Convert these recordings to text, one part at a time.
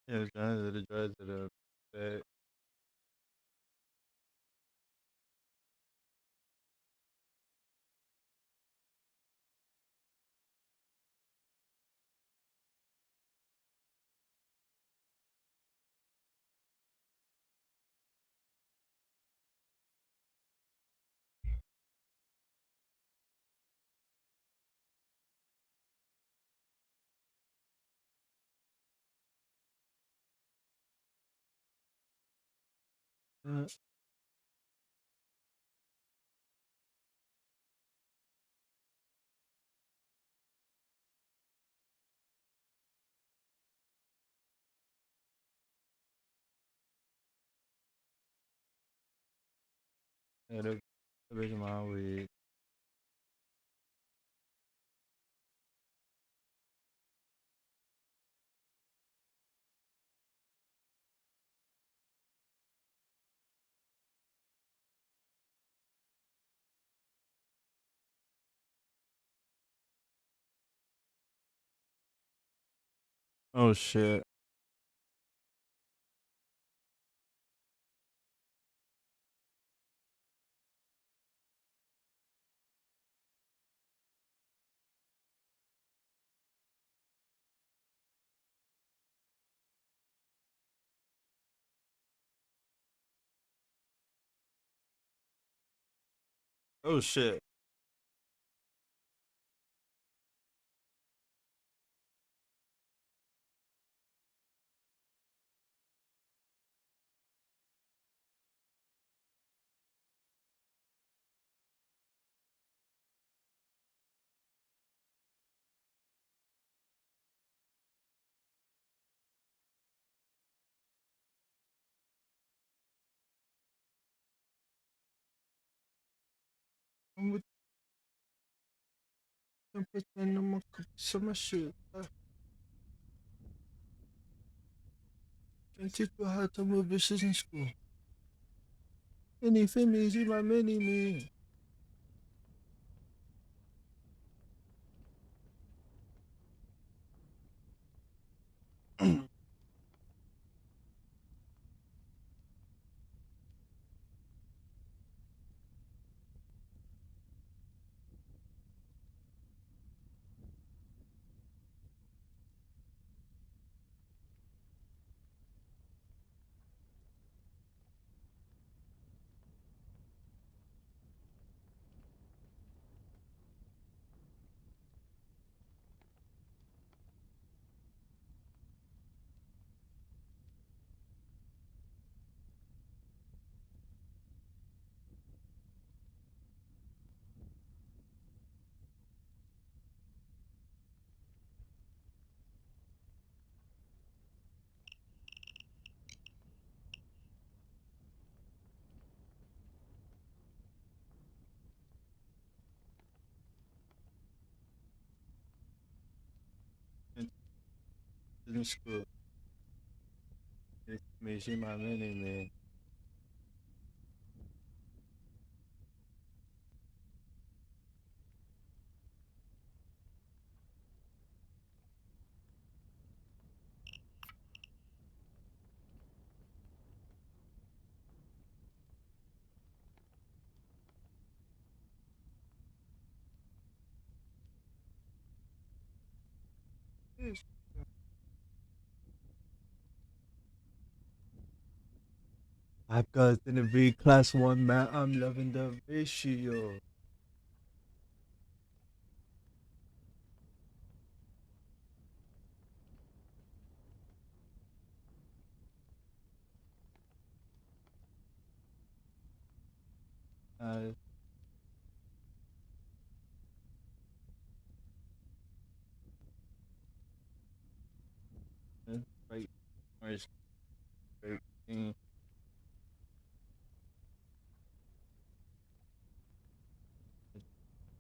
Yeah, trying to the drive to the back. Uh, yeah, the bitch my weed. Oh shit. Oh shit. I'm with them putting on my some shit. I can teach you how to move bitches in school. Any family is my many me. In school. It's me, she my many man. Yes. I've got in the V class one man. I'm loving the ratio. Uh, right, right, right.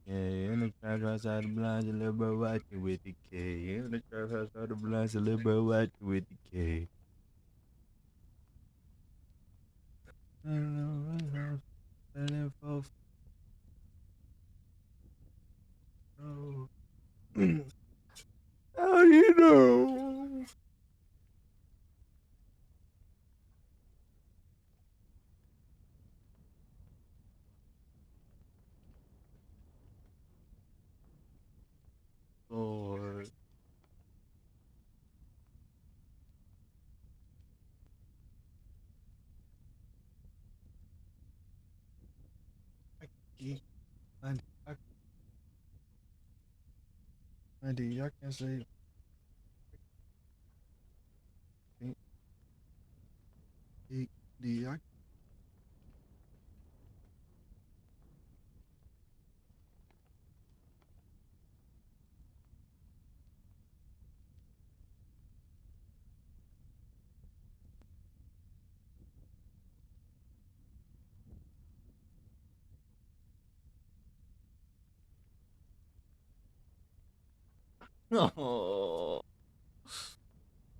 Yeah, in the trap house out the blinds, a little bro watching with the K. In the trap house out the blinds, a little bro watching with the K. I don't know, right house, and then for no. How do you know? Geek. Andy, I can say. Geek. Oh.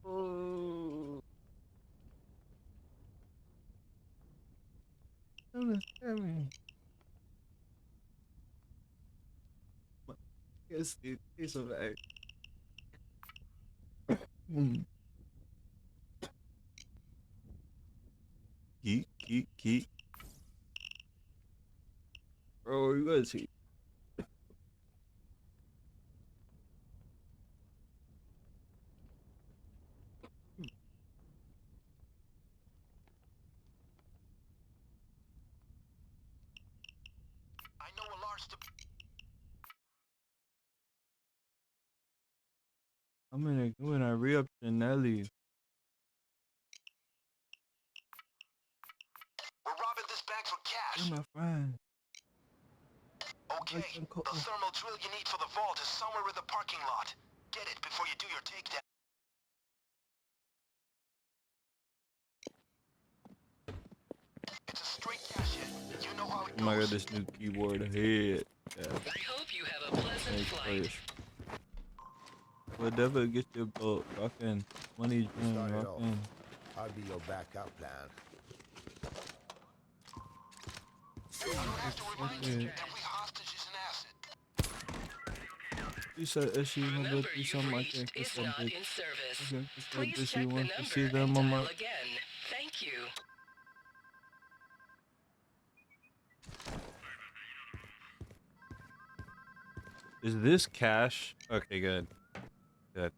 Oh. Understand me. Yes, it is a fact. Geek. Bro, you guys see. I know a large I'm gonna re-up Nelly. We're robbing this bank for cash. You're my friend. Okay, the thermal drill you need for the vault is somewhere in the parking lot. Get it before you do your takedown. It's a straight cash hit. You know how it Oh my god, goes. this new keyboard ahead. Yeah. We hope you have a pleasant flight. Whatever get your boat rockin'. Money dream rockin'. I'll be your backup plan. You have to remind you, every hostage is an asset. You said if she The wanna number do you've something like reached that, is kiss that not dick. in service. Okay, kiss that Please bitch, check you the want to see number that and mama. dial again. Thank you. Is this cash? Okay, good. Good.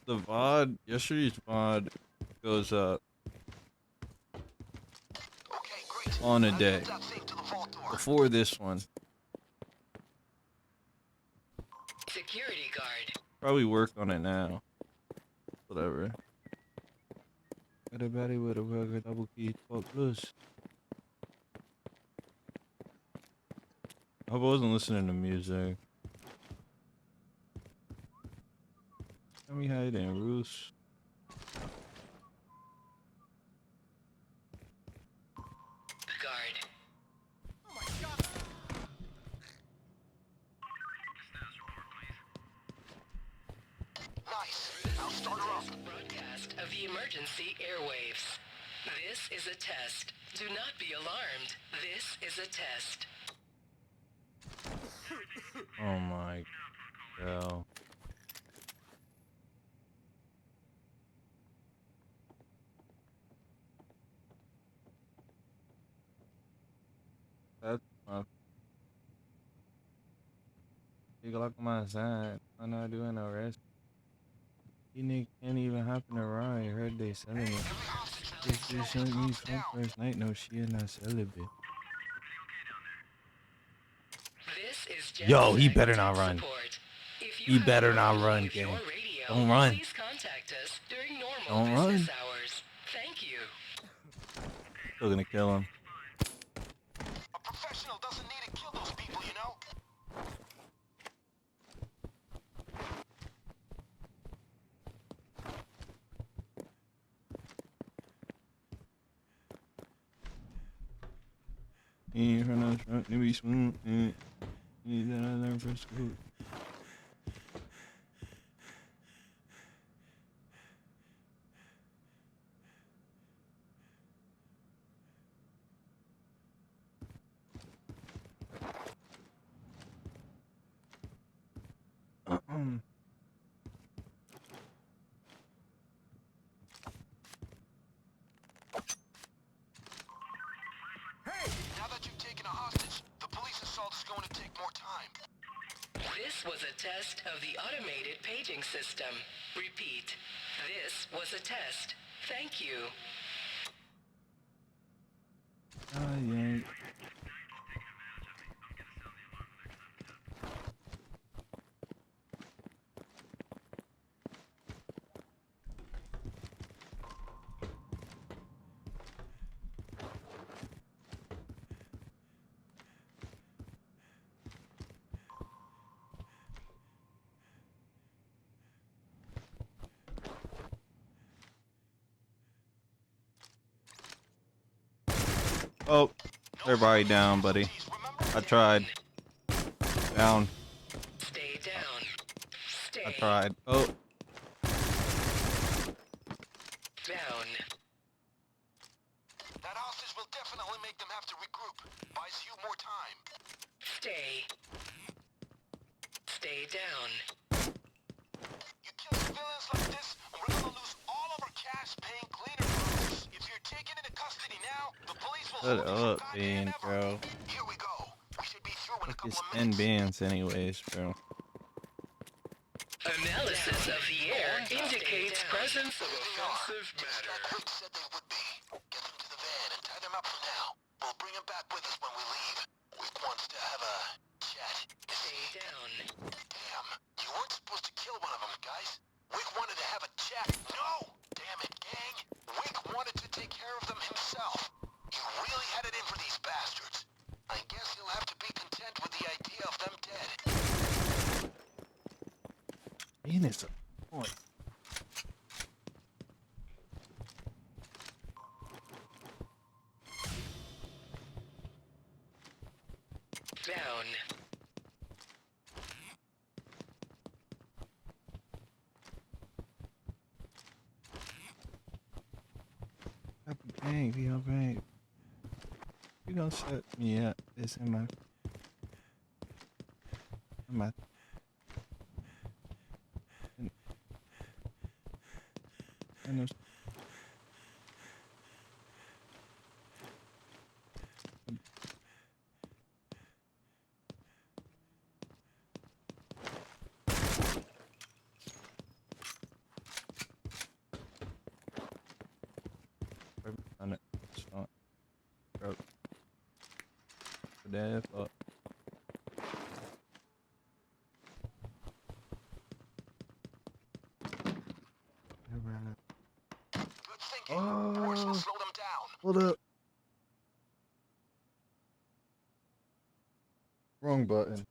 The VOD, yesterday's VOD goes up Okay, great. on a I'll day get that safe to the vault door. before this one. Security guard. Probably work on it now. Whatever. Got a baddie with a regular double key 12 plus. I hope I wasn't listening to music. Tell me how you doing, Roos. Guard. Nice. Now start her up. Broadcast of the emergency airwaves. This is a test. Do not be alarmed. This is a test. Oh my god. That's my big lock on my side. I'm not doing no rest. You niggas can't even hop in the ride. Heard they selling it. Every hostage in This this bitch zone sent me drops from down. first night. No, she is not celibate. This is Yo, he JetSec better not tech run. support. If He you have better a not problem run, with your gang. radio, Don't run. please contact us during normal Don't business run. hours. Thank you. Still gonna kill him. A professional doesn't need to kill those people, you know? He ain't from no truck to be smooth. He that I learned from school. Now that you've taken a hostage, the police assault is going to take more time. This was a test of the automated paging system. Repeat. This was a test. Thank you. Yeah. Oh, everybody down, buddy. I tried. Down. Stay down. Stay I tried. Oh, down. That hostage will definitely make them have to regroup. Buys you more time. Stay. Stay down. You kill civilians like this, and we're gonna lose all of our cash-paying cleaner crews. If you're taken into custody now, the police will shut hold you for up, goddamn Bean, ever. bro. Here we go. We should be through in a Fuck is couple of 10 minutes. bands anyways, bro. Analysis of the air indicates presence of offensive Just matter. like Quick said they would be. Get them to the van and tie them up for now. We'll bring them back with us when we leave. Quick wants to have a chat. Stay down. Damn, you weren't supposed to kill one of them, guys. Wick wanted to have a chat. No! Damn it, gang. Wick wanted to take care of them himself. He really had it in for these bastards. I guess he'll have to be content with the idea of them dead. Bean is a point. Down. Bang, be alright. You gonna set me up? It's in my. I know. On it. It's not. Bro. There, but. Good thinking. Force will Oh, slow them down. hold up. Wrong button.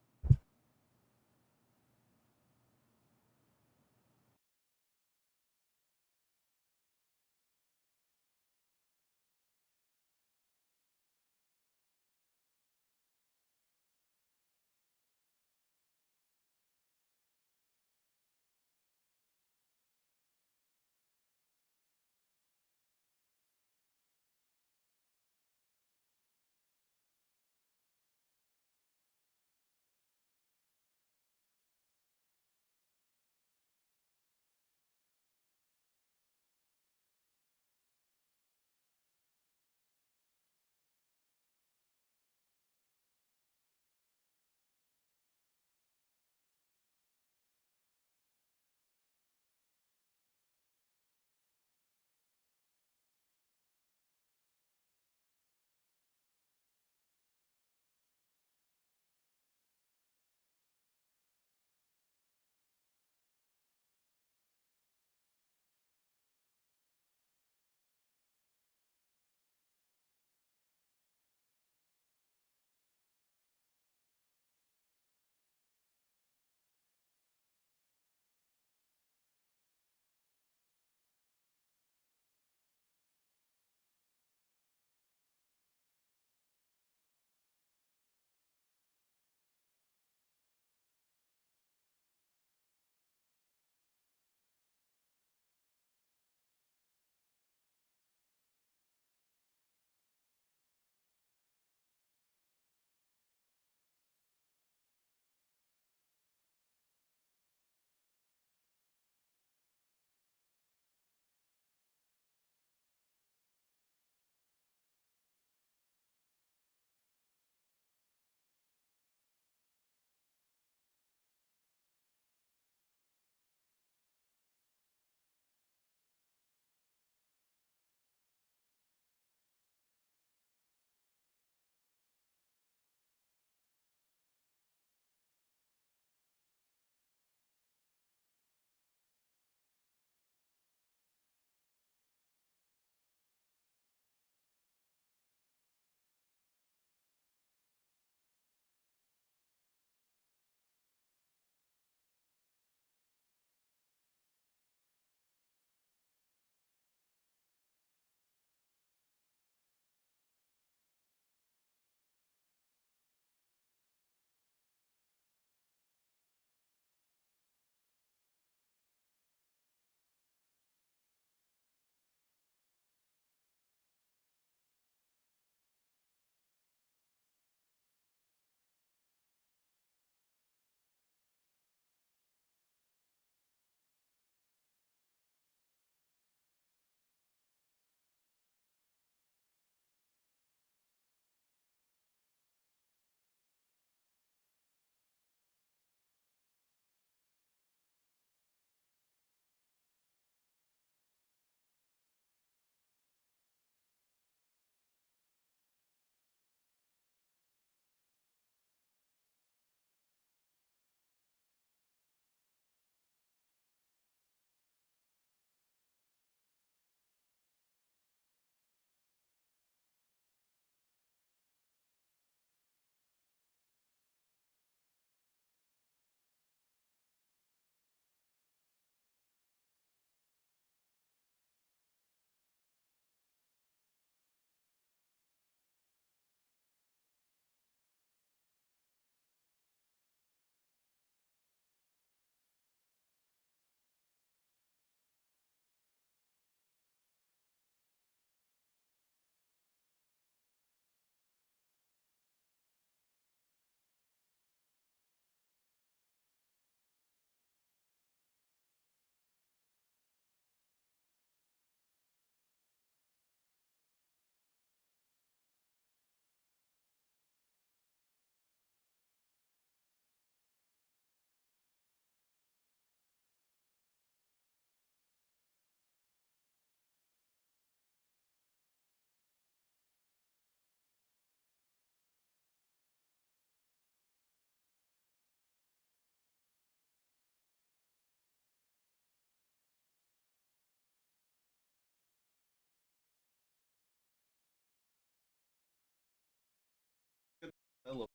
Hello.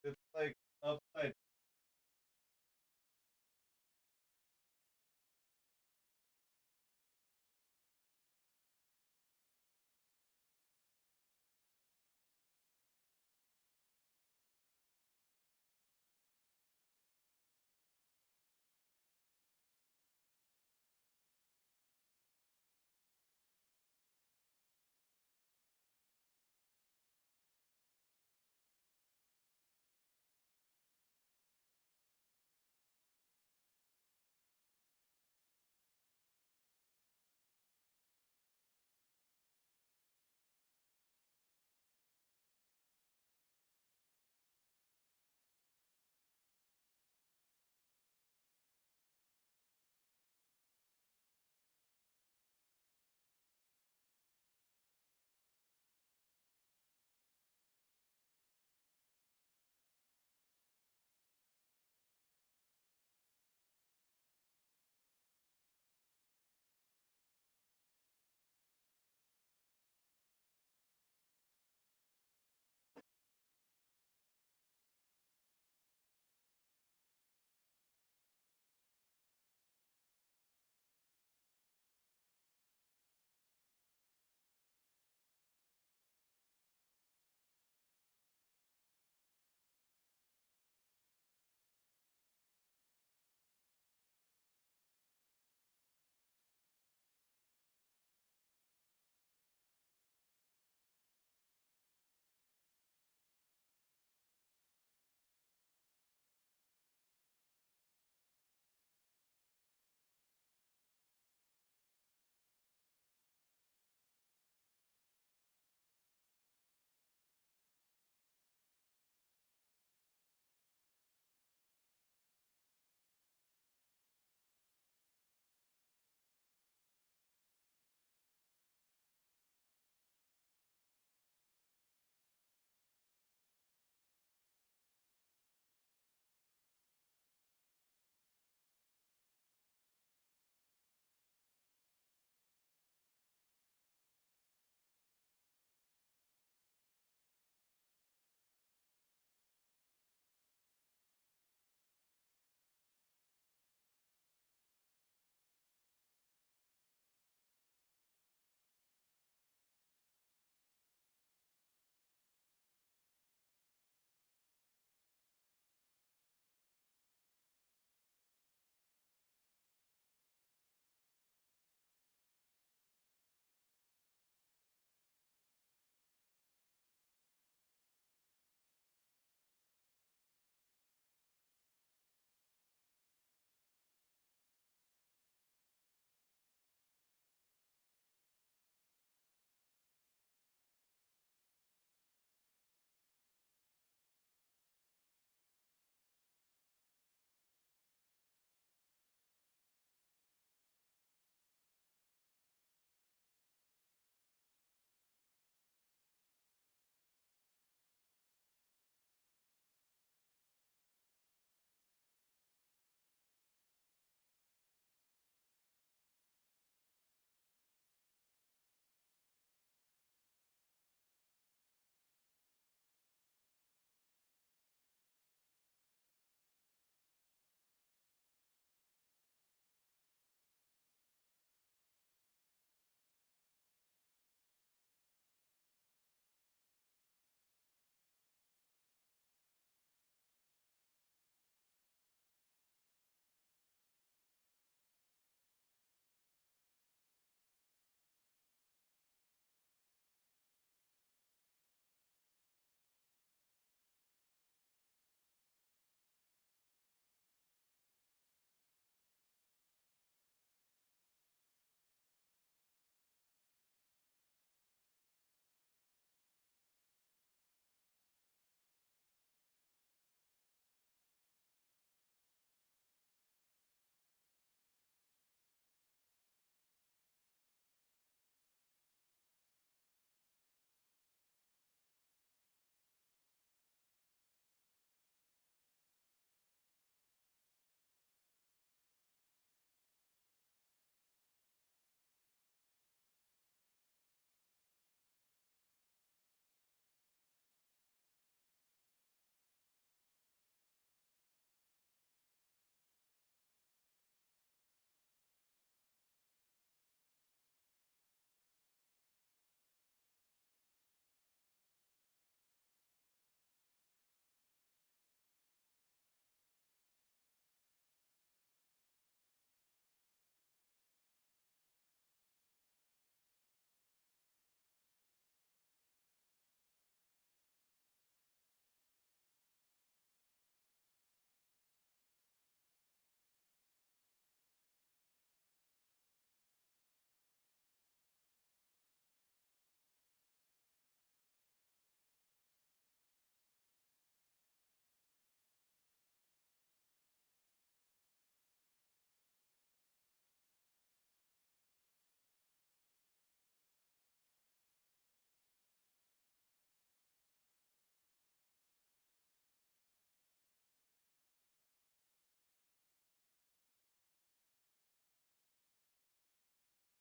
It's like upside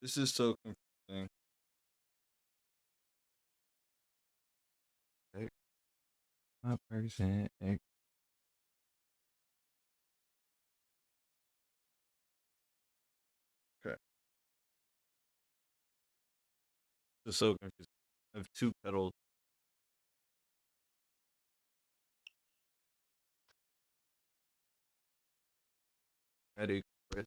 This is so confusing. My person. Okay. Just so confusing. I have two pedals. Ready, Chris.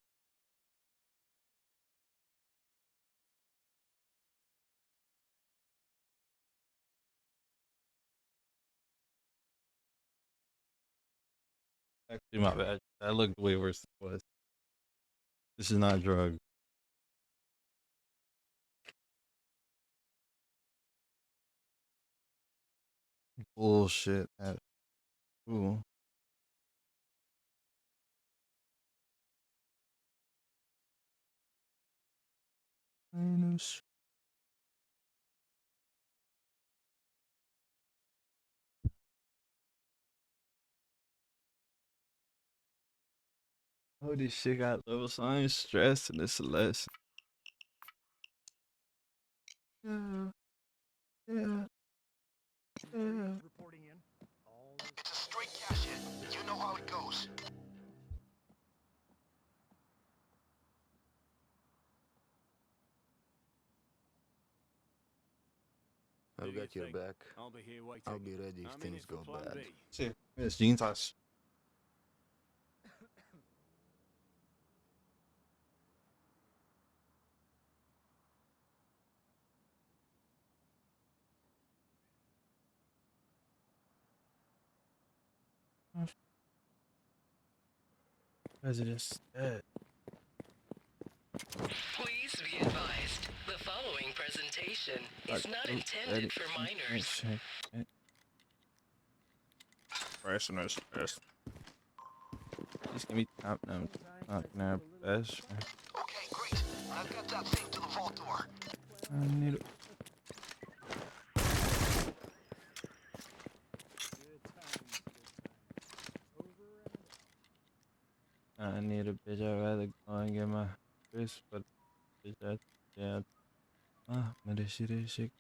Actually, my bad. That looked way worse than it was. This is not a drug. Bullshit. Ooh. Minus. Oh, this shit got level signs, stress, and it's a lesson. Yeah. Yeah. Yeah. Reporting in. It's a straight cash in. You know how it goes. I've got your back. I'll be here waiting. I'll be ready if I'm in things it for go plan bad. B. See, it's jeans toss. President's dead. Please be advised, the following presentation is not intended for minors. Price and stress. Just give me top now. Not gonna best. Okay, great. I've got that thing to the vault door. I need. I need a bitch. I'd rather go and get my wrist, but bitch, yeah. But this shit is shit.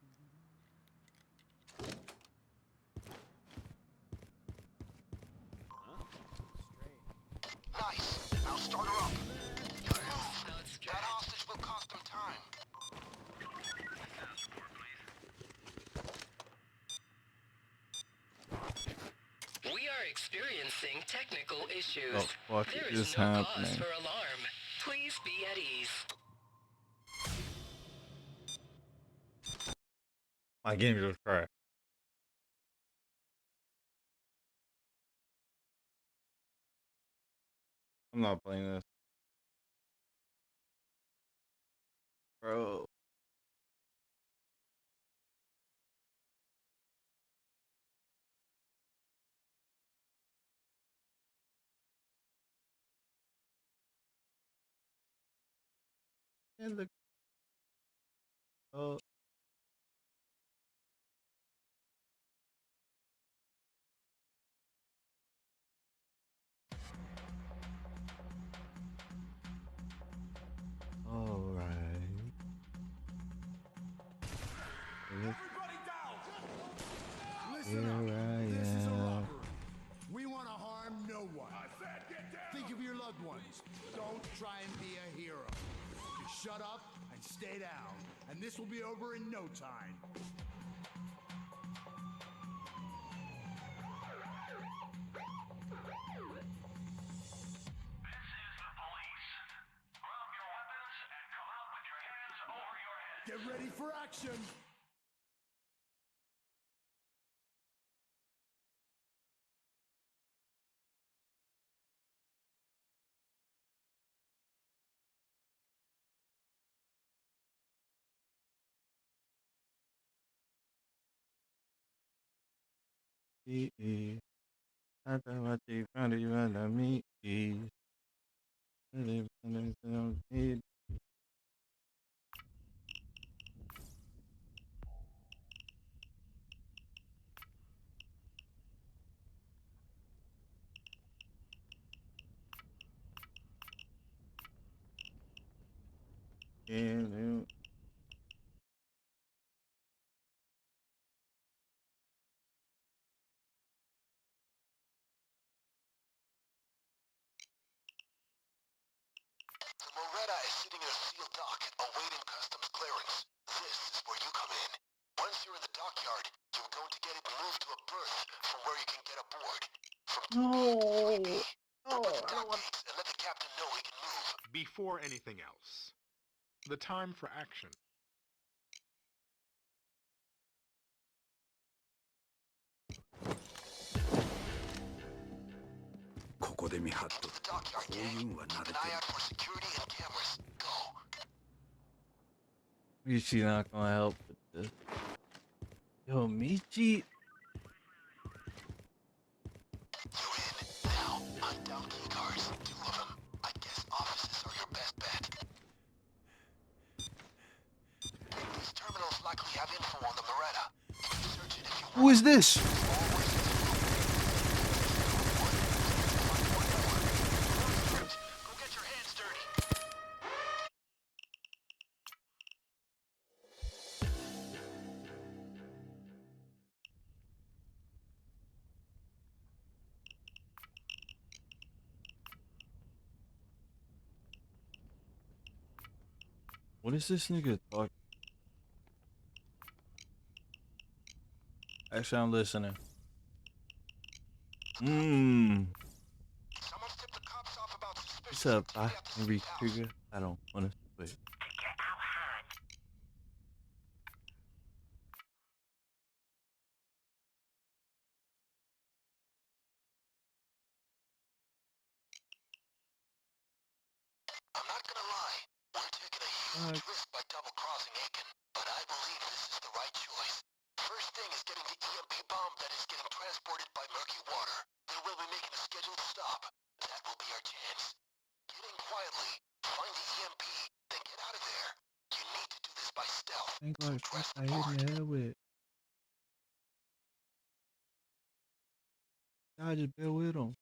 Nice. Now start her up. You move. That hostage will cost them time. We are experiencing technical issues. Oh, fuck, There it is is no cause happening. for alarm. Please be at ease. My game just crashed. I'm not playing this. Bro. And look. Oh. Alright. Everybody down! Here Listen up. I This is a am. robbery. We want to harm no one. I said get down! Think of your loved ones. Don't try and be a hero. Just shut up and stay down, and this will be over in no time. Get ready for action! I thought what you found you under me. again. The Moretta is sitting in a sealed dock, awaiting customs clearance. This is where you come in. Once you're in the dockyard, you're going to get it moved to a berth from where you can get aboard. From 2B to 3B. Open the dock gates and let the captain know he can move. Before anything else, the time for action. Onto the dockyard, gang. Keep an eye out for security and cameras. Go. Michi not gonna help with this. Yo, Michi. You're in. Now, hunt down key cards. 2 of them. I guess offices are your best bet. These terminals likely have info on the Moretta. You can search it if you want. Who is this? Go get your hands dirty. What is this nigga talking? Actually, I'm listening. Someone's tipped the cops off about What's suspicious up? activity at the Every safe house. trigger. I don't want to quit. I'm not gonna lie, we're taking a huge risk by double-crossing Aiken, but I believe this is the right choice. First thing is getting the EMP bomb that is getting transported by murky water. Then we'll be making a scheduled stop. That will be our chance. Get in quietly, find the EMP, then get out of there. You need to do this by stealth, Thank so God, dress I the hit in part. the head with. I just been with him.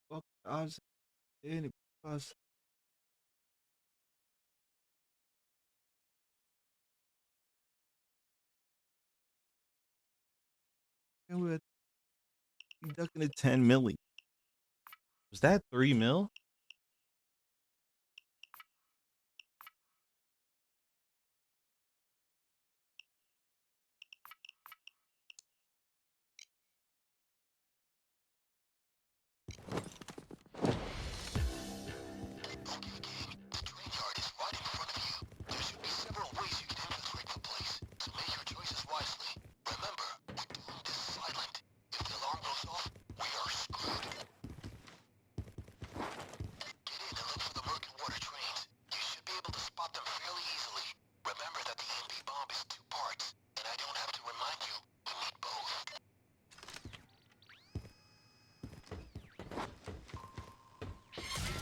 Fuck, I was in it. And we're ducking at 10 milli. Was that 3 mil? Okay, gang, the train yard is right in front of you. There should be several ways you can infiltrate the place, so make your choices wisely. Remember, we're doing this silent. If the alarm goes off, we are screwed. Get in and look for the murky water trains. You should be able to spot them fairly easily. Remember that the EMP bomb is 2 parts, and I don't have to remind you, we need both.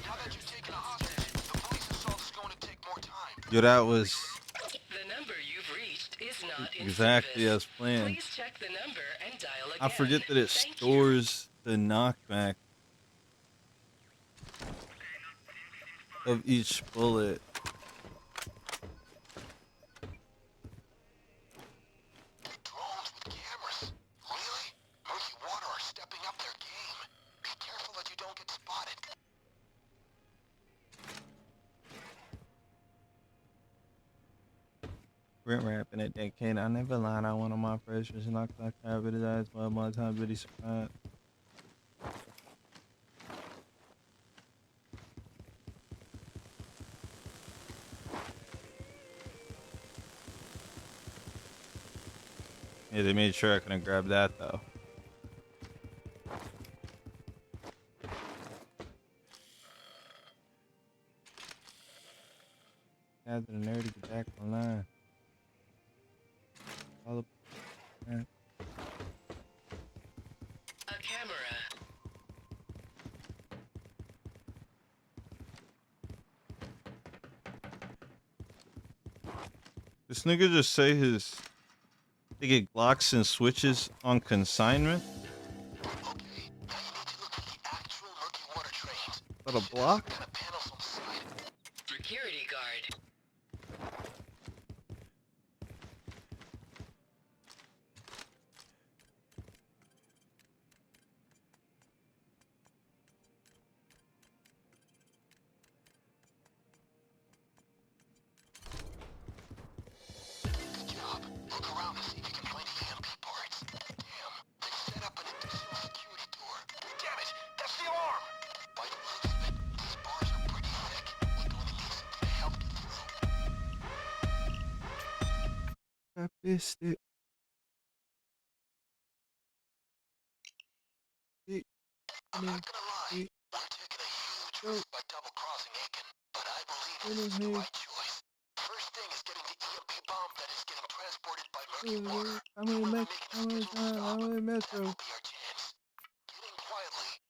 Now that you're taking a hostage, the police assault is going to take more time. Yo, that was The number you've reached is not in exactly service. as planned. Please check the number and dial again. I forget that it Thank you. stores the knockback of each bullet. Drones with cameras? Really? Murky Water are stepping up their game. Be careful that you don't get spotted. Rent rapping at that kid. I never lied on one of my freshers and I covered his ass one time, but he survived. Yeah, they made sure I couldn't grab that though. Had the nerve to get back online. All up, man. A camera. This nigga just say they get Glocks and switches on consignment. Okay, now you need to look for the actual Murky Water trains. Is that a block? Kind of panels on the side. This it. It. I'm not gonna lie, we're taking a huge risk by double-crossing Aiken, but I believe this is the right choice. First thing is getting the EMP bomb that is getting transported by murky water. I'm in metro. That will be our chance. Get in quietly,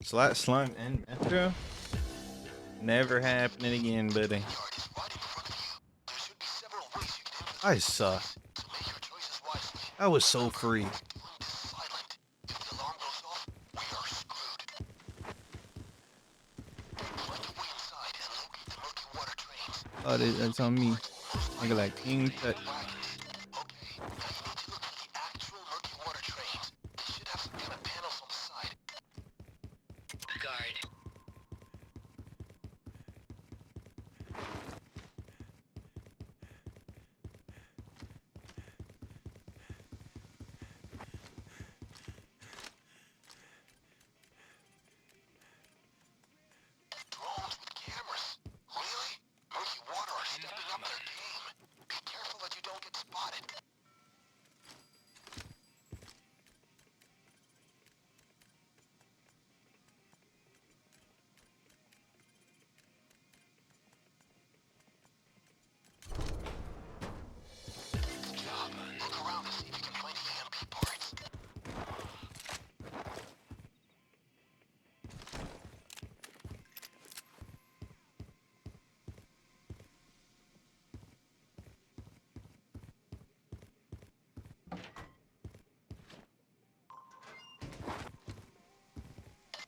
find Slime and Metro? Never happening again, buddy. the yard is right in front of you. There should be several ways you can infiltrate I this suck. place, so make your choices wisely. I was so free. Doing this silent. If the alarm goes off, we are screwed. Find your way inside and locate the murky water trains. Oh, that's on me. Nigga like King Tut. Okay, now you need to look for the actual murky water trains. They should have some kind of panels on the side. Guard. Drones with cameras. Really? Murky water are stepping up their game. Be careful that you don't get spotted. Good job. Look around to see if you can find the EMP parts.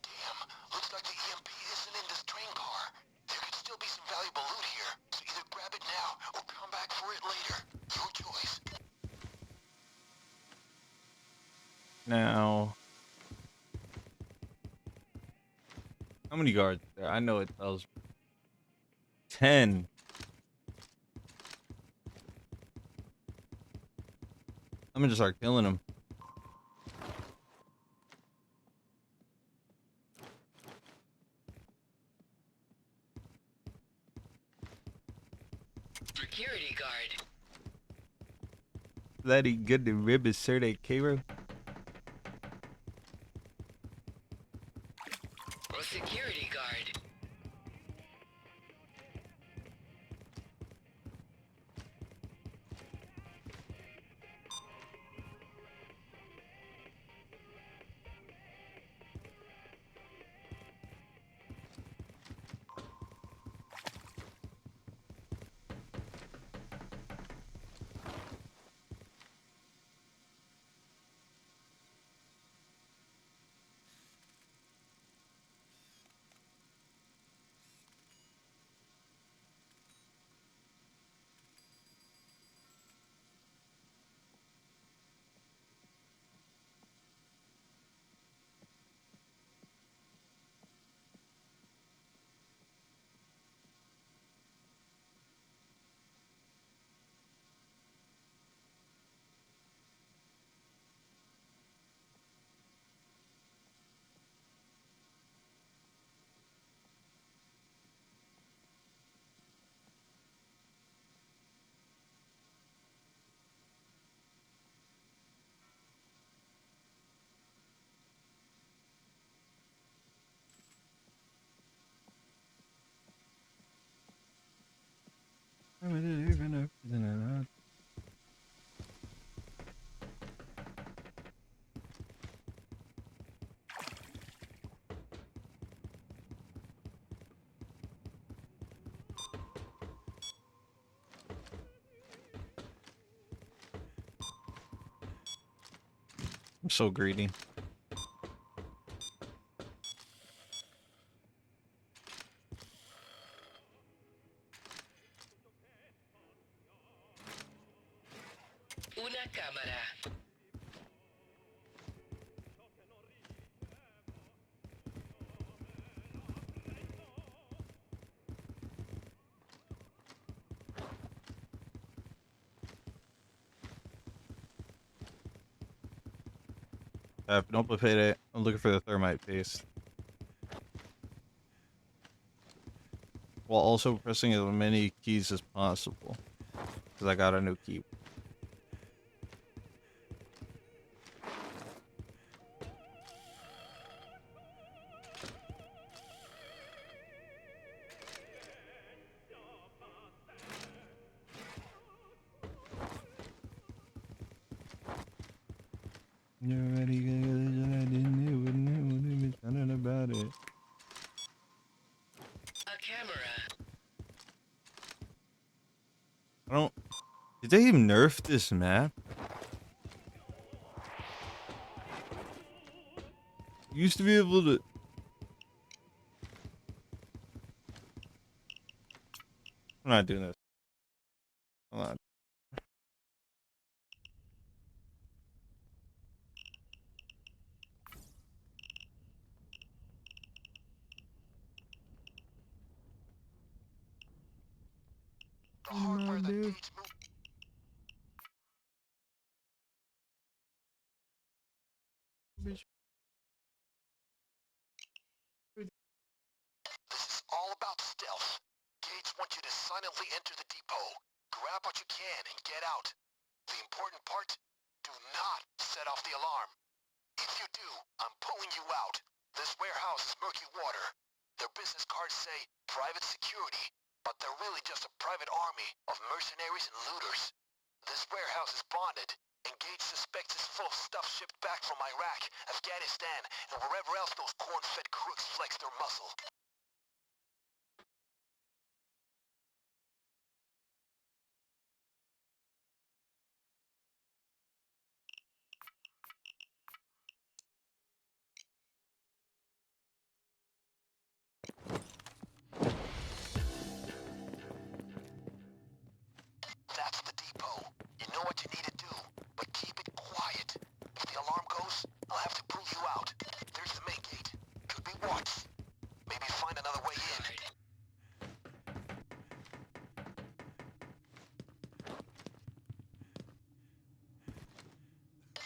Damn, looks like the EMP isn't in this train car. There could still be some valuable loot here, so either grab it now or come back for it later. Your choice. Now, how many guards are there? I know it tells me. 10. I'm gonna just start killing them. Security guard. Bloody good to rib is Sir de Cairo. A security guard. I'm so greedy. Una cámara. Don't play Payday. I'm looking for the thermite paste. while also pressing as many keys as possible. Because I got a new keyboard. You're ready, I didn't even something about it. A camera. I don't. Did they nerf this map? You used to be able to. I'm not doing this. Hold on. The hardware that dates move. This is all about stealth. Gates want you to silently enter the depot. Grab what you can and get out. The important part, do not set off the alarm. If you do, I'm pulling you out. This warehouse is murky water. Their business cards say private security, but they're really just a private army of mercenaries and looters. This warehouse is bonded, and Gage suspects it's full of stuff shipped back from Iraq, Afghanistan, and wherever else those corn-fed crooks flex their muscle. That's the depot. You know what you need to do, but keep it quiet. If the alarm goes, I'll have to pull you out. There's the main gate. Could be watched. Maybe find another way in.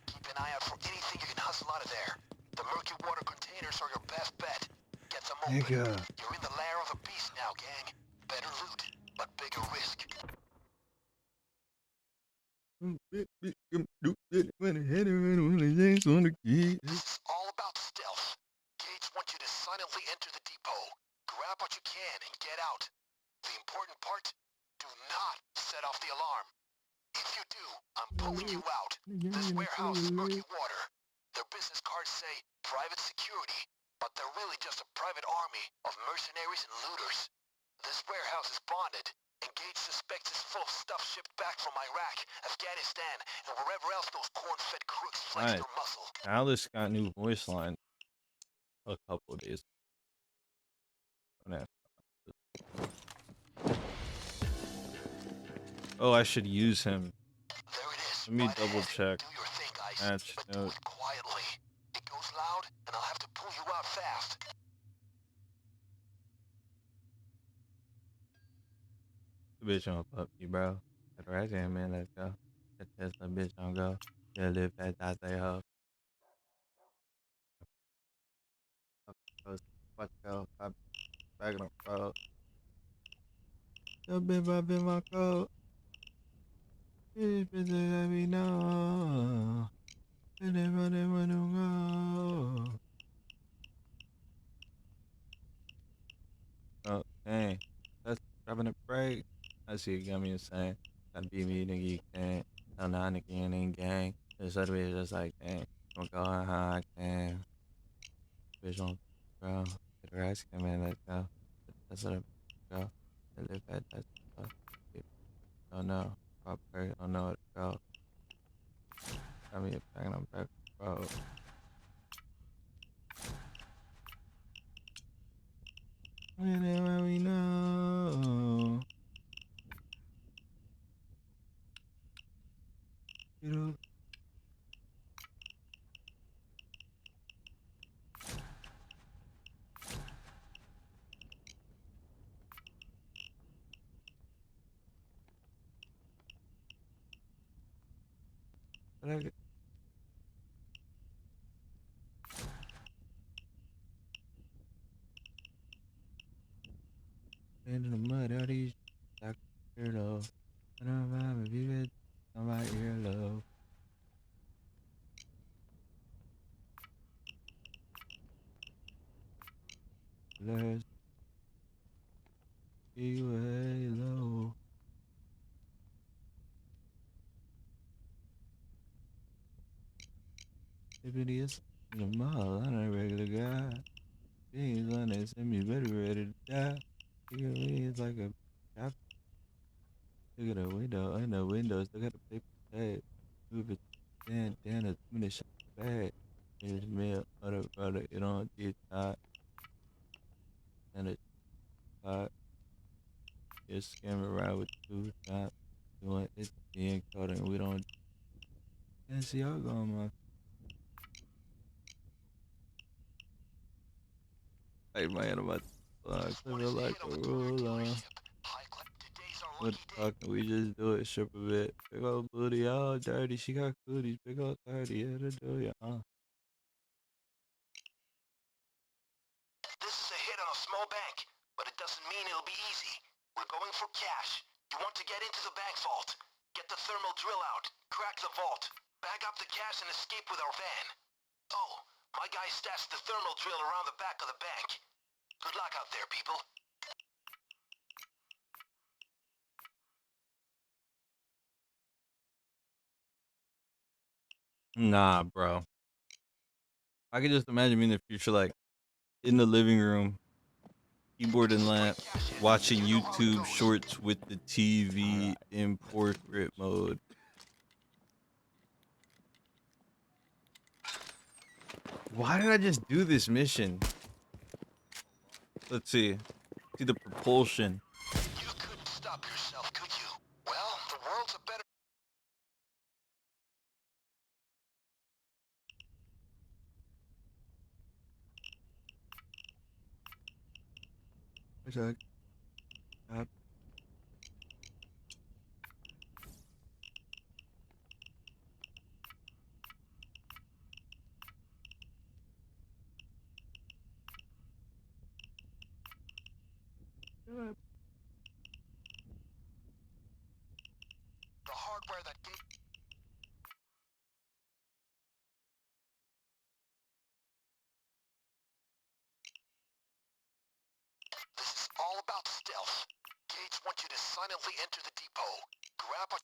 Keep an eye out for anything you can hustle out of there. The murky water containers are your best bet. Get them open. Nigga. You're in the lair of the beast now, gang. Better loot, but bigger risk. This is all about stealth. Gates want you to silently enter the depot. Grab what you can and get out. The important part, do not set off the alarm. If you do, I'm pulling you out. This warehouse is murky water. Their business cards say private security, but they're really just a private army of mercenaries and looters. This warehouse is bonded, and Gage suspects it's full of stuff shipped back from Iraq, Afghanistan, and wherever else those corn-fed crooks flex Nice. their muscle. Alice got new voice line a couple of days. Oh, I should use him. There it is. Let me Right double ahead. check. Do your thing, guys. Match But do note. it quietly. It goes loud, and I'll have to pull you out fast. The bitch on fuck you, bro. That's right there, man. Let's go. That Tesla bitch on go. Yeah, live that I say ho. Watch go. I'm back on bro. Yo, been my coat. This bitch let me know. And then run go. Oh, dang. That's grabbing a break. I see you got me insane. That beat me, nigga, you can't. Hell nah, nigga, you ain't gang. This other bitch just like, dang. I'm going how I can. Bitch on, bro. Get her ass come in, let's go. That's what I go. They live that, that's what I don't know. Pop her, don't know what to go. Got me a bag on back, bro. Whenever we know. You know, in the If it is in the mall, I'm a regular guy. Things on that send me better ready to die. Look at me, it's like a cop. Look at the window, in the windows, look at the paper tag. Move it, down, a minute shot bag. It's mail, other brother, it on the top. And it's hot. Just scamming around with two shots. Doing it, being caught, and we don't. And see, y'all going, man. Hey, man, I'm about to clip it like a ruler. What the fuck? We just do it, strip a bit. Big old booty, all dirty. She got cooties, big old 30. Yeah, to do ya. This is a hit on a small bank, but it doesn't mean it'll be easy. We're going for cash. You want to get into the bank vault. Get the thermal drill out, crack the vault, bag up the cash and escape with our van. Oh, my guy stashed the thermal drill around the back of the bank. Good luck out there, people. Nah, bro. I could just imagine me in the future, like, in the living room, keyboard and lamp, watching YouTube shorts with the TV in portrait mode. Why did I just do this mission? Let's see. See the propulsion. You couldn't stop yourself, could you? Well, the world's a better... What's that? The hardware that gave... This is all about stealth. Gates want you to silently enter the depot. Grab a...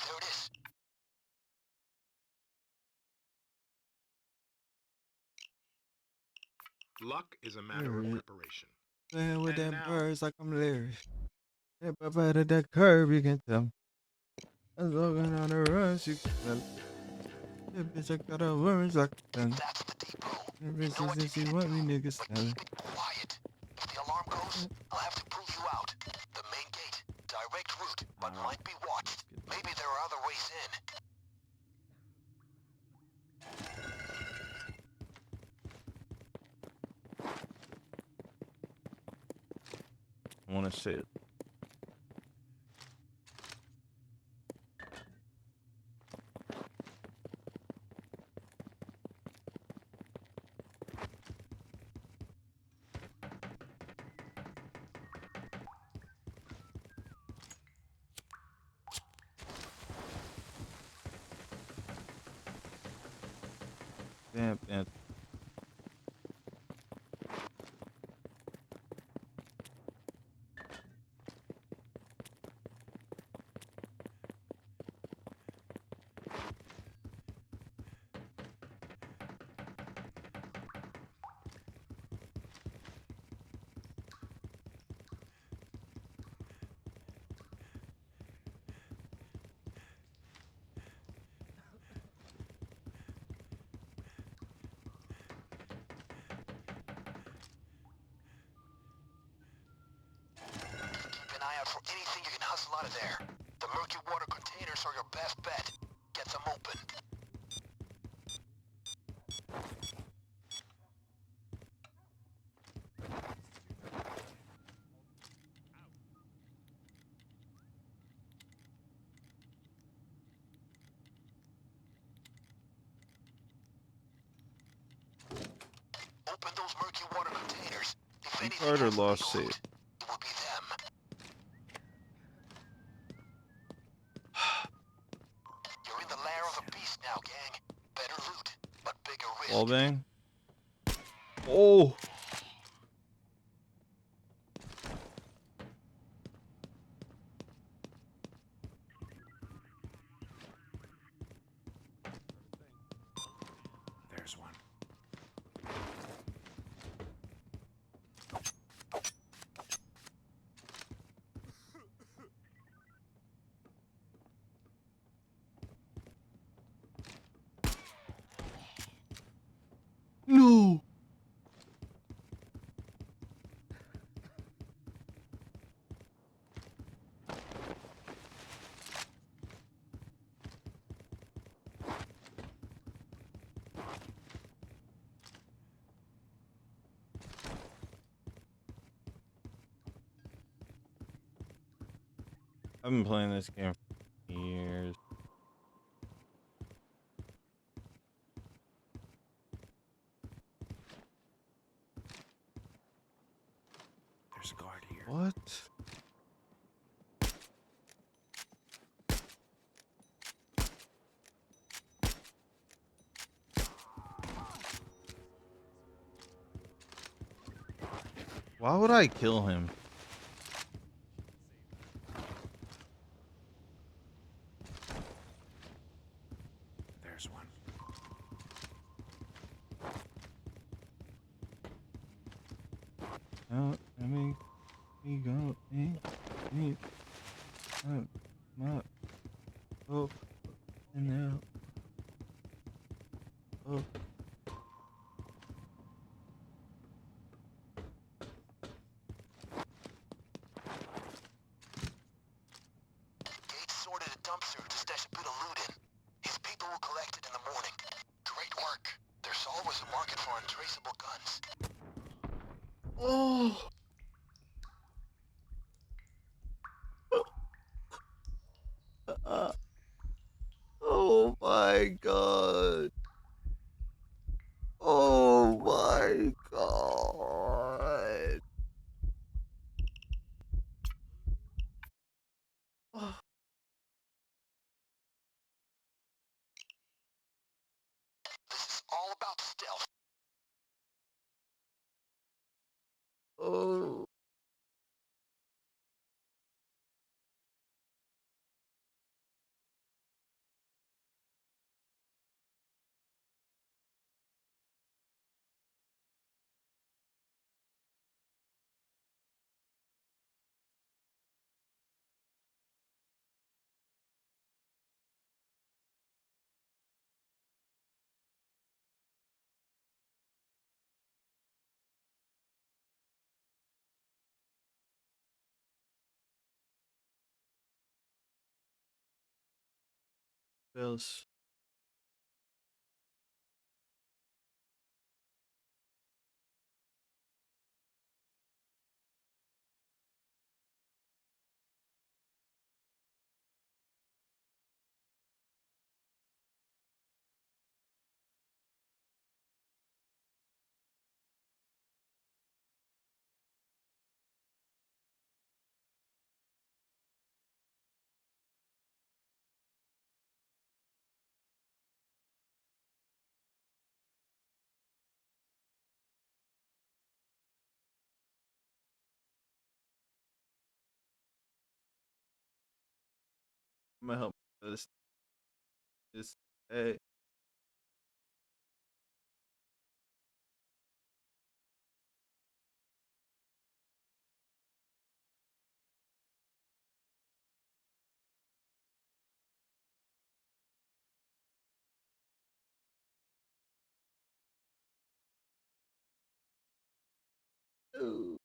There it is. Luck is a matter of preparation. Playing with And that now- birds like I'm Larry. If I bite at that curb, you can tell. I'm looking on the rush, you can tell. That bitch, I got a words like a gun. That's the depot. Ever You know what since you she need want to me, do, niggas but telling. keep it quiet. If the alarm goes, I'll have to prove you out. The main gate, direct route, but might be watched. Maybe there are other ways in. I want to say it. Damn. Keep an eye out for anything you can hustle out of there. The murky water containers are your best bet. Get them open. Open those murky water containers. If anything Carter has lost legal safe. loot, it will be them. You're in the lair of the beast now, gang. Better loot, but bigger risk. Wall bang. Oh. I've been playing this game for years. There's a guard here. What? Why would I kill him? There's one. Oh, let me go. Oh, and now. Oh. Gates sorted a dumpster to stash a bit of loot in. His people will collect it in the morning. Great work. There's always a market for untraceable guns. Oh. Oh my god. Oh my god. Oh. This is all about stealth. Oh. Bills. I'm gonna help this. Hey. Ooh.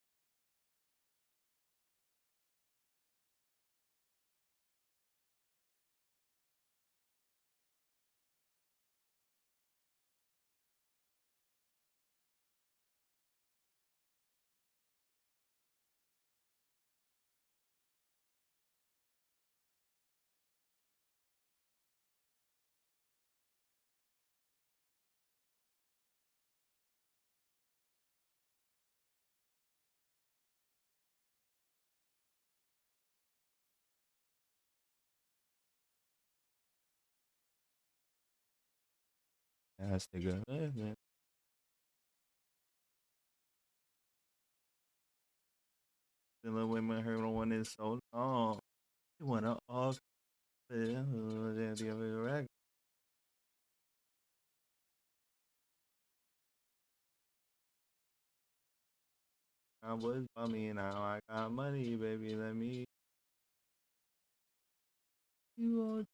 That's the good. Man. The little women heard one is so long. You wanna all the I was bummy now I got money, baby. Let me. You want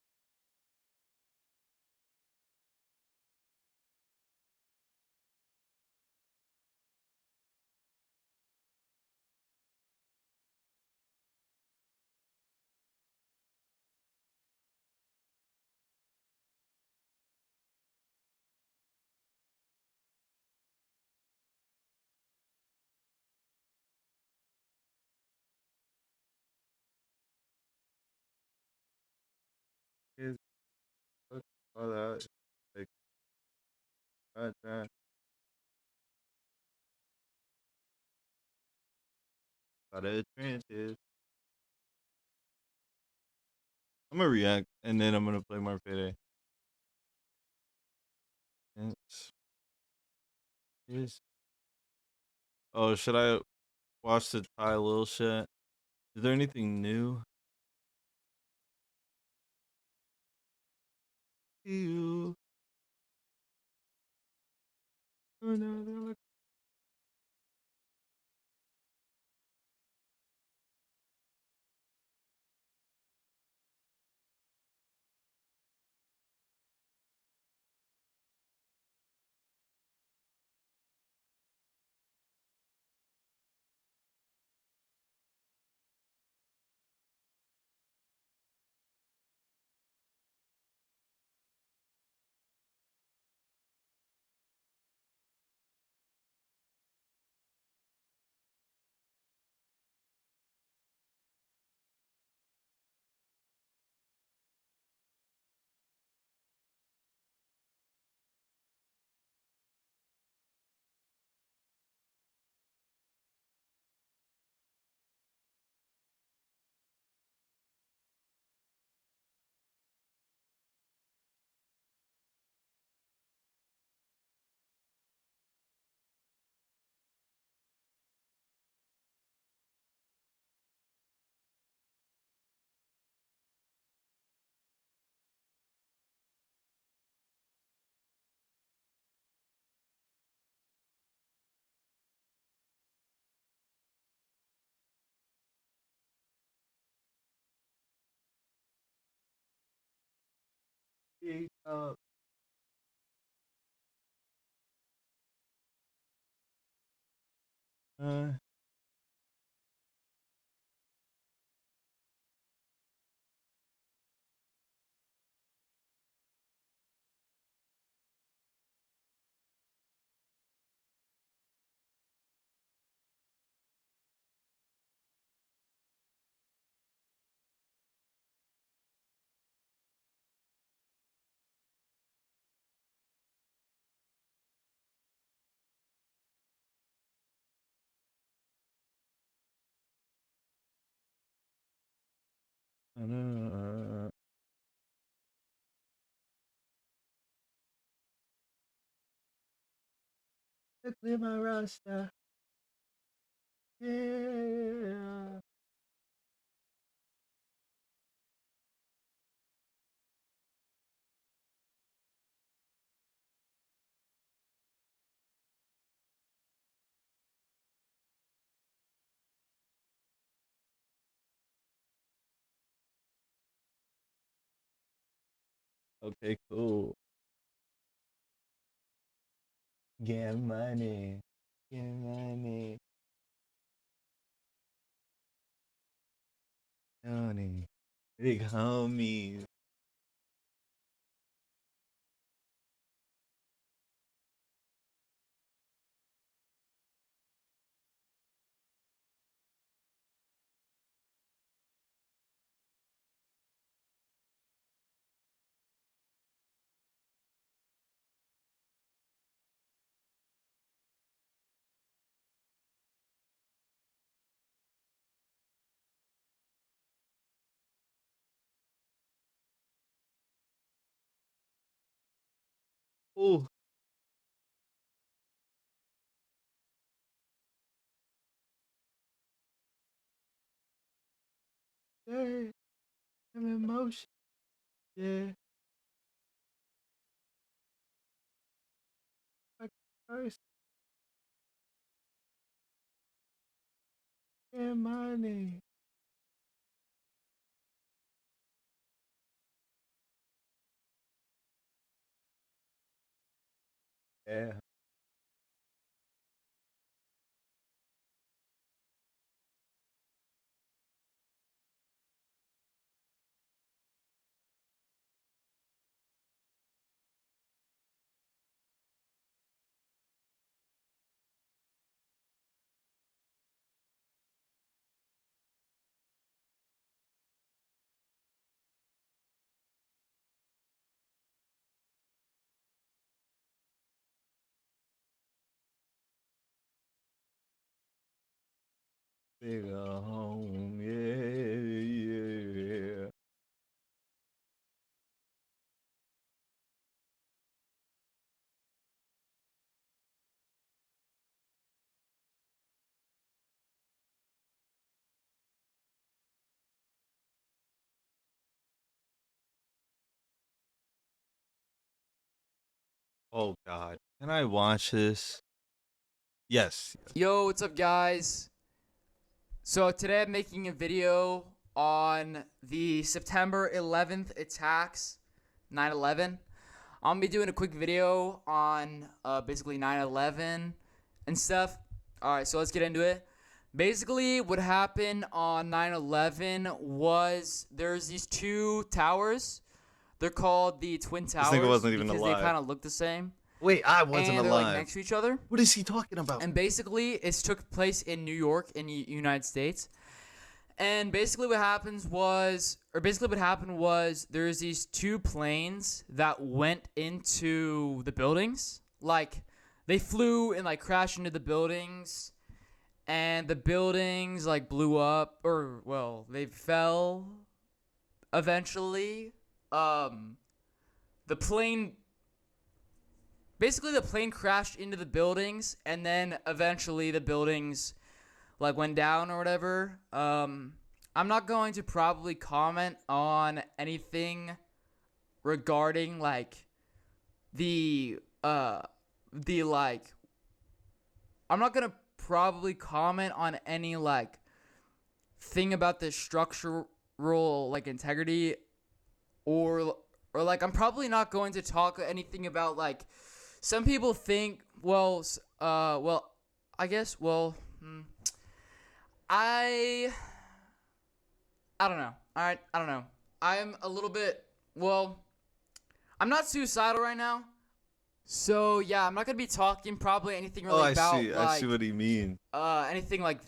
all that. Like, contract. Out of the trenches. I'm gonna react and then I'm gonna play more Payday. Yes. Oh, should I watch the Ty Lil shit? Is there anything new? You. Oh, no, they're like. Big up. Uh, clear my roster. Yeah. Okay, cool. Get money. Get money. Money. Big homies. Oh, yeah. I'm in motion. Yeah. Like first. Get money. Yeah. Take her home, yeah. Oh God, can I watch this? Yes. Yo, what's up, guys? So today I'm making a video on the September 11th attacks, 9/11. I'm gonna be doing a quick video on basically 9/11 and stuff. Alright, so let's get into it. Basically, what happened on 9/11 was there's these two towers. They're called the Twin Towers nigga wasn't even because alive. they kind of look the same. Wait, I wasn't And they're alive. like next to each other. What is he talking about? And basically, it took place in New York, in the United States. And basically, what happened was, there's these two planes that went into the buildings. Like, they flew and like crashed into the buildings, and the buildings like blew up, or well, they fell. Eventually, the plane crashed into the buildings, and then eventually the buildings like went down or whatever. I'm not going to probably comment on anything regarding like I'm not gonna probably comment on any like thing about the structural like integrity or like I'm probably not going to talk anything about like some people think I don't know. Alright, I don't know. I'm a little bit I'm not suicidal right now. So yeah, I'm not gonna be talking probably anything really about I see what he means. anything like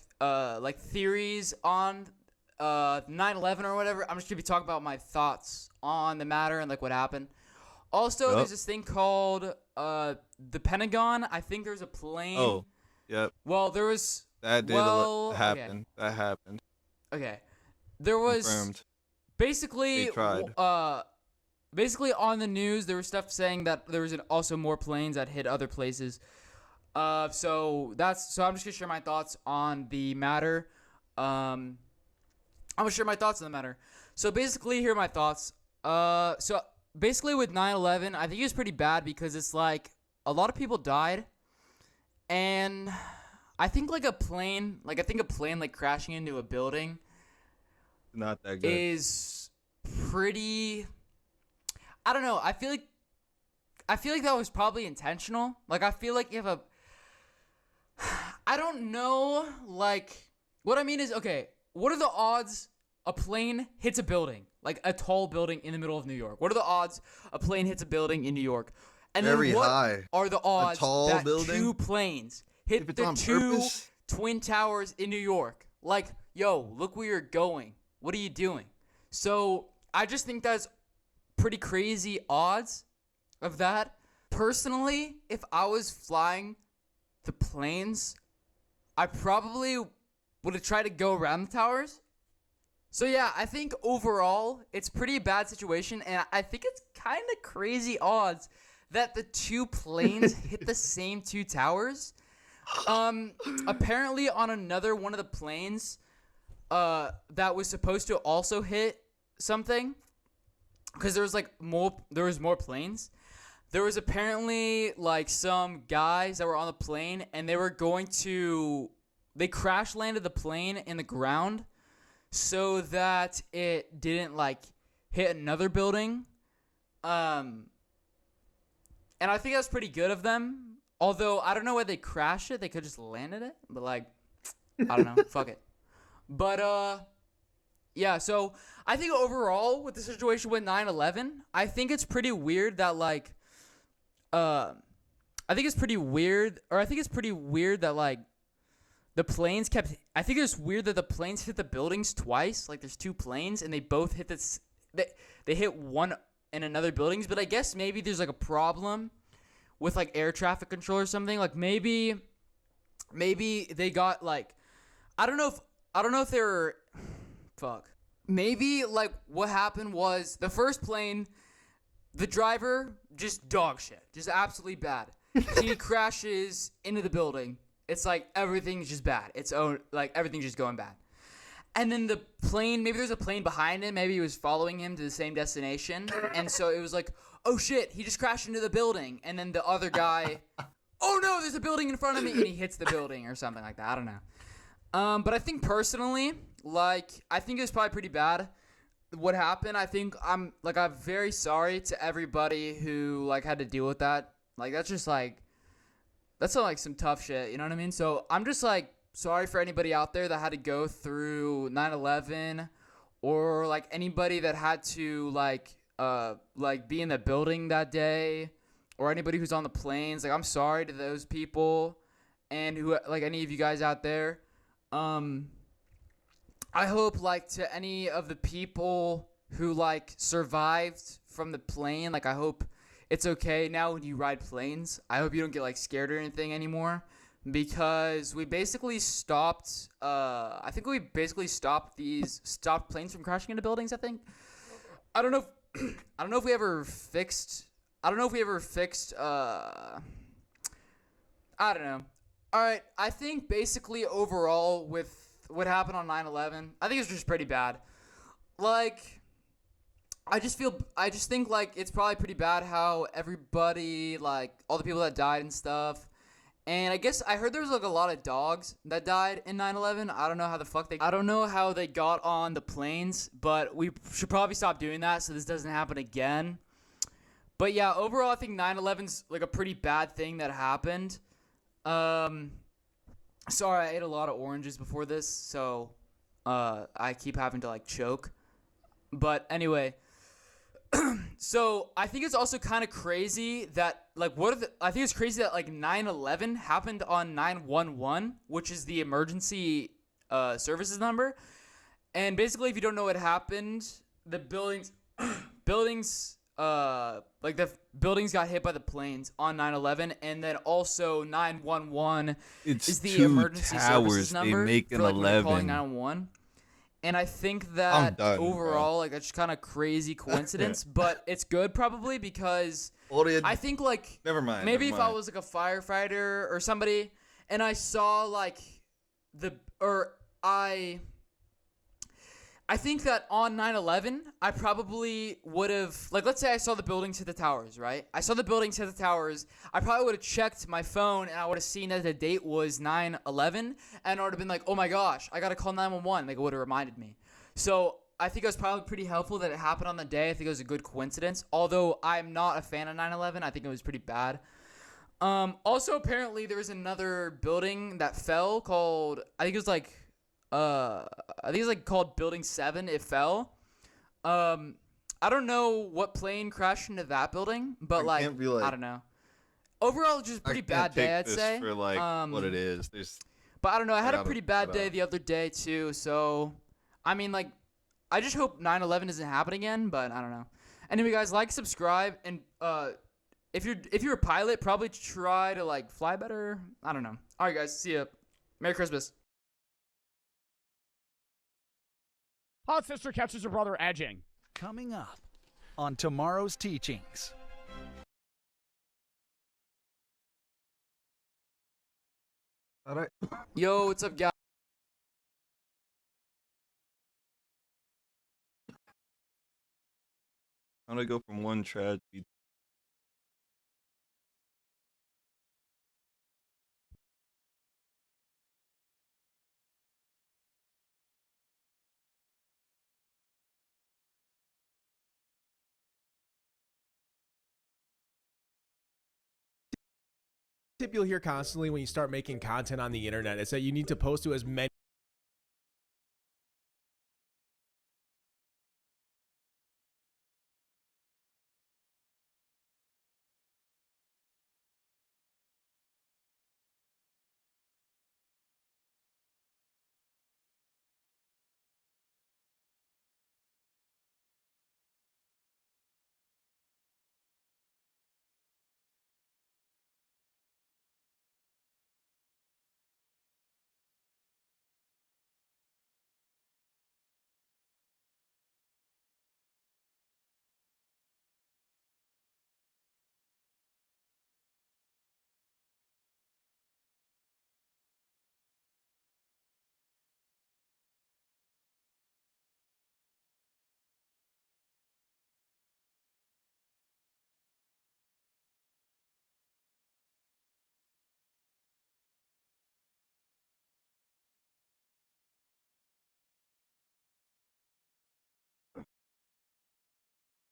theories on 9/11 or whatever. I'm just gonna be talking about my thoughts on the matter and like what happened. Also, there's this thing called the Pentagon. I think there's a plane. Oh, yep. Well, there was That did happen. Okay. That happened. Okay. There was Confirmed. basically They tried. Basically on the news there was stuff saying that there was also more planes that hit other places. So I'm just gonna share my thoughts on the matter. I'm gonna share my thoughts on the matter. So basically, here are my thoughts. So basically with 9/11, I think it was pretty bad because it's like a lot of people died, and I think a plane like crashing into a building Not that good. is pretty. I don't know. I feel like that was probably intentional. Like I feel like if I don't know. Like what I mean is, okay, what are the odds a plane hits a building, like a tall building in the middle of New York? What are the odds a plane hits a building in New York? And Very then what high. are the odds tall that building? two planes hit If it's the on two purpose? twin towers in New York? Like, yo, look where you're going. What are you doing? So I just think that's pretty crazy odds of that. Personally, if I was flying the planes, I probably would have tried to go around the towers. So yeah, I think overall it's pretty bad situation, and I think it's kind of crazy odds that the two planes hit the same two towers. Apparently on another one of the planes that was supposed to also hit something, because there was more planes. There was apparently like some guys that were on the plane, and they crash landed the plane in the ground so that it didn't like hit another building. And I think that's pretty good of them. Although I don't know why they crashed it. They could just landed it, but like I don't know. Fuck it. But yeah, so I think overall with the situation with 9/11, I think it's pretty weird that like I think it's pretty weird that like the planes kept. I think it's weird that the planes hit the buildings twice. Like there's two planes and they both hit this. They hit one in another buildings, but I guess maybe there's like a problem with like air traffic control or something. Like maybe they got like I don't know I don't know if they were, fuck. Maybe like what happened was the first plane, the driver just dog shit, just absolutely bad. He crashes into the building. It's like everything's just bad. Like everything's just going bad. And then the plane, maybe there's a plane behind him. Maybe he was following him to the same destination. And so it was like, oh shit, he just crashed into the building. And then the other guy, oh no, there's a building in front of me. And he hits the building or something like that. I don't know. But I think personally, like, I think it was probably pretty bad what happened. I think I'm very sorry to everybody who, like, had to deal with that. Like, that's just, like, that's, like, some tough shit. You know what I mean? So I'm just, like, sorry for anybody out there that had to go through 9/11 or like anybody that had to like be in the building that day or anybody who's on the planes. Like, I'm sorry to those people and who, like, any of you guys out there. I hope, like, to any of the people who, like, survived from the plane, like, I hope it's okay now when you ride planes. I hope you don't get, like, scared or anything anymore. Because we basically stopped, I think we basically stopped planes from crashing into buildings, I think. I don't know if we ever fixed, I don't know. Alright, I think basically overall with what happened on 9/11, I think it's just pretty bad. Like, I just think, like, it's probably pretty bad how everybody, like, all the people that died and stuff. And I guess I heard there was, like, a lot of dogs that died in 9/11. I don't know how they got on the planes, but we should probably stop doing that so this doesn't happen again. But yeah, overall, I think 9/11's, like, a pretty bad thing that happened. Sorry, I ate a lot of oranges before this, so I keep having to, like, choke. But anyway, so I think it's also kind of crazy that, like, I think it's crazy that, like, 9/11 happened on 911, which is the emergency services number. And basically, if you don't know what happened, the buildings got hit by the planes on 9/11, and then also 911 is the emergency services number they make an for, like, when you're 11. calling 911. And I think that done, overall, like, that's just kind of crazy coincidence, but it's good probably because I think, like, maybe if I was, like, a firefighter or somebody and I saw, like, I think that on 9/11, I probably would have, like, let's say I saw the buildings hit the towers, right? I saw the buildings hit the towers. I probably would have checked my phone, and I would have seen that the date was 9/11, and I would have been like, oh my gosh, I got to call 911. Like, it would have reminded me. So I think it was probably pretty helpful that it happened on the day. I think it was a good coincidence. Although I'm not a fan of 9/11. I think it was pretty bad. Also, apparently, there was another building that fell called, I think it was like, called Building 7. It fell. I don't know what plane crashed into that building, but I don't know. Overall, just a pretty bad day, I'd say. For, like, what it is. But I don't know. I had a pretty bad day the other day too. So, I mean, like, I just hope 9/11 doesn't happen again. But I don't know. Anyway, guys, like, subscribe, and if you're a pilot, probably try to, like, fly better. I don't know. All right, guys. See ya. Merry Christmas. Hot sister catches her brother edging. Coming up on tomorrow's teachings. All right. Yo, what's up, guys? I'm gonna go from one tragedy. Tip you'll hear constantly when you start making content on the internet is that you need to post to as many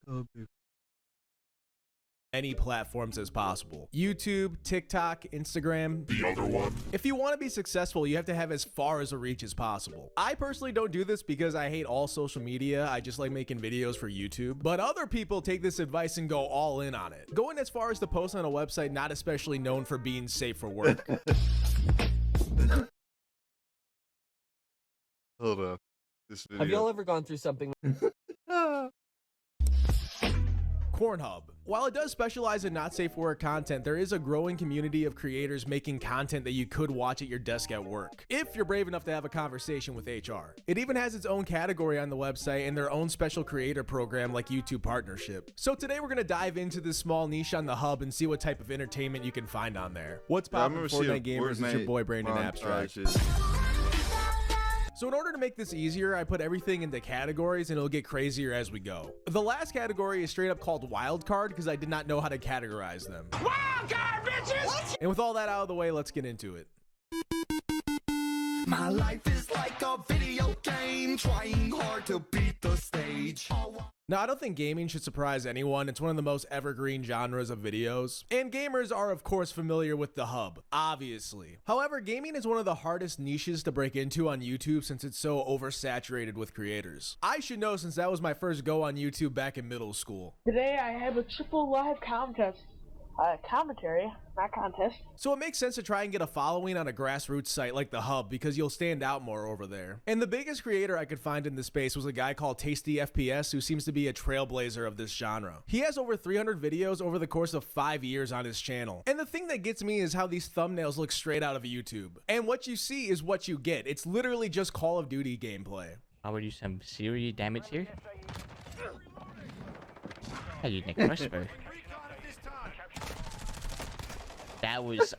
topic. Any platforms as possible. YouTube, TikTok, Instagram. The other one. If you want to be successful, you have to have as far as a reach as possible. I personally don't do this because I hate all social media. I just like making videos for YouTube. But other people take this advice and go all in on it. Going as far as to post on a website not especially known for being safe for work. Hold up. This video. Have y'all ever gone through something? Pornhub. While it does specialize in not safe for work content, there is a growing community of creators making content that you could watch at your desk at work, if you're brave enough to have a conversation with HR. It even has its own category on the website and their own special creator program like YouTube Partnership. So today we're going to dive into this small niche on the hub and see what type of entertainment you can find on there. What's poppin', Fortnite gamers? It's your boy Brandon Abstract. So in order to make this easier, I put everything into categories and it'll get crazier as we go. The last category is straight up called wildcard because I did not know how to categorize them. Wildcard, bitches! What? And with all that out of the way, let's get into it. My life is like a video game, trying hard to beat the stage. Now, I don't think gaming should surprise anyone. It's one of the most evergreen genres of videos. And gamers are, of course, familiar with the hub, obviously. However, gaming is one of the hardest niches to break into on YouTube since it's so oversaturated with creators. I should know since that was my first go on YouTube back in middle school. Today I have a triple live contest. Commentary, not contest. So it makes sense to try and get a following on a grassroots site like the hub because you'll stand out more over there. And the biggest creator I could find in this space was a guy called Tasty FPS who seems to be a trailblazer of this genre. He has over 300 videos over the course of 5 years on his channel. And the thing that gets me is how these thumbnails look straight out of YouTube. And what you see is what you get. It's literally just Call of Duty gameplay. I will do some serious damage here. How you Nick Christopher? That was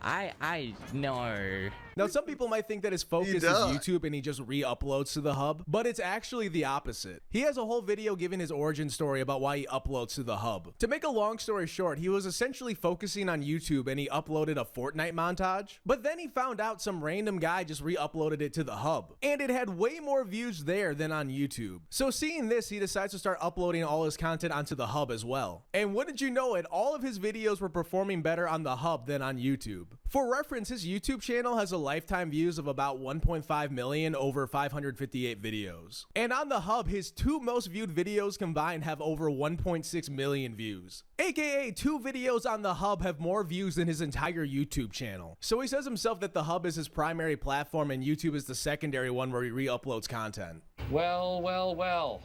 I know. Now some people might think that his focus is YouTube and he just re-uploads to the hub, but it's actually the opposite. He has a whole video giving his origin story about why he uploads to the hub. To make a long story short, he was essentially focusing on YouTube and he uploaded a Fortnite montage, but then he found out some random guy just re-uploaded it to the hub, and it had way more views there than on YouTube. So seeing this, he decides to start uploading all his content onto the hub as well. And wouldn't you know it, all of his videos were performing better on the hub than on YouTube. For reference, his YouTube channel has a lifetime views of about 1.5 million over 558 videos. And on the hub, his 2 most viewed videos combined have over 1.6 million views. AKA 2 videos on the hub have more views than his entire YouTube channel. So he says himself that the hub is his primary platform and YouTube is the secondary one where he re-uploads content. Well.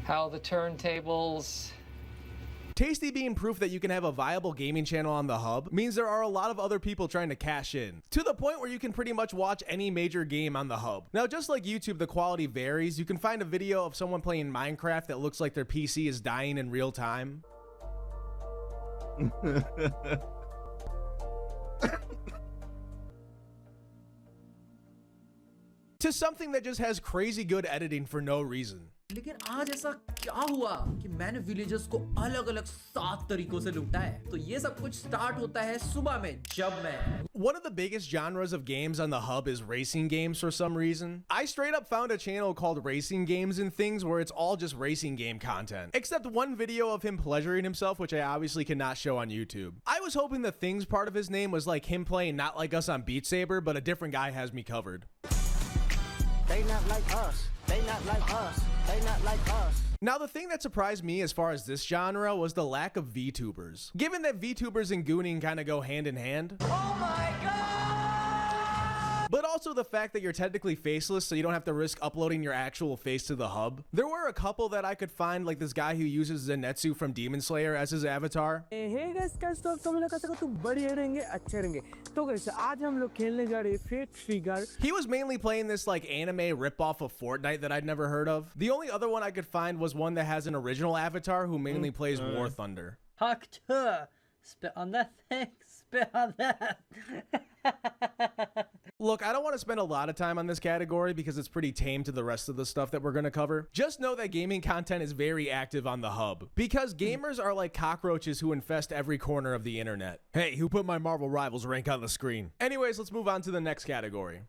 How the turntables... Tasty being proof that you can have a viable gaming channel on the hub means there are a lot of other people trying to cash in, to the point where you can pretty much watch any major game on the hub. Now, just like YouTube, the quality varies. You can find a video of someone playing Minecraft that looks like their PC is dying in real time. To something that just has crazy good editing for no reason. लेकिन आज ऐसा क्या हुआ कि मैंने villagers को अलग-अलग 7 तरीकों से लूटा है? तो ये सब कुछ स्टार्ट होता है सुबह में जब मैं One of the biggest genres of games on the hub is racing games for some reason. I straight up found a channel called Racing Games and Things where it's all just racing game content. Except one video of him pleasuring himself, which I obviously cannot show on YouTube. I was hoping the Things part of his name was like him playing Not Like Us on Beat Saber, but a different guy has me covered. They not like us. They not like us. They not like us. Now, the thing that surprised me as far as this genre was the lack of VTubers. Given that VTubers and gooning kind of go hand in hand. Oh my god! But also the fact that you're technically faceless, so you don't have to risk uploading your actual face to the hub. There were a couple that I could find, like this guy who uses Zenitsu from Demon Slayer as his avatar. Hey guys, तो तुम लोग कैसे तुम बढ़िया रहेंगे अच्छे रहेंगे तो guys आज हम लोग खेलने जा रहे हैं Fate Trigger. He was mainly playing this like anime ripoff of Fortnite that I'd never heard of. The only other one I could find was one that has an original avatar who mainly plays War Thunder. Actor, spit on that thing, spit on that. Look, I don't want to spend a lot of time on this category because it's pretty tame to the rest of the stuff that we're going to cover. Just know that gaming content is very active on the hub because gamers are like cockroaches who infest every corner of the internet. Hey, who put my Marvel Rivals rank on the screen? Anyways, let's move on to the next category.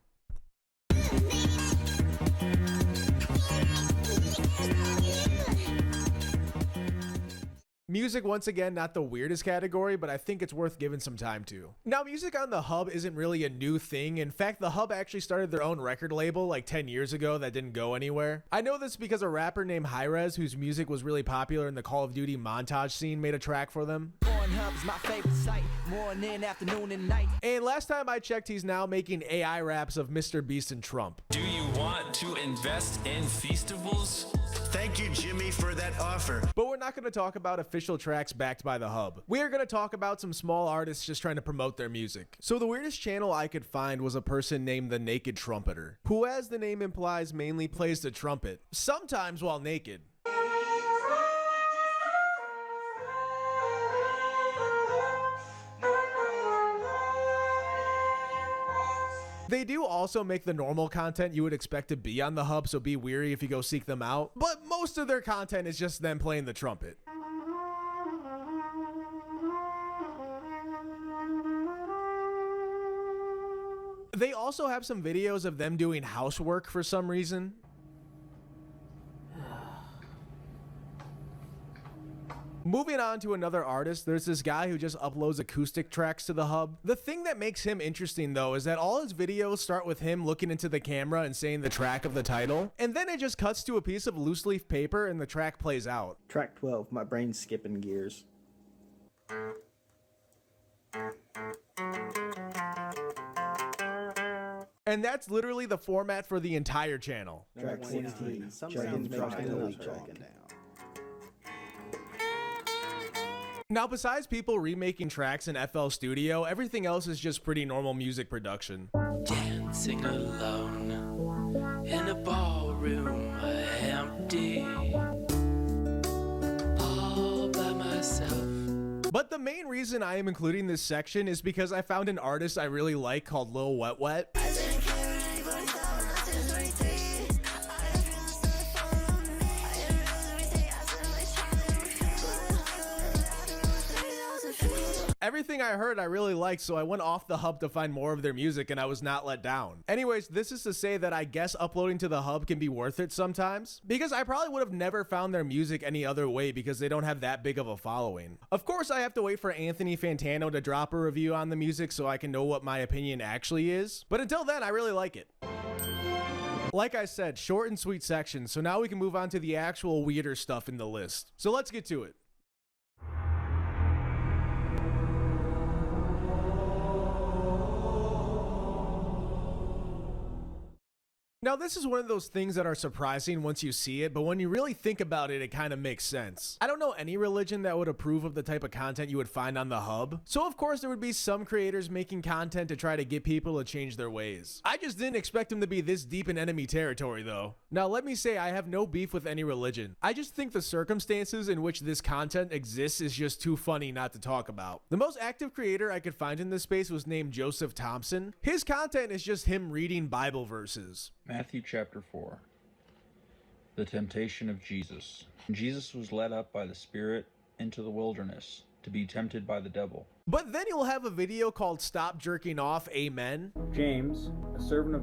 Music, once again, not the weirdest category, but I think it's worth giving some time to. Now, music on the Hub isn't really a new thing. In fact, the Hub actually started their own record label like 10 years ago that didn't go anywhere. I know this because a rapper named Hi-Rez, whose music was really popular in the Call of Duty montage scene, made a track for them. Pornhub's my favorite site, morning, afternoon, and night. And last time I checked, he's now making AI raps of Mr. Beast and Trump. Do you want to invest in festivals? Thank you, Jimmy, for that offer. But we're not going to talk about official tracks backed by the Hub. We are going to talk about some small artists just trying to promote their music. So the weirdest channel I could find was a person named the Naked Trumpeter, who, as the name implies, mainly plays the trumpet, sometimes while naked. They do also make the normal content you would expect to be on the Hub, so be wary if you go seek them out. But most of their content is just them playing the trumpet. They also have some videos of them doing housework for some reason. Moving on to another artist, there's this guy who just uploads acoustic tracks to the Hub. The thing that makes him interesting though is that all his videos start with him looking into the camera and saying the track of the title, and then it just cuts to a piece of loose leaf paper and the track plays out. Track 12, my brain's skipping gears. And that's literally the format for the entire channel. Track 16, Dragons Dragons Dragon. Now, besides people remaking tracks in FL Studio, everything else is just pretty normal music production. Dancing alone in a ballroom empty, all by myself. But the main reason I am including this section is because I found an artist I really like called Lil Wet Wet. Everything I heard I really liked, so I went off the Hub to find more of their music and I was not let down. Anyways, this is to say that I guess uploading to the Hub can be worth it sometimes, because I probably would have never found their music any other way because they don't have that big of a following. Of course, I have to wait for Anthony Fantano to drop a review on the music so I can know what my opinion actually is, but until then, I really like it. Like I said, short and sweet section, so now we can move on to the actual weirder stuff in the list. So let's get to it. Now, this is one of those things that are surprising once you see it, but when you really think about it, it kind of makes sense. I don't know any religion that would approve of the type of content you would find on the Hub, so of course there would be some creators making content to try to get people to change their ways. I just didn't expect them to be this deep in enemy territory though. Now let me say I have no beef with any religion. I just think the circumstances in which this content exists is just too funny not to talk about. The most active creator I could find in this space was named Joseph Thompson. His content is just him reading Bible verses. Matthew chapter 4. The temptation of Jesus. Jesus was led up by the Spirit into the wilderness to be tempted by the devil. But then you'll have a video called Stop Jerking Off, Amen. James, a servant of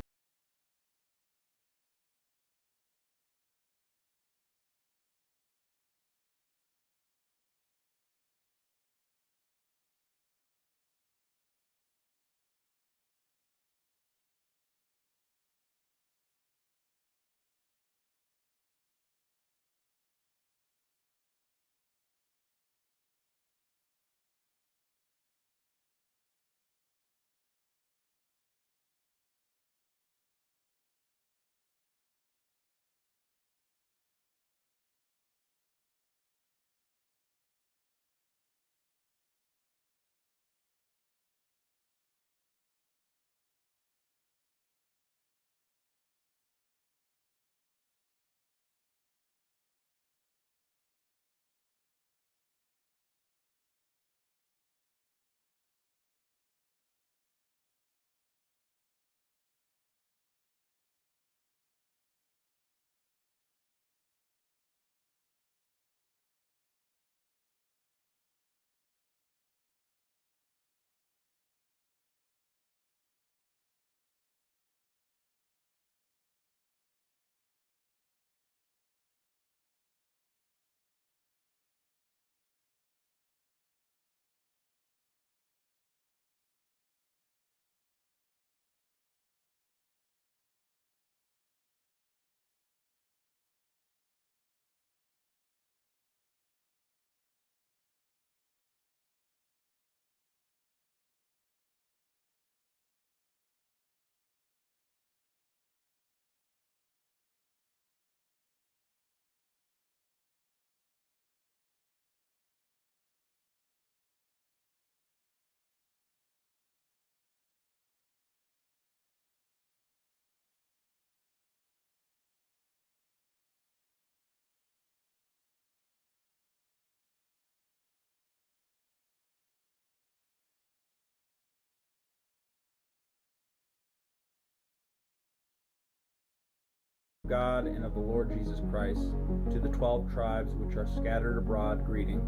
God and of the Lord Jesus Christ, to the 12 tribes which are scattered abroad, greeting.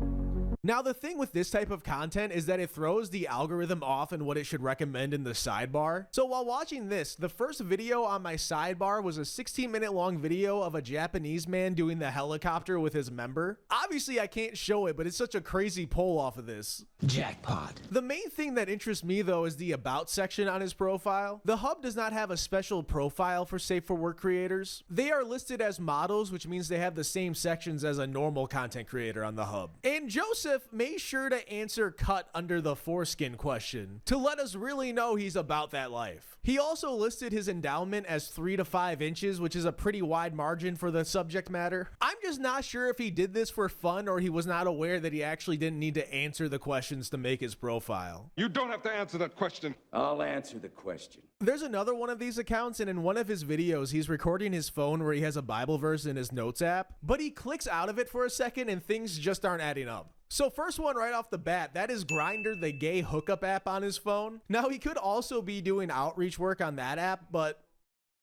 Now, the thing with this type of content is that it throws the algorithm off in what it should recommend in the sidebar. So while watching this, the first video on my sidebar was a 16-minute long video of a Japanese man doing the helicopter with his member. Obviously, I can't show it, but it's such a crazy pull off of this. Jackpot. The main thing that interests me, though, is the About section on his profile. The hub does not have a special profile for Safe for Work creators. They are listed as models, which means they have the same sections as a normal content creator on the hub. And Joseph made sure to answer cut under the foreskin question to let us really know he's about that life. He also listed his endowment as 3 to 5 inches, which is a pretty wide margin for the subject matter. I'm just not sure if he did this for fun or he was not aware that he actually didn't need to answer the questions to make his profile. You don't have to answer that question. I'll answer the question. There's another one of these accounts, and in one of his videos, he's recording his phone where he has a Bible verse in his notes app, but he clicks out of it for a second and things just aren't adding up. So first one right off the bat, that is Grindr, the gay hookup app on his phone. Now he could also be doing outreach work on that app, but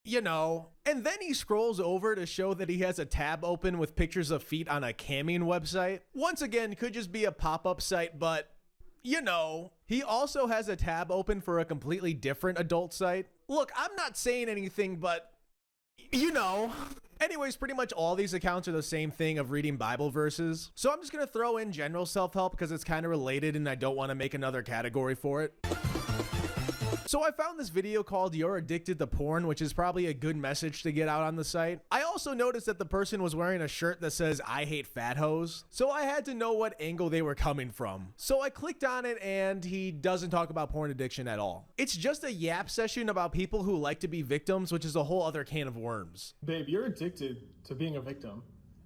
you know. And then he scrolls over to show that he has a tab open with pictures of feet on a camming website. Once again, could just be a pop-up site, but you know. He also has a tab open for a completely different adult site. Look, I'm not saying anything, but you know. Anyways, pretty much all these accounts are the same thing of reading Bible verses. So I'm just going to throw in general self-help because it's kind of related and I don't want to make another category for it. So I found this video called "You're Addicted to Porn," which is probably a good message to get out on the site. I also noticed that the person was wearing a shirt that says "I hate fat hoes," so I had to know what angle they were coming from. So I clicked on it and he doesn't talk about porn addiction at all. It's just a yap session about people who like to be victims, which is a whole other can of worms. Babe, you're addicted to being a victim.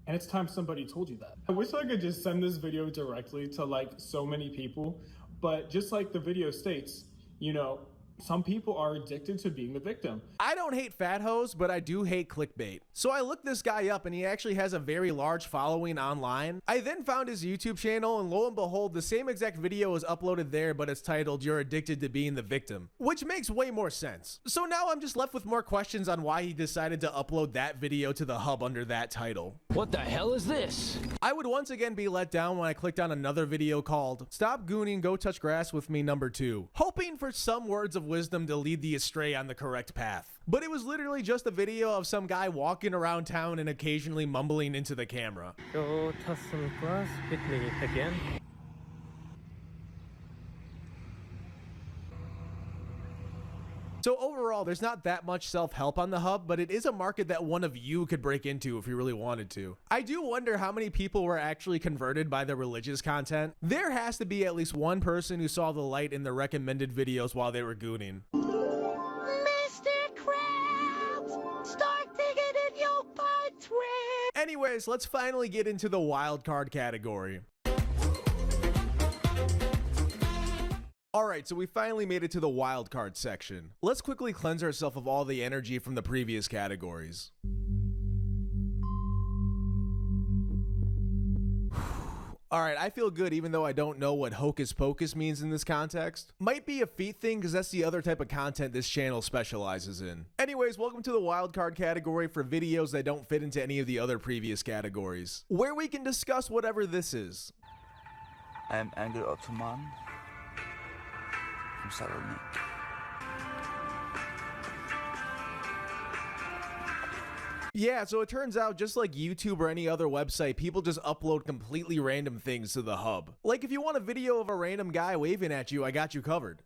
And it's time somebody told you that. I wish I could just send this video directly to like so many people, but just like the video states, you know, some people are addicted to being the victim. I don't hate fat hoes, but I do hate clickbait. So I looked this guy up and he actually has a very large following online. I then found his YouTube channel and lo and behold, the same exact video is uploaded there, but it's titled "You're Addicted to Being the Victim," which makes way more sense. So now I'm just left with more questions on why he decided to upload that video to the hub under that title. What the hell is this? I would once again be let down when I clicked on another video called "Stop Gooning, Go Touch Grass with Me #2," hoping for some words of wisdom to lead the astray on the correct path. But it was literally just a video of some guy walking around town and occasionally mumbling into the camera. Go touch some grass with me again. So overall, there's not that much self-help on the hub, but it is a market that one of you could break into if you really wanted to. I do wonder how many people were actually converted by the religious content. There has to be at least one person who saw the light in the recommended videos while they were gooning. Mr. Krabs, start digging in your butt. Anyways, let's finally get into the wild card category. Alright, so we finally made it to the wild card section. Let's quickly cleanse ourselves of all the energy from the previous categories. Alright, I feel good even though I don't know what hocus pocus means in this context. Might be a feet thing because that's the other type of content this channel specializes in. Anyways, welcome to the wildcard category for videos that don't fit into any of the other previous categories, where we can discuss whatever this is. I am Angry Ottoman from Salonique. Yeah, so it turns out just like YouTube or any other website, people just upload completely random things to the hub. Like if you want a video of a random guy waving at you, I got you covered.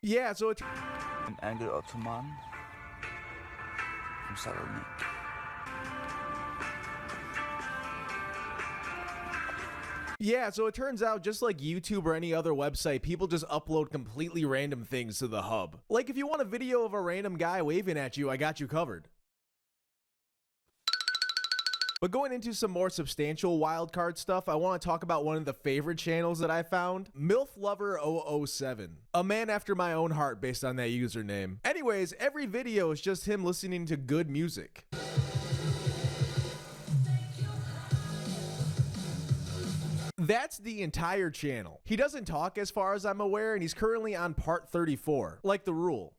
Yeah, so it's An Angry Ottoman from Salonique. Yeah, so it turns out just like YouTube or any other website, people just upload completely random things to the hub. Like if you want a video of a random guy waving at you, I got you covered. But going into some more substantial wildcard stuff, I want to talk about one of the favorite channels that I found, MILFLover007. A man after my own heart based on that username. Anyways, every video is just him listening to good music. That's the entire channel. He doesn't talk as far as I'm aware, and he's currently on part 34, like the rule.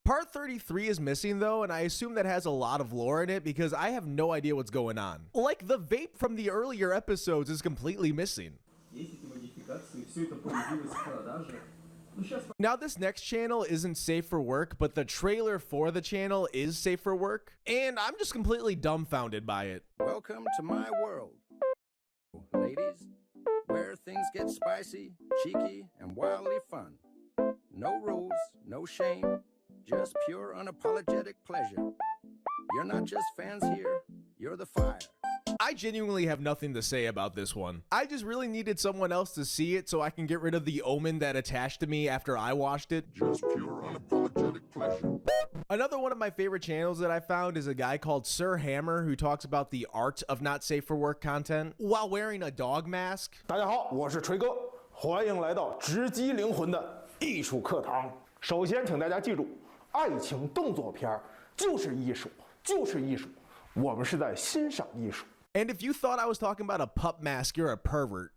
Part 33 is missing though, and I assume that has a lot of lore in it because I have no idea what's going on. Like the vape from the earlier episodes is completely missing. Now this next channel isn't safe for work, but the trailer for the channel is safe for work, and I'm just completely dumbfounded by it. Welcome to my world, ladies, where things get spicy, cheeky, and wildly fun. No rules, no shame, just pure unapologetic pleasure. You're not just fans here, you're the fire. I genuinely have nothing to say about this one. I just really needed someone else to see it so I can get rid of the omen that attached to me after I watched it. Just pure unapologetic pleasure. Another one of my favorite channels that I found is a guy called Sir Hammer who talks about the art of not safe for work content while wearing a dog mask. 大家好，我是锤哥，欢迎来到直击灵魂的艺术课堂。首先，请大家记住，爱情动作片就是艺术，就是艺术。我们是在欣赏艺术。 And if you thought I was talking about a pup mask, you're a pervert.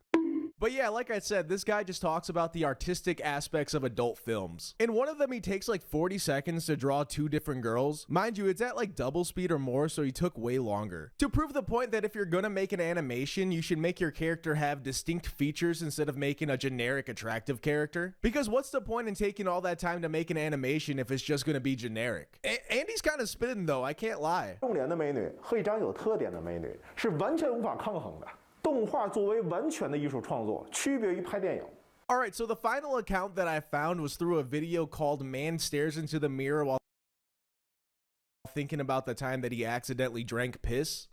But yeah, like I said, this guy just talks about the artistic aspects of adult films. In one of them, he takes like 40 seconds to draw 2 different girls. Mind you, it's at like double speed or more, so he took way longer. To prove the point that if you're gonna make an animation, you should make your character have distinct features instead of making a generic attractive character. Because what's the point in taking all that time to make an animation if it's just gonna be generic? Andy's kind of spitting though, I can't lie. 重点的美女和一张有特点的美女是完全无法抗衡的。 动画作为完全的艺术创作，区别于拍电影。 Alright, so the final account that I found was through a video called Man Stares into the Mirror While Thinking About the Time That He Accidentally Drank Piss.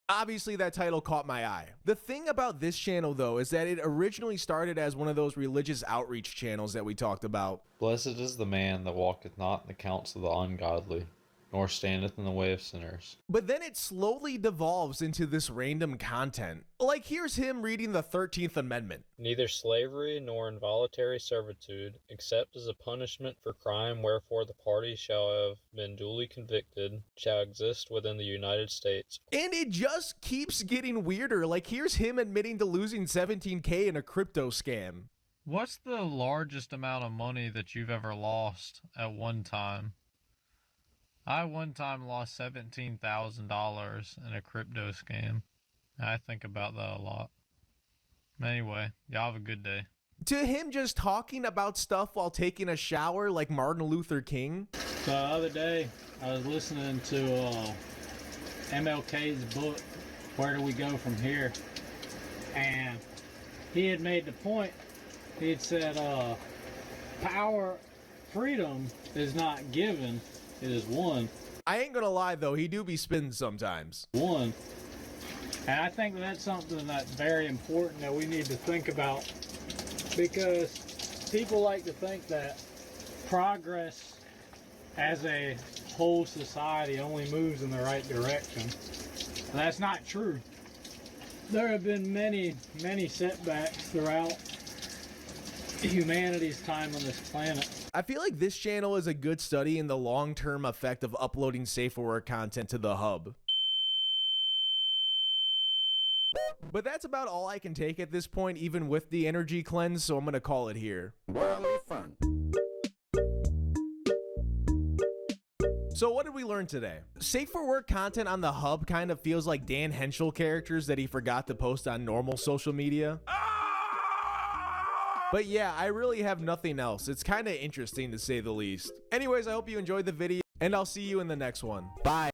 Obviously, that title caught my eye. The thing about this channel, though, is that it originally started as one of those religious outreach channels that we talked about. Blessed is the man that walketh not in the counsel of the ungodly, nor standeth in the way of sinners. But then it slowly devolves into this random content. Like, here's him reading the 13th Amendment. Neither slavery nor involuntary servitude, except as a punishment for crime wherefore the party shall have been duly convicted, shall exist within the United States. And it just keeps getting weirder. Like, here's him admitting to losing $17K in a crypto scam. What's the largest amount of money that you've ever lost at one time? I one time lost $17,000 in a crypto scam. I think about that a lot. Anyway, y'all have a good day. To him just talking about stuff while taking a shower like Martin Luther King. So the other day, I was listening to MLK's book, Where Do We Go From Here? And he had made the point, he had said, power, freedom is not given. It is one. I ain't gonna lie though, he do be spinning sometimes. One. And I think that's something that's very important that we need to think about, because people like to think that progress as a whole society only moves in the right direction. And that's not true. There have been many, many setbacks throughout humanity's time on this planet. I feel like this channel is a good study in the long-term effect of uploading safe for work content to the hub. But that's about all I can take at this point, even with the energy cleanse, so I'm gonna call it here. Wildly fun. So what did we learn today? Safe for work content on the hub kind of feels like Dan Henschel characters that he forgot to post on normal social media. But yeah, I really have nothing else. It's kind of interesting to say the least. Anyways, I hope you enjoyed the video, and I'll see you in the next one. Bye.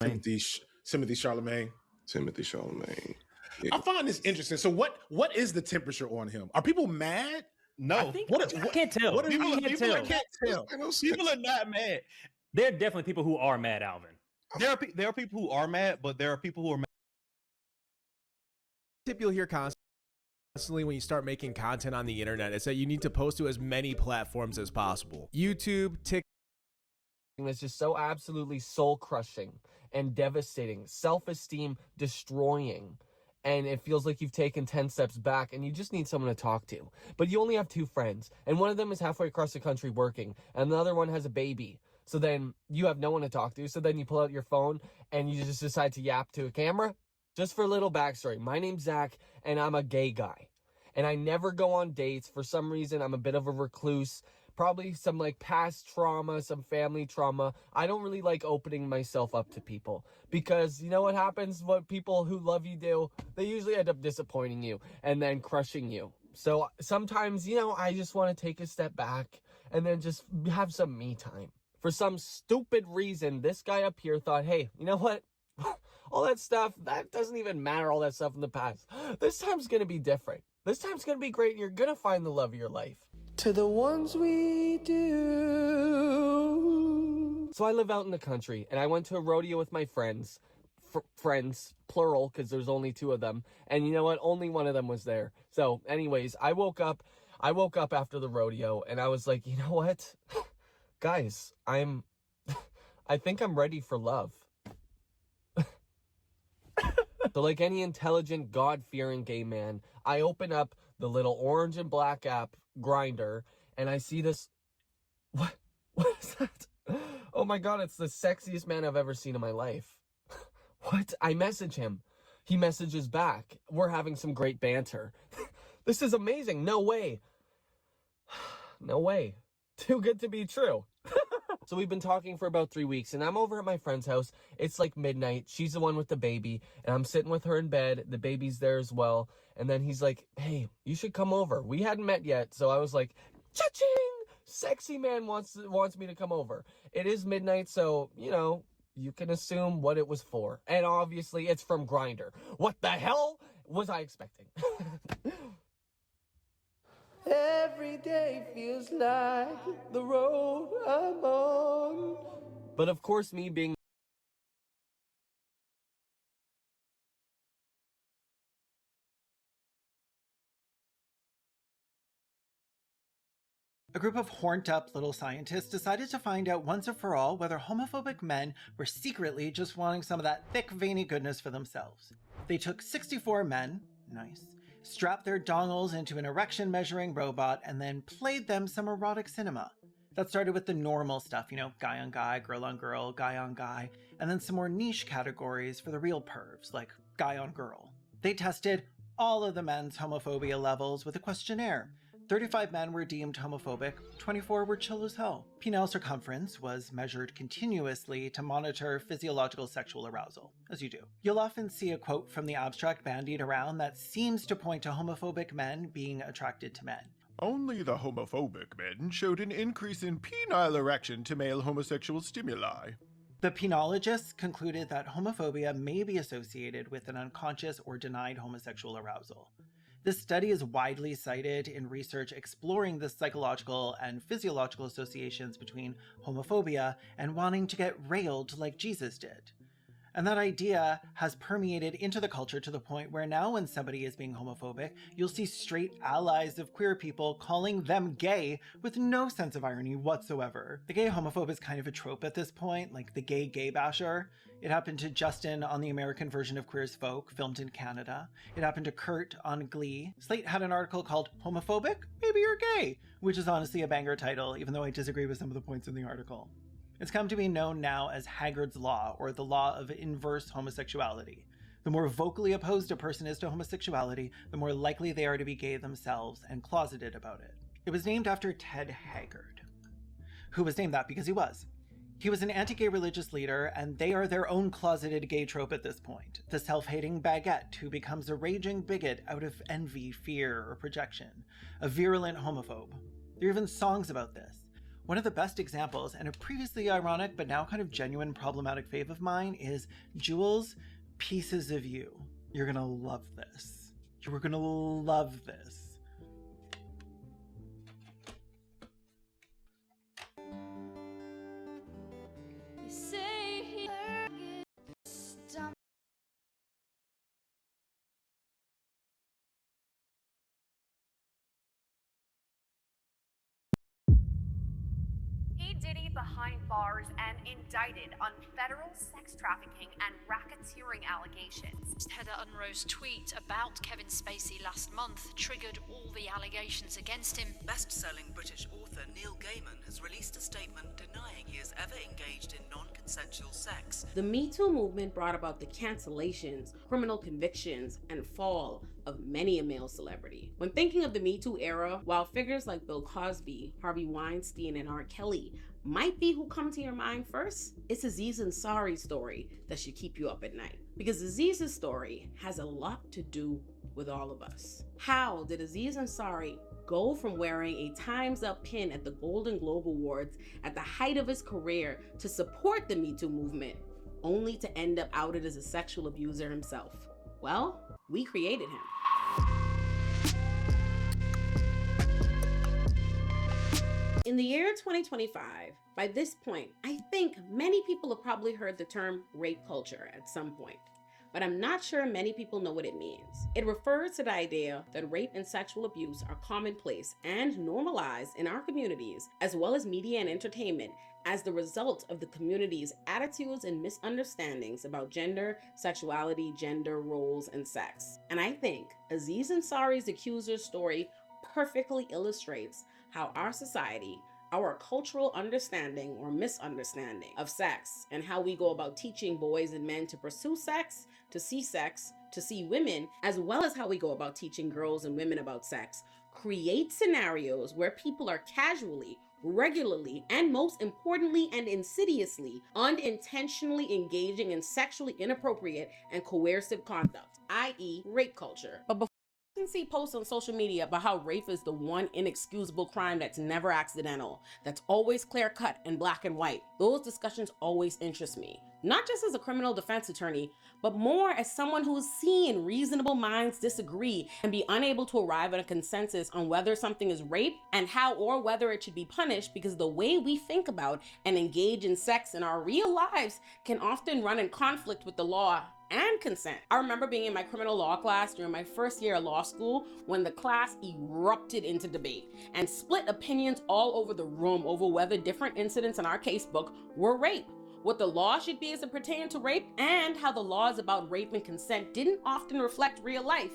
Timothy Charlemagne. Yeah. I find this interesting. So what is the temperature on him? Are people mad? No. I can't tell. I can't tell. People are not mad. There are definitely people who are mad, Alvin. There are people who are mad, but there are people who are mad. Tip you'll hear constantly when you start making content on the internet is that you need to post to as many platforms as possible. YouTube, TikTok, that's just so absolutely soul-crushing and devastating, self-esteem destroying, and it feels like you've taken 10 steps back and you just need someone to talk to. But you only have 2 friends, and one of them is halfway across the country working, and the other one has a baby. So then you have no one to talk to, so then you pull out your phone and you just decide to yap to a camera. Just for a little backstory, my name's Zach, and I'm a gay guy. And I never go on dates. For some reason, I'm a bit of a recluse. Probably some like past trauma, some family trauma. I don't really like opening myself up to people because you know what happens? What people who love you do? They usually end up disappointing you and then crushing you. So sometimes, you know, I just want to take a step back and then just have some me time. For some stupid reason, this guy up here thought, hey, you know what? All that stuff, that doesn't even matter, all that stuff in the past. This time's going to be different. This time's going to be great and you're going to find the love of your life. To the ones we do. So I live out in the country, and I went to a rodeo with my friends. Friends, plural, because there's only 2 of them. And you know what? Only one of them was there. So anyways, I woke up after the rodeo, and I was like, you know what? Guys, I think I'm ready for love. So like any intelligent, God-fearing gay man, I open up the little orange and black app, Grindr, and I see this. What is that? Oh my god, it's the sexiest man I've ever seen in my life. What? I message him. He messages back. We're having some great banter. This is amazing. No way. No way. Too good to be true. So we've been talking for about 3 weeks, and I'm over at my friend's house. It's like midnight. She's the one with the baby, and I'm sitting with her in bed. The baby's there as well. And then he's like, hey, you should come over. We hadn't met yet, so I was like, cha-ching! Sexy man wants me to come over. It is midnight, so, you know, you can assume what it was for. And obviously, it's from Grindr. What the hell was I expecting? Every day feels like the road I'm on. But of course, me being A group of horned-up little scientists decided to find out once and for all whether homophobic men were secretly just wanting some of that thick, veiny goodness for themselves. They took 64 men, nice, strapped their dongles into an erection-measuring robot, and then played them some erotic cinema. That started with the normal stuff, you know, guy on guy, girl on girl, guy on guy, and then some more niche categories for the real pervs, like guy on girl. They tested all of the men's homophobia levels with a questionnaire. 35 men were deemed homophobic, 24 were chill as hell. Penile circumference was measured continuously to monitor physiological sexual arousal, as you do. You'll often see a quote from the abstract bandied around that seems to point to homophobic men being attracted to men. Only the homophobic men showed an increase in penile erection to male homosexual stimuli. The penologists concluded that homophobia may be associated with an unconscious or denied homosexual arousal. This study is widely cited in research exploring the psychological and physiological associations between homophobia and wanting to get railed like Jesus did. And that idea has permeated into the culture to the point where now when somebody is being homophobic, you'll see straight allies of queer people calling them gay with no sense of irony whatsoever. The gay homophobe is kind of a trope at this point, like the gay basher. It happened to Justin on the American version of Queer as Folk, filmed in Canada. It happened to Kurt on Glee. Slate had an article called Homophobic? Maybe You're Gay, which is honestly a banger title, even though I disagree with some of the points in the article. It's come to be known now as Haggard's Law, or the law of inverse homosexuality. The more vocally opposed a person is to homosexuality, the more likely they are to be gay themselves and closeted about it. It was named after Ted Haggard, who was named that because he was. He was an anti-gay religious leader, and they are their own closeted gay trope at this point. The self-hating baguette who becomes a raging bigot out of envy, fear, or projection. A virulent homophobe. There are even songs about this. One of the best examples, and a previously ironic but now kind of genuine problematic fave of mine, is Jewel's Pieces of You. You're gonna love this. You're gonna love this. Diddy behind bars and indicted on federal sex trafficking and racketeering allegations. Heather Unro's tweet about Kevin Spacey last month triggered all the allegations against him. Best-selling British author Neil Gaiman has released a statement denying he has ever engaged in non-consensual sex. The Me Too movement brought about the cancellations, criminal convictions, and fall of many a male celebrity. When thinking of the Me Too era, while figures like Bill Cosby, Harvey Weinstein, and R. Kelly might be who come to your mind first, it's Aziz Ansari's story that should keep you up at night. Because Aziz's story has a lot to do with all of us. How did Aziz Ansari go from wearing a Time's Up pin at the Golden Globe Awards at the height of his career to support the Me Too movement, only to end up outed as a sexual abuser himself? Well, we created him. In the year 2025, by this point, I think many people have probably heard the term rape culture at some point, but I'm not sure many people know what it means. It refers to the idea that rape and sexual abuse are commonplace and normalized in our communities, as well as media and entertainment, as the result of the community's attitudes and misunderstandings about gender, sexuality, gender roles, and sex. And I think Aziz Ansari's accuser's story perfectly illustrates how our society, our cultural understanding or misunderstanding of sex, and how we go about teaching boys and men to pursue sex, to see women, as well as how we go about teaching girls and women about sex, create scenarios where people are casually, regularly, and most importantly and insidiously, unintentionally engaging in sexually inappropriate and coercive conduct, i.e. rape culture. But before you can see posts on social media about how rape is the one inexcusable crime that's never accidental, that's always clear-cut and black and white, those discussions always interest me. Not just as a criminal defense attorney, but more as someone who's seen reasonable minds disagree and be unable to arrive at a consensus on whether something is rape and how or whether it should be punished, because the way we think about and engage in sex in our real lives can often run in conflict with the law and consent. I remember being in my criminal law class during my first year of law school when the class erupted into debate and split opinions all over the room over whether different incidents in our casebook were rape, what the law should be as it pertained to rape, and how the laws about rape and consent didn't often reflect real life.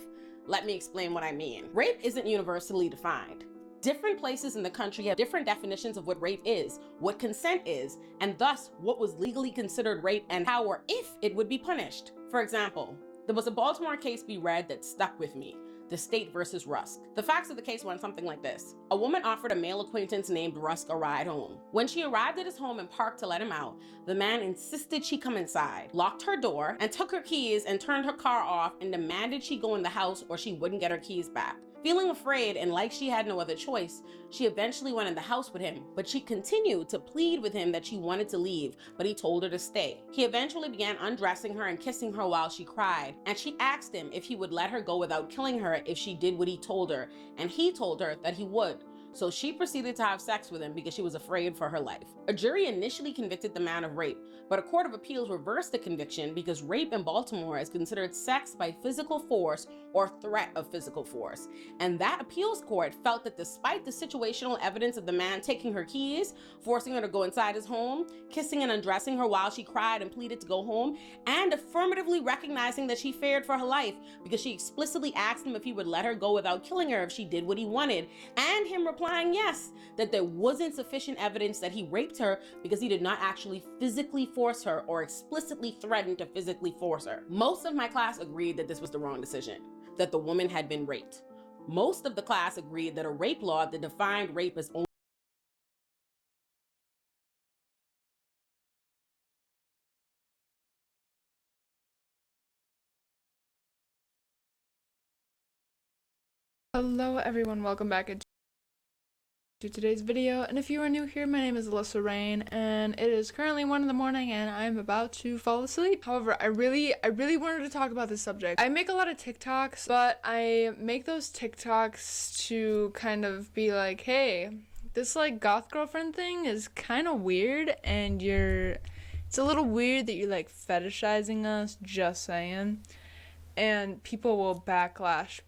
Let me explain what I mean. Rape isn't universally defined. Different places in the country have different definitions of what rape is, what consent is, and thus what was legally considered rape and how or if it would be punished. For example, there was a Baltimore case we read that stuck with me, the State versus Rusk. The facts of the case went something like this. A woman offered a male acquaintance named Rusk a ride home. When she arrived at his home and parked to let him out, the man insisted she come inside, locked her door, and took her keys and turned her car off and demanded she go in the house or she wouldn't get her keys back. Feeling afraid and like she had no other choice, she eventually went in the house with him, but she continued to plead with him that she wanted to leave, but he told her to stay. He eventually began undressing her and kissing her while she cried, and she asked him if he would let her go without killing her if she did what he told her, and he told her that he would. So she proceeded to have sex with him because she was afraid for her life. A jury initially convicted the man of rape, but a court of appeals reversed the conviction because rape in Baltimore is considered sex by physical force or threat of physical force. And that appeals court felt that despite the situational evidence of the man taking her keys, forcing her to go inside his home, kissing and undressing her while she cried and pleaded to go home, and affirmatively recognizing that she feared for her life because she explicitly asked him if he would let her go without killing her if she did what he wanted, and him replying yes, that there wasn't sufficient evidence that he raped her because he did not actually physically force her or explicitly threaten to physically force her. Most of my class agreed that this was the wrong decision, that the woman had been raped. Most of the class agreed that a rape law that defined rape as only Hello everyone, welcome back to today's video, and if you are new here, my name is Alyssa Rain, and it is currently 1 in the morning and I'm about to fall asleep. However, I really wanted to talk about this subject. I make a lot of TikToks, but I make those TikToks to kind of be like, hey, this like goth girlfriend thing is kind of weird, and it's a little weird that you're like fetishizing us, just saying. And people will backlash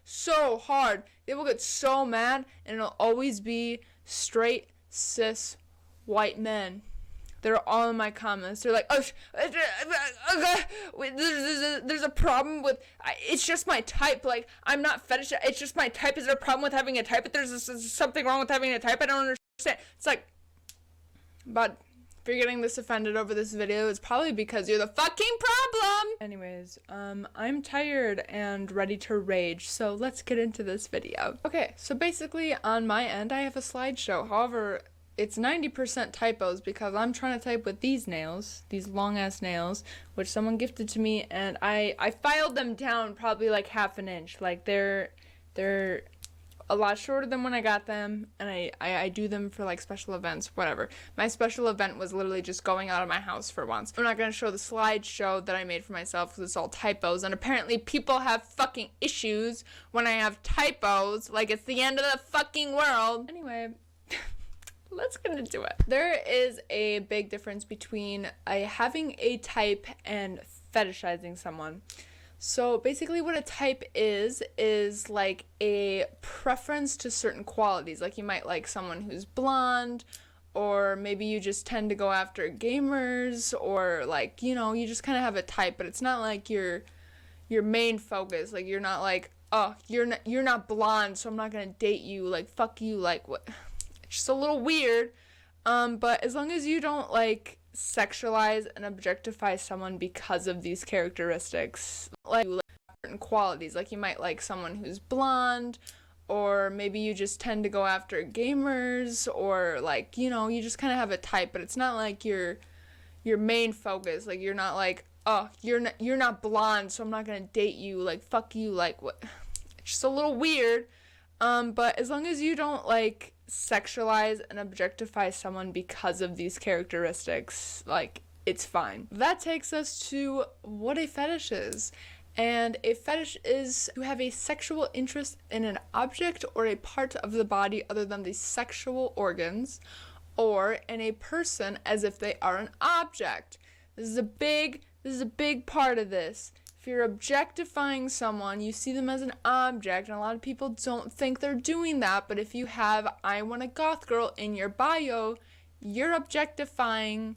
so hard. They will get so mad, and it'll always be straight, cis, white men They're all in my comments. They're like, oh, there's a problem with, it's just my type. Like, I'm not fetish. It's just my type. Is there a problem with having a type? If there's something wrong with having a type, I don't understand. It's like, but if you're getting this offended over this video, it's probably because you're the fucking problem. Anyways, I'm tired and ready to rage, so let's get into this video. Okay, so basically on my end, I have a slideshow. However, it's 90% typos because I'm trying to type with these nails, these long ass nails, which someone gifted to me, and I filed them down probably like half an inch. Like they're a lot shorter than when I got them, and I do them for like special events, whatever. My special event was literally just going out of my house for once. I'm not gonna show the slideshow that I made for myself because it's all typos, and apparently people have fucking issues when I have typos, like it's the end of the fucking world. Anyway, let's get into it. There is a big difference between having a type and fetishizing someone. So basically what a type is like a preference to certain qualities. Like you might like someone who's blonde, or maybe you just tend to go after gamers, or like, you know, you just kind of have a type, but it's not like your main focus. Like you're not like, oh, you're not blonde, so I'm not gonna date you. Like fuck you. Like what? It's just a little weird. But as long as you don't like sexualize and objectify someone because of these characteristics, like certain qualities. Like you might like someone who's blonde, or maybe you just tend to go after gamers, or like, you know, you just kind of have a type, but it's not like your main focus. Like you're not like, oh, you're not blonde, so I'm not gonna date you. Like fuck you. Like what? It's just a little weird. But as long as you don't like sexualize and objectify someone because of these characteristics, like it's fine. That takes us to what a fetish is. And a fetish is to have a sexual interest in an object or a part of the body other than the sexual organs, or in a person as if they are an object. This is a big part of this. If you're objectifying someone, you see them as an object, and a lot of people don't think they're doing that, but if you have "I want a goth girl" in your bio, you're objectifying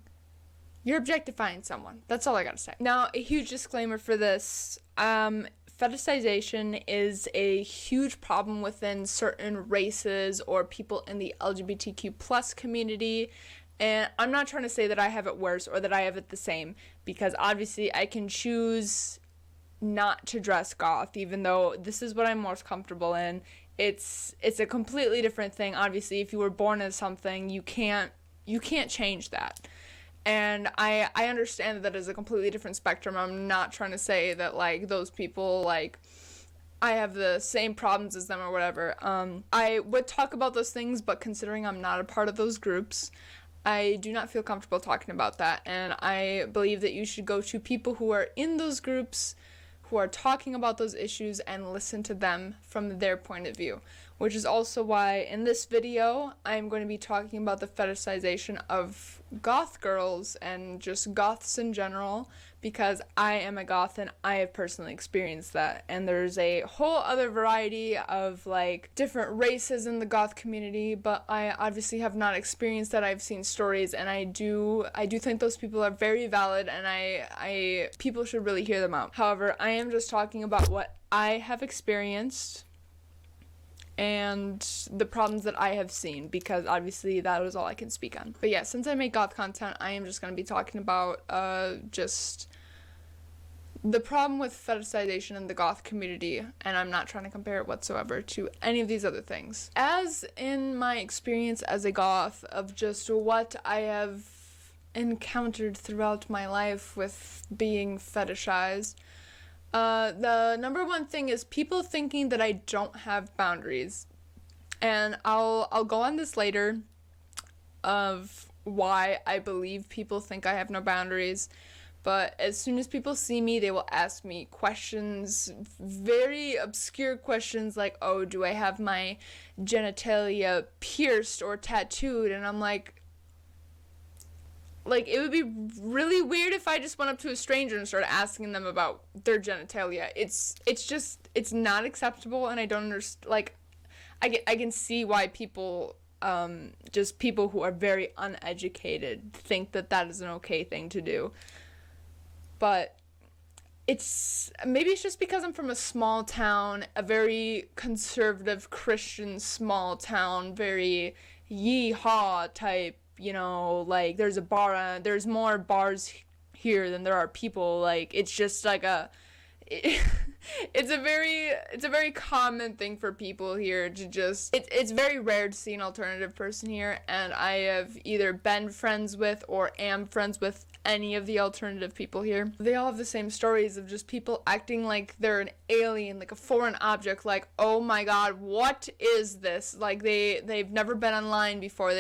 someone. That's all I gotta say. Now, a huge disclaimer for this. Fetishization is a huge problem within certain races or people in the LGBTQ+ community. And I'm not trying to say that I have it worse or that I have it the same, because obviously I can choose not to dress goth, even though this is what I'm most comfortable in. It's a completely different thing. Obviously, if you were born as something, you can't change that. And I understand that is a completely different spectrum. I'm not trying to say that like those people, like I have the same problems as them or whatever. I would talk about those things, but considering I'm not a part of those groups, I do not feel comfortable talking about that. And I believe that you should go to people who are in those groups, who are talking about those issues, and listen to them from their point of view. Which is also why in this video, I'm going to be talking about the fetishization of goth girls and just goths in general, because I am a goth and I have personally experienced that. And there's a whole other variety of like different races in the goth community, but I obviously have not experienced that. I've seen stories, and I do think those people are very valid, and people should really hear them out. However, I am just talking about what I have experienced and the problems that I have seen, because obviously that was all I can speak on. But yeah, since I make goth content, I am just going to be talking about just the problem with fetishization in the goth community, and I'm not trying to compare it whatsoever to any of these other things. As in my experience as a goth of just what I have encountered throughout my life with being fetishized, the number one thing is people thinking that I don't have boundaries. And I'll go on this later of why I believe people think I have no boundaries. But as soon as people see me, they will ask me questions, very obscure questions like, oh, do I have my genitalia pierced or tattooed? And I'm like, it would be really weird if I just went up to a stranger and started asking them about their genitalia. It's not acceptable, and I don't understand. Like, I can see why people just people who are very uneducated think that that is an okay thing to do. But maybe it's just because I'm from a small town, a very conservative Christian small town, very yee-haw type, you know, like there's more bars here than there are people. Like, it's just like it's a very common thing for people here to just, it's very rare to see an alternative person here, and I have either been friends with or am friends with any of the alternative people here. They all have the same stories of just people acting like they're an alien, like a foreign object, like, oh my god, what is this? Like, they've never been online before.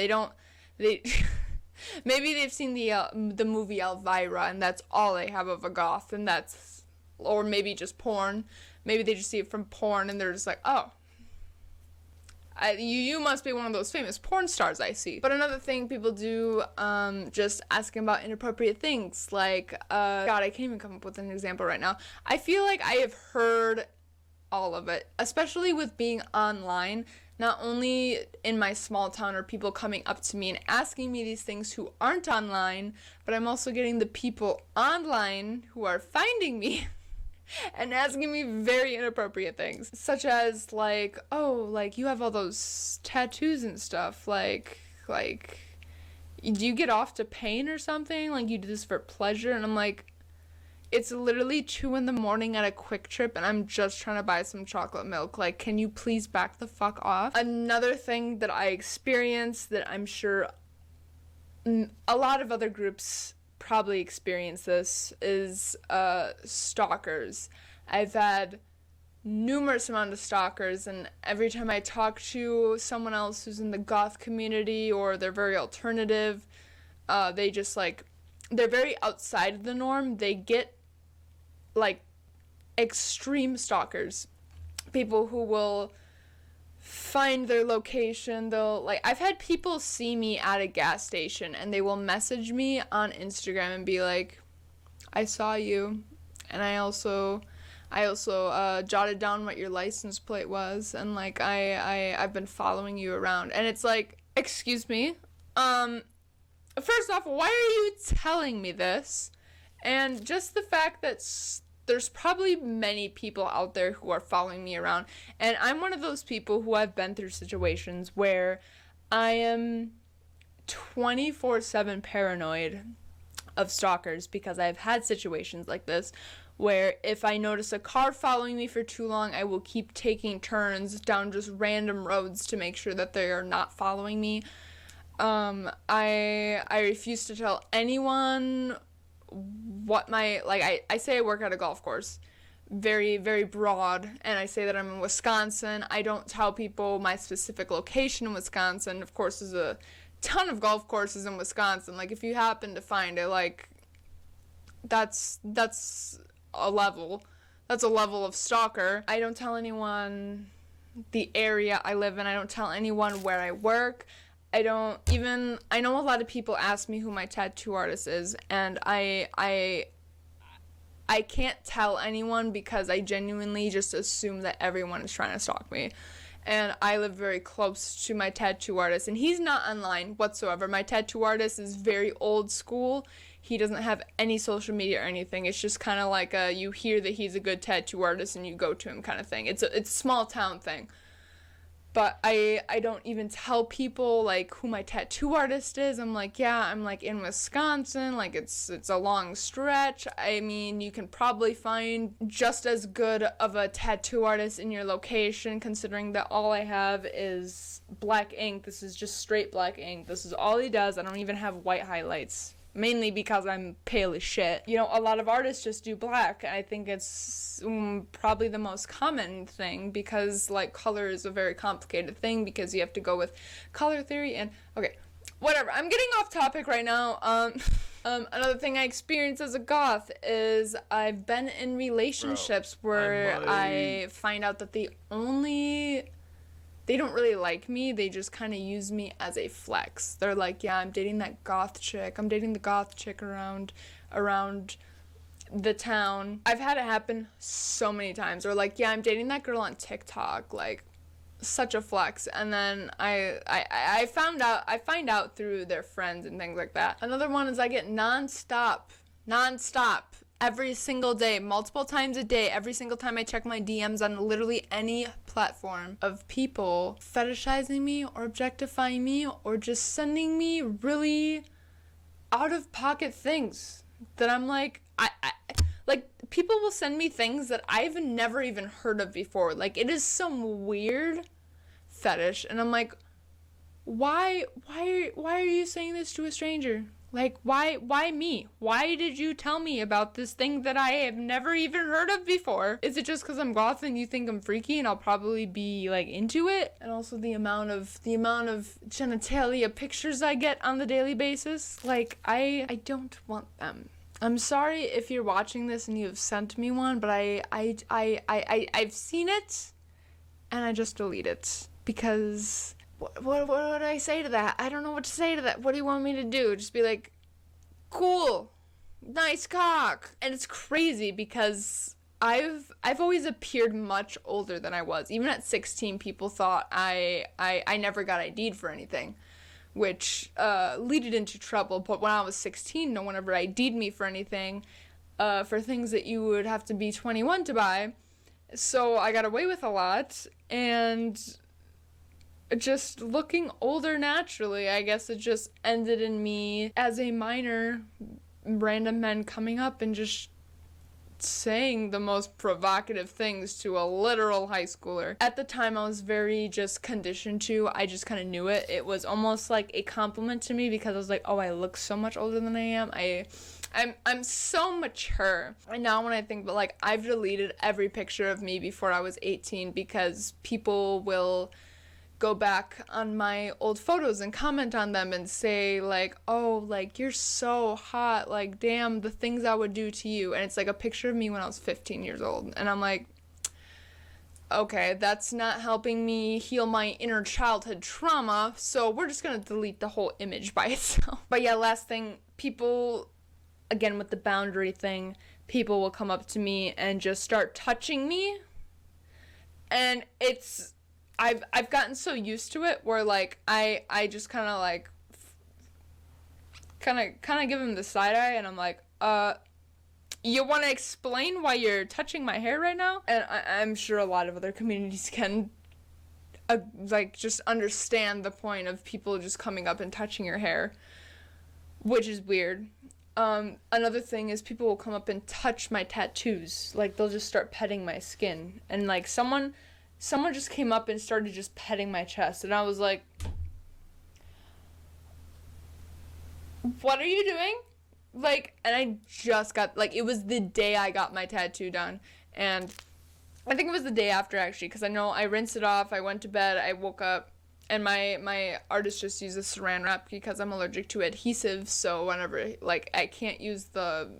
Maybe they've seen the movie Elvira, and that's all they have of a goth, and that's, or maybe just porn. Maybe they just see it from porn, and they're just like, oh, you must be one of those famous porn stars I see. But another thing people do, just asking about inappropriate things, like, God, I can't even come up with an example right now. I feel like I have heard all of it, especially with being online. Not only in my small town are people coming up to me and asking me these things who aren't online, but I'm also getting the people online who are finding me and asking me very inappropriate things, such as, like, oh, like, you have all those tattoos and stuff, like, do you get off to pain or something? Like, you do this for pleasure? And I'm like, it's literally 2 a.m. at a Quick Trip, and I'm just trying to buy some chocolate milk. Like, can you please back the fuck off? Another thing that I experienced that I'm sure a lot of other groups probably experience this is stalkers. I've had numerous amount of stalkers, and every time I talk to someone else who's in the goth community or they're very alternative, they just, like, they're very outside of the norm. They get, like, extreme stalkers, people who will find their location. They'll, like, I've had people see me at a gas station and they will message me on Instagram and be like, I saw you, and I also jotted down what your license plate was, and, like, I've been following you around. And it's like, excuse me, first off, why are you telling me this? And just the fact that there's probably many people out there who are following me around, and I'm one of those people who have been through situations where I am 24/7 paranoid of stalkers, because I've had situations like this where if I notice a car following me for too long, I will keep taking turns down just random roads to make sure that they are not following me. I refuse to tell anyone what my, like, I say I work at a golf course, very, very broad, and I say that I'm in Wisconsin. I don't tell people my specific location in Wisconsin. Of course, there's a ton of golf courses in Wisconsin. Like, if you happen to find it, like, that's a level of stalker. I don't tell anyone the area I live in. I don't tell anyone where I work. I know a lot of people ask me who my tattoo artist is, and I can't tell anyone because I genuinely just assume that everyone is trying to stalk me. And I live very close to my tattoo artist, and he's not online whatsoever. My tattoo artist is very old school. He doesn't have any social media or anything. It's just kind of like you hear that he's a good tattoo artist and you go to him kind of thing. It's a small town thing. But I don't even tell people, like, who my tattoo artist is. I'm like, yeah, I'm, like, in Wisconsin. Like, it's a long stretch. I mean, you can probably find just as good of a tattoo artist in your location, considering that all I have is black ink. This is just straight black ink. This is all he does. I don't even have white highlights. Mainly because I'm pale as shit. You know, a lot of artists just do black. I think it's probably the most common thing, because, like, color is a very complicated thing, because you have to go with color theory and, okay, whatever. I'm getting off topic right now. Another thing I experienced as a goth is I've been in relationships where I find out that they don't really like me. They just kind of use me as a flex. They're like, yeah, I'm dating that goth chick. I'm dating the goth chick around the town. I've had it happen so many times. Or like, yeah, I'm dating that girl on TikTok. Like, such a flex. And then I find out through their friends and things like that. Another one is I get nonstop every single day, multiple times a day, every single time I check my DMs on literally any platform, of people fetishizing me or objectifying me or just sending me really out of pocket things that I'm like, I like, people will send me things that I've never even heard of before. Like, it is some weird fetish, and I'm like, why are you saying this to a stranger? Like, why me? Why did you tell me about this thing that I have never even heard of before? Is it just because I'm goth and you think I'm freaky and I'll probably be like into it? And also the amount of genitalia pictures I get on the daily basis, like, I don't want them. I'm sorry if you're watching this and you have sent me one, but I've seen it and I just delete it because what do I say to that? I don't know what to say to that. What do you want me to do? Just be like, cool, nice cock. And it's crazy because I've always appeared much older than I was. Even at 16, people thought I never got ID'd for anything, which leaded into trouble. But when I was 16, no one ever ID'd me for anything, for things that you would have to be 21 to buy. So I got away with a lot, and just looking older naturally, I guess it just ended in me as a minor, random men coming up and just saying the most provocative things to a literal high schooler. At the time, I was very just conditioned to, I just kind of knew it. It was almost like a compliment to me because I was like, oh, I look so much older than I am. I'm so mature. And now when I think, but like, I've deleted every picture of me before I was 18 because people will go back on my old photos and comment on them and say like, oh, like, you're so hot, like, damn, the things I would do to you. And it's like a picture of me when I was 15 years old. And I'm like, okay, that's not helping me heal my inner childhood trauma, so we're just gonna delete the whole image by itself. But yeah, last thing, people, again with the boundary thing, people will come up to me and just start touching me, and it's, I've gotten so used to it where like I just kind of like kind of give him the side eye, and I'm like, you want to explain why you're touching my hair right now? And I'm sure a lot of other communities can like just understand the point of people just coming up and touching your hair, which is weird. Another thing is people will come up and touch my tattoos. Like, they'll just start petting my skin, and like someone just came up and started just petting my chest, and I was like, what are you doing? Like, and I just got, like, it was the day I got my tattoo done, and I think it was the day after, actually, because I know I rinsed it off, I went to bed, I woke up, and my artist just uses saran wrap because I'm allergic to adhesive, so whenever, like, I can't use the,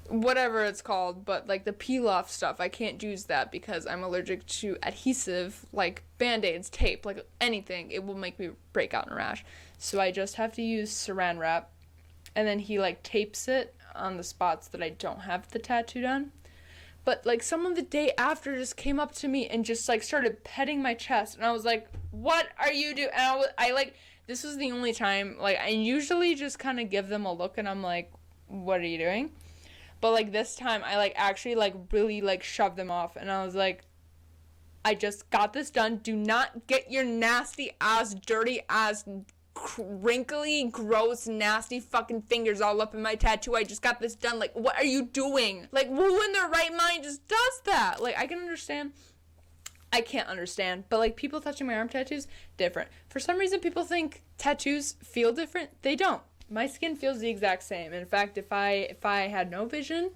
whatever it's called, but like the peel off stuff, I can't use that because I'm allergic to adhesive, like band-aids, tape, like anything. It will make me break out in a rash. So I just have to use saran wrap, and then he like tapes it on the spots that I don't have the tattoo done. But like someone the day after just came up to me and just like started petting my chest, and I was like, what are you doing? And I like, this was the only time, like, I usually just kind of give them a look and I'm like, what are you doing? But, like, this time, I, like, actually, like, really, like, shoved them off. And I was like, I just got this done. Do not get your nasty-ass, dirty-ass, wrinkly, gross, nasty fucking fingers all up in my tattoo. I just got this done. Like, what are you doing? Like, who in their right mind just does that? Like, I can understand. I can't understand. But, like, people touching my arm tattoos, different. For some reason, people think tattoos feel different. They don't. My skin feels the exact same. In fact, if I had no vision,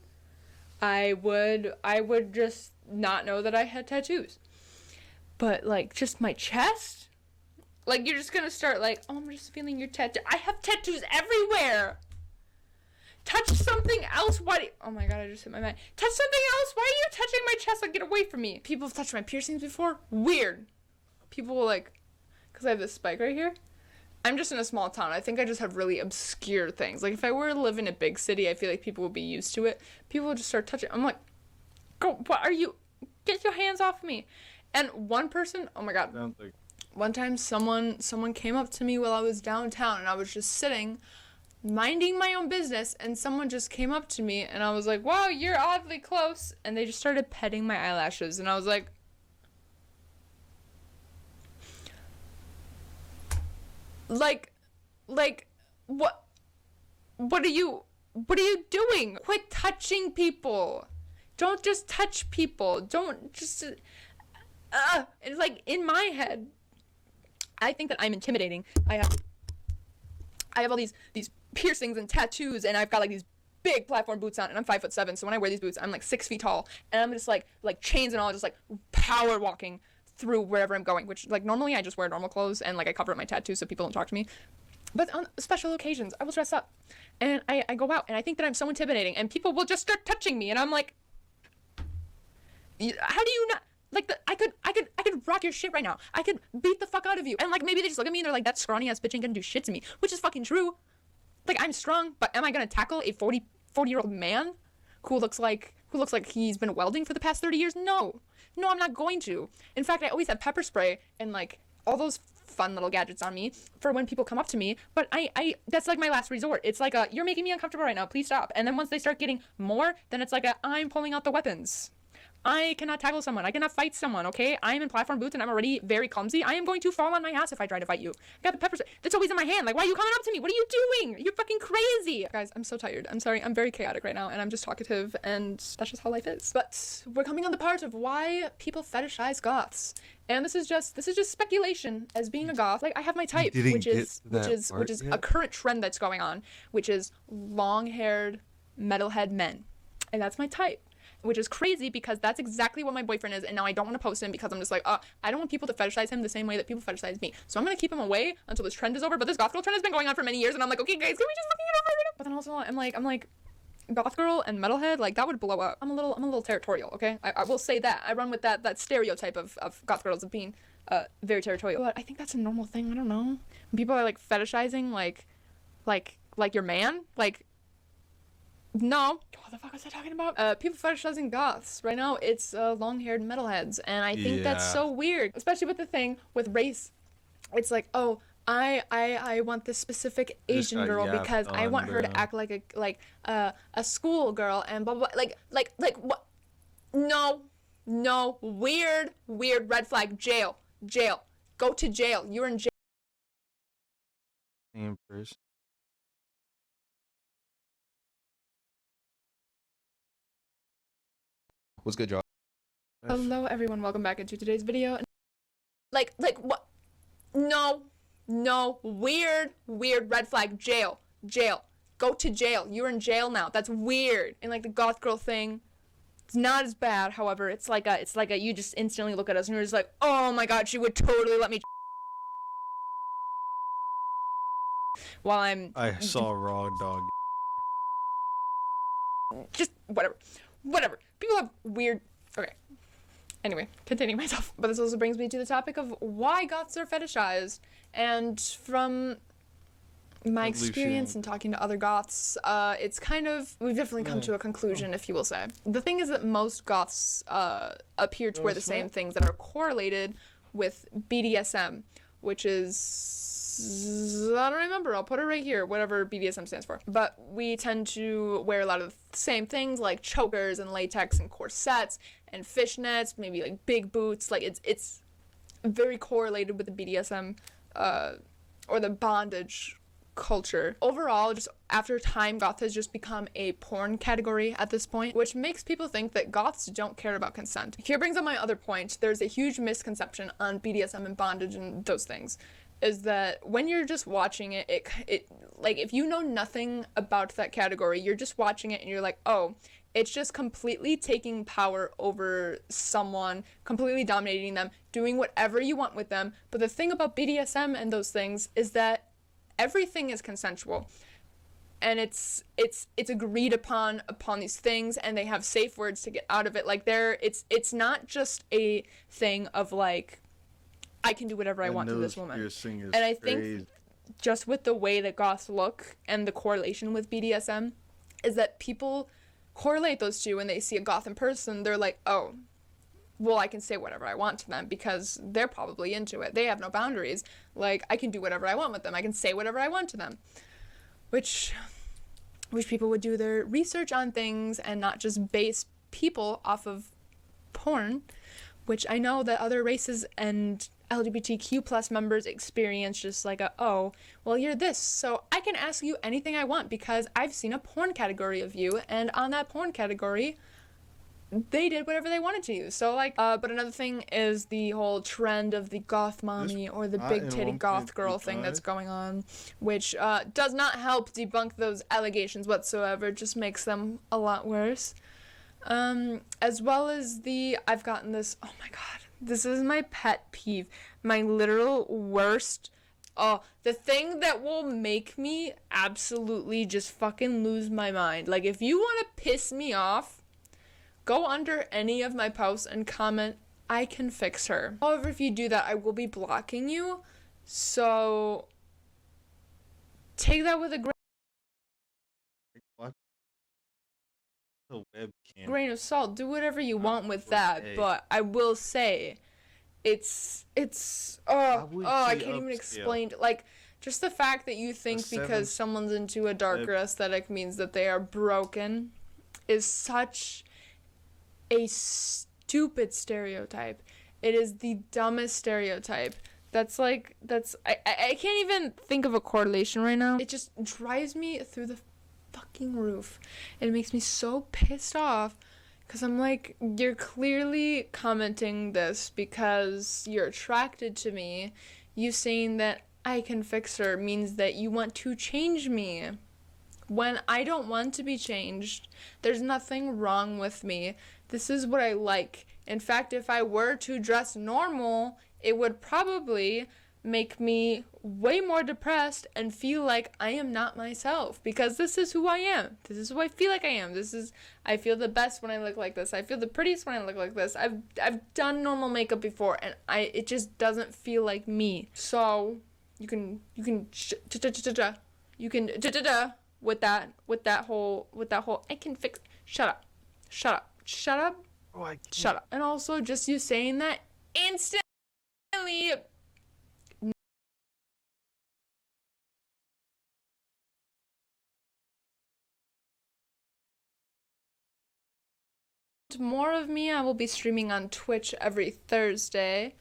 I would just not know that I had tattoos. But like just my chest, like you're just gonna start like, oh, I'm just feeling your tattoo. I have tattoos everywhere. Touch something else. Oh my god, I just hit my mind. Touch something else. Why are you touching my chest? Like, get away from me. People have touched my piercings before. Weird. People will like, because I have this spike right here. I'm just in a small town. I think I just have really obscure things. Like, if I were to live in a big city, I feel like people would be used to it. People would just start touching. I'm like, go, what are you? Get your hands off me. And one person, oh my god, one time someone came up to me while I was downtown and I was just sitting minding my own business, and someone just came up to me and I was like, wow, you're oddly close, and they just started petting my eyelashes and I was like, what are you doing? Quit touching people. Don't just touch people. Don't just it's like, in my head I think that I'm intimidating. I have all these piercings and tattoos, and I've got like these big platform boots on, and I'm 5'7", so when I wear these boots I'm like 6 feet tall, and I'm just like chains and all, just like power walking through wherever I'm going, which like normally I just wear normal clothes and like I cover up my tattoos so people don't talk to me. But on special occasions I will dress up and I go out, and I think that I'm so intimidating, and people will just start touching me, and I'm like, how do you not, like, I could rock your shit right now. I could beat the fuck out of you. And like, maybe they just look at me and they're like, that scrawny ass bitch ain't gonna do shit to me, which is fucking true. Like, I'm strong, but am I gonna tackle a 40-year-old man who looks like he's been welding for the past 30 years? No, I'm not going to. In fact, I always have pepper spray and like all those fun little gadgets on me for when people come up to me, but I that's like my last resort. It's like a, you're making me uncomfortable right now, please stop. And then once they start getting more, then it's like a, I'm pulling out the weapons. I cannot tackle someone. I cannot fight someone, okay? I am in platform boots and I'm already very clumsy. I am going to fall on my ass if I try to fight you. I got the pepper spray. That's always in my hand. Like, why are you coming up to me? What are you doing? You're fucking crazy. Guys, I'm so tired. I'm sorry. I'm very chaotic right now, and I'm just talkative, and that's just how life is. But we're coming on the part of why people fetishize goths. And this is just speculation as being a goth. Like, I have my type, which is a current trend that's going on, which is long-haired metalhead men. And that's my type. Which is crazy because that's exactly what my boyfriend is, and now I don't want to post him because I'm just like, I don't want people to fetishize him the same way that people fetishize me. So I'm gonna keep him away until this trend is over. But this goth girl trend has been going on for many years, and I'm like, okay guys, can we just fucking get over it? But then also I'm like, goth girl and metalhead, like, that would blow up. I'm a little territorial, okay? I will say that. I run with that stereotype of goth girls of being very territorial. But I think that's a normal thing. I don't know. When people are like fetishizing like your man, like, no. What the fuck was I talking about? People fetishizing goths. Right now, it's long-haired metalheads, and I think that's so weird. Especially with the thing with race. It's like, oh, I want this specific Asian girl because I want her to act like a school girl and blah blah blah. Like what? No, weird red flag. Jail. Go to jail. You're in jail. Same person. What's good, Josh? Hello everyone, welcome back into today's video. Like what? No, weird red flag. Jail. Go to jail. You're in jail now. That's weird. And like the goth girl thing, it's not as bad. However, it's like a you just instantly look at us and you're just like, oh my god, she would totally let me. While I saw raw dog. Just whatever. People have weird. Okay. Anyway, containing myself. But this also brings me to the topic of why goths are fetishized. And from my experience and talking to other goths, it's kind of, we've definitely come to a conclusion, if you will say. The thing is that most goths appear to wear the same things that are correlated with BDSM, which is, I don't remember, I'll put it right here, whatever BDSM stands for. But we tend to wear a lot of the same things like chokers and latex and corsets and fishnets, maybe like big boots. Like it's very correlated with the BDSM or the bondage culture. Overall, just after time, goth has just become a porn category at this point, which makes people think that goths don't care about consent. Here brings up my other point. There's a huge misconception on BDSM and bondage and those things. Is that when you're just watching it, it like, if you know nothing about that category, you're just watching it and you're like, oh, it's just completely taking power over someone, completely dominating them, doing whatever you want with them. But the thing about BDSM and those things is that everything is consensual. And it's agreed upon these things, and they have safe words to get out of it. Like it's not just a thing of like, I can do whatever I want to this woman. And I think just with the way that goths look and the correlation with BDSM is that people correlate those two. When they see a goth in person, they're like, oh, well, I can say whatever I want to them because they're probably into it. They have no boundaries. Like, I can do whatever I want with them. I can say whatever I want to them. Which people would do their research on things and not just base people off of porn, which I know that other races and LGBTQ plus members experience just like oh, well, you're this, so I can ask you anything I want because I've seen a porn category of you, and on that porn category, they did whatever they wanted to use. So like, but another thing is the whole trend of the goth mommy or the big titty goth girl thing that's going on, which does not help debunk those allegations whatsoever, just makes them a lot worse. As well as I've gotten this, oh my god, this is my pet peeve, my literal worst, the thing that will make me absolutely just fucking lose my mind. Like, if you want to piss me off, go under any of my posts and comment, I can fix her. However, if you do that, I will be blocking you, so take that with a grain of salt. Do whatever you want with that, but I will say it's I can't even explain, like, just the fact that you think because someone's into a darker aesthetic means that they are broken is such a stupid stereotype. It is the dumbest stereotype. I can't even think of a correlation right now. It just drives me through the fucking roof. It makes me so pissed off because I'm like, you're clearly commenting this because you're attracted to me. You saying that I can fix her means that you want to change me when I don't want to be changed. There's nothing wrong with me. This is what I like. In fact, if I were to dress normal, it would probably make me way more depressed and feel like I am not myself, because this is who I am. This is who I feel like I am. I feel the best when I look like this. I feel the prettiest when I look like this. I've done normal makeup before and it just doesn't feel like me. So you can with that whole I can fix. Shut up. Oh, shut up. And also just you saying that instantly more of me. I will be streaming on Twitch every Thursday.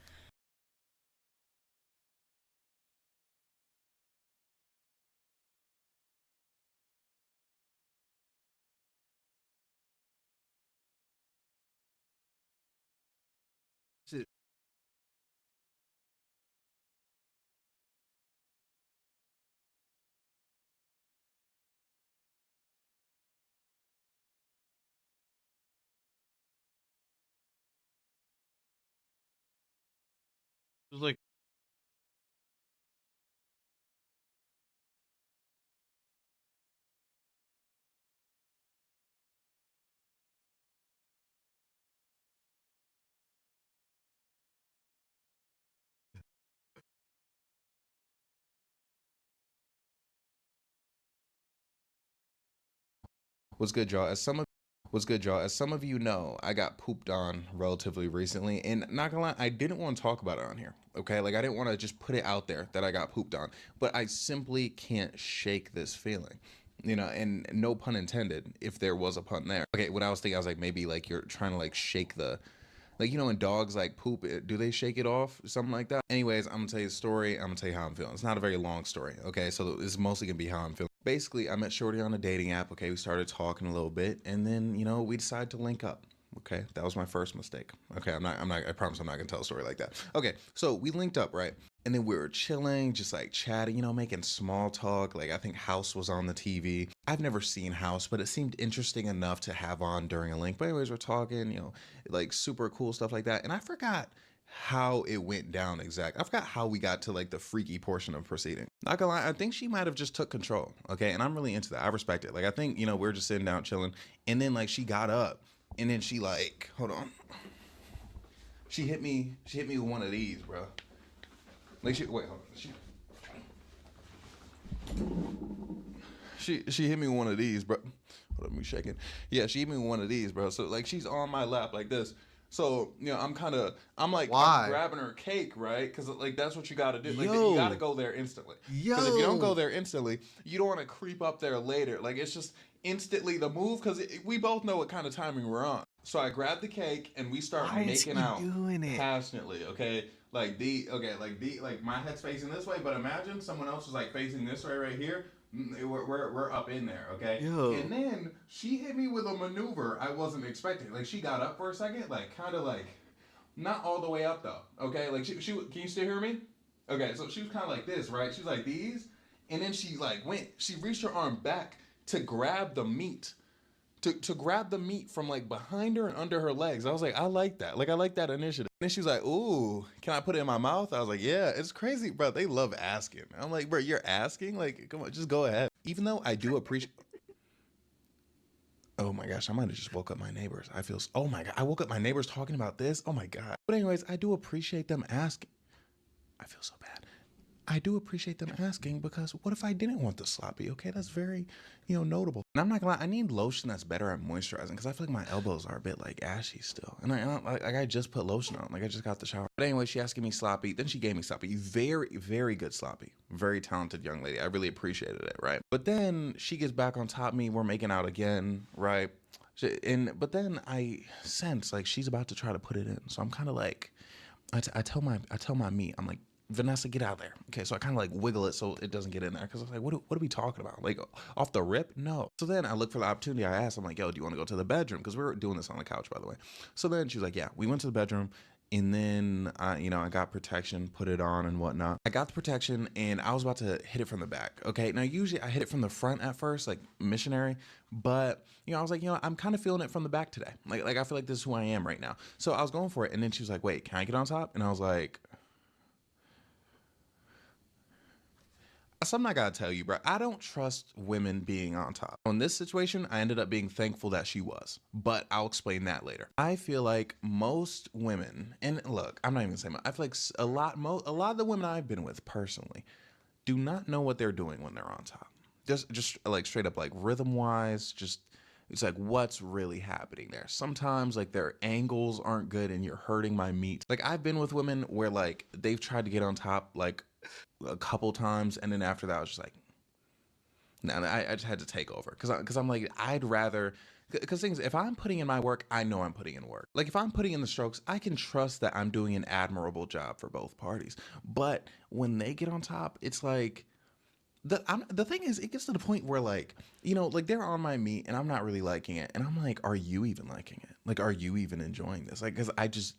It was like What's good, y'all? As some of you know, I got pooped on relatively recently, and not gonna lie, I didn't want to talk about it on here, okay? Like, I didn't want to just put it out there that I got pooped on, but I simply can't shake this feeling, you know, and no pun intended, if there was a pun there. Okay, what I was thinking, I was like, maybe, like, you're trying to, like, shake the, like, you know, when dogs, like, poop, do they shake it off? Something like that. Anyways, I'm gonna tell you the story. I'm gonna tell you how I'm feeling. It's not a very long story, okay? So it's mostly gonna be how I'm feeling. Basically, I met Shorty on a dating app, okay? We started talking a little bit, and then, you know, we decided to link up, okay? That was my first mistake. Okay, I promise I'm not gonna tell a story like that. Okay, so we linked up, right? And then we were chilling, just like chatting, you know, making small talk. Like, I think House was on the TV. I've never seen House, but it seemed interesting enough to have on during a link. But anyways, we're talking, you know, like super cool stuff like that. And I forgot how it went down exactly. I forgot how we got to like the freaky portion of proceeding. Not gonna lie, I think she might have just took control, okay? And I'm really into that. I respect it. Like, I think, you know, we're just sitting down chilling, and then like she got up, and then she like, hold on. She hit me with one of these, bro. Like, wait, hold on. She hit me with one of these, bro. Hold on, me shaking. Yeah, she hit me with one of these, bro. So like she's on my lap like this. So, you know, I'm like Why? I'm grabbing her cake, right? Because like that's what you got to do. Like Yo. you got to go there instantly. Because if you don't go there instantly, you don't want to creep up there later. Like it's just instantly the move. Because we both know what kind of timing we're on. So I grab the cake and we start Why is making he out doing it? passionately. Okay, like my head's facing this way, but imagine someone else is like facing this way right here. We're up in there, okay? Yo. And then she hit me with a maneuver I wasn't expecting. Like she got up for a second, like kind of like not all the way up though, okay? Like she can you still hear me? Okay, so she was kind of like this, right? She was like these, and then she reached her arm back to grab the meat. To grab the meat from like behind her and under her legs. I was like, I like that. Like I like that initiative. And then she was like, ooh, can I put it in my mouth? I was like, yeah, it's crazy, bro. They love asking. I'm like, bro, you're asking? Like, come on, just go ahead. Even though I do appreciate oh my gosh, I might have just woke up my neighbors. Oh my God, I woke up my neighbors talking about this. Oh my God. But anyways, I do appreciate them asking. I feel so bad. I do appreciate them asking because what if I didn't want the sloppy? Okay, that's very, notable. And I'm not gonna lie, I need lotion that's better at moisturizing because I feel like my elbows are a bit like ashy still. And I just put lotion on, like I just got the shower. But anyway, she asking me sloppy, then she gave me sloppy. Very, very good sloppy. Very talented young lady. I really appreciated it, right? But then she gets back on top of me. We're making out again, right? But then I sense like she's about to try to put it in. So I'm kind of like, I tell my meat, I'm like, Vanessa, get out of there. Okay, so I kind of like wiggle it so it doesn't get in there because I was like, what are we talking about? Like off the rip? No. So then I look for the opportunity. I asked, I'm like, yo, do you want to go to the bedroom? Because we were doing this on the couch, by the way. So then she was like, yeah. We went to the bedroom. And then, I got protection, put it on and whatnot. I got the protection and I was about to hit it from the back. Okay. Now, usually I hit it from the front at first, like missionary. But, I was like, I'm kind of feeling it from the back today. Like I feel like this is who I am right now. So I was going for it. And then she was like, wait, can I get on top? And I was like, something I gotta tell you, bro. I don't trust women being on top. On this situation, I ended up being thankful that she was, but I'll explain that later. I feel like most women, and look, I'm not even saying, I feel like a lot of the women I've been with personally do not know what they're doing when they're on top. Just like straight up like rhythm wise, just it's like what's really happening there. Sometimes like their angles aren't good and you're hurting my meat. Like I've been with women where like they've tried to get on top like a couple times and then after that I was just like no, I just had to take over because I'm like I'd rather because things if I'm putting in my work, I know I'm putting in work. Like if I'm putting in the strokes, I can trust that I'm doing an admirable job for both parties. But when they get on top, it's like the thing is, it gets to the point where like, like they're on my meat and I'm not really liking it. And I'm like, are you even liking it? Like, are you even enjoying this? Like, cause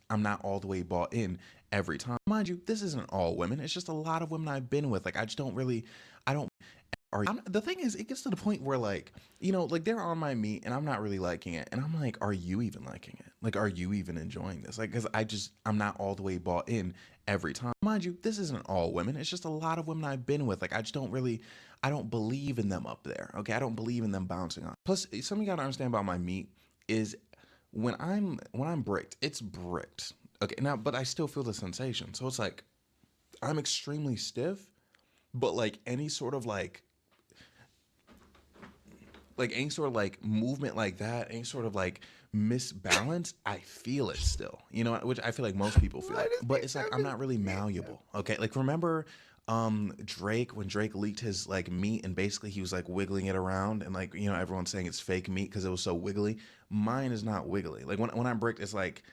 I'm not all the way bought in every time. Mind you, this isn't all women. It's just a lot of women I've been with. Like, the thing is, it gets to the point where like, like they're on my meat and I'm not really liking it. And I'm like, are you even liking it? Like, are you even enjoying this? Like, cause I'm not all the way bought in every time. Mind you, this isn't all women. It's just a lot of women I've been with. Like, I don't believe in them up there. Okay. I don't believe in them bouncing on. Plus, something you gotta understand about my meat is when I'm bricked, it's bricked. Okay. Now, but I still feel the sensation. So it's like, I'm extremely stiff, but like any sort of any sort of like movement like that, any sort of like misbalance, I feel it still, which I feel like most people feel it. But it's like I'm not really malleable. Okay, like remember Drake, when Drake leaked his like meat and basically he was like wiggling it around and like everyone's saying it's fake meat because it was so wiggly. Mine is not wiggly. Like when I'm bricked, it's like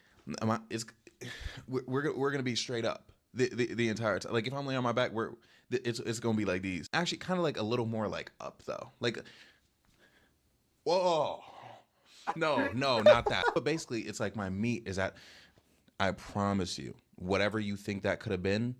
we're gonna be straight up the entire time. Like if I'm laying on my back, it's gonna be like these. Actually, kind of like a little more like up though. Like whoa. No, not that. But basically, it's like my meat is at, I promise you, whatever you think that could have been,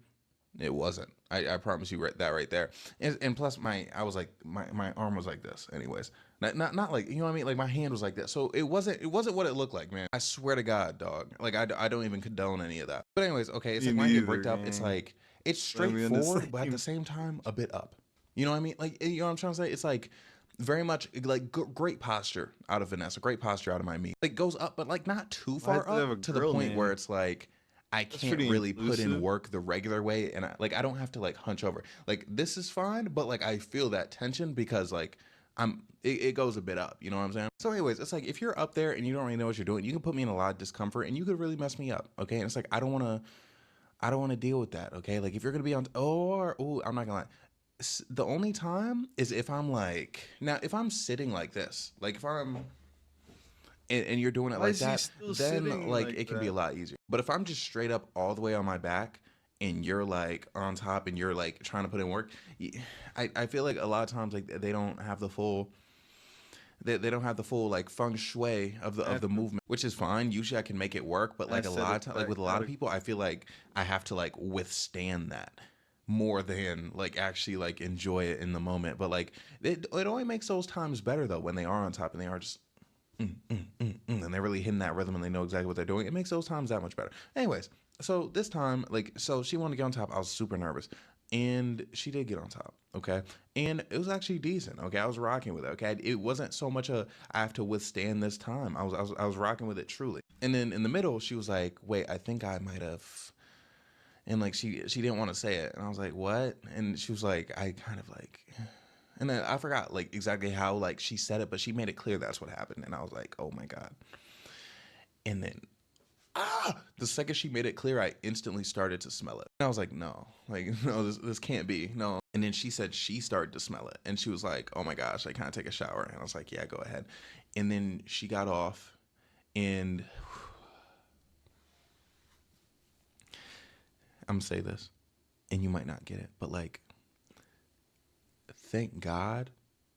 it wasn't. I promise you that right there. And plus, my arm was like this anyways. Not like, you know what I mean? Like my hand was like that. So it wasn't what it looked like, man. I swear to God, dog. Like I don't even condone any of that. But anyways, okay, it's like when I get bricked up, it's like, it's straightforward, but at the same time, a bit up. You know what I mean? Like, you know what I'm trying to say? It's like, very much like great posture out of Vanessa, great posture out of my meat. Like goes up, but like not too far up to the point where it's like I can't really put in work the regular way, and I don't have to like hunch over. Like this is fine, but like I feel that tension because like it goes a bit up, you know what I'm saying? So anyways, it's like, if you're up there and you don't really know what you're doing, you can put me in a lot of discomfort and you could really mess me up, okay? And it's like, I don't want to deal with that, okay? Like, if you're gonna be on, I'm not gonna lie. The only time is if I'm like, now if I'm sitting like this, like if I'm, and you're doing it Why like is he that, still then sitting like like it can be a that? lot easier. But if I'm just straight up all the way on my back and you're like on top and you're like trying to put in work, I feel like a lot of times like they don't have the full, they don't have the full like feng shui of the movement, which is fine. Usually I can make it work, but like a lot of times, like with a lot of people, I feel like I have to like withstand that more than like actually like enjoy it in the moment. But like it only makes those times better though, when they are on top and they are just and they're really hitting that rhythm and they know exactly what they're doing. It makes those times that much better. Anyways, so this time, like, so she wanted to get on top. I was super nervous, and she did get on top. Okay, and it was actually decent. Okay, I was rocking with it. Okay, it wasn't so much I have to withstand this time. I was rocking with it truly. And then in the middle, she was like, "Wait, I think I might have." And like she didn't want to say it, and I was like, "What?" And she was like, "I kind of like." And then I forgot like exactly how like she said it, but she made it clear that's what happened. And I was like, oh my God. And then the second she made it clear, I instantly started to smell it. And I was like, no, this can't be. No. And then she said she started to smell it. And she was like, oh my gosh, like, can I take a shower? And I was like, yeah, go ahead. And then she got off and I'm gonna say this, and you might not get it, but like, thank God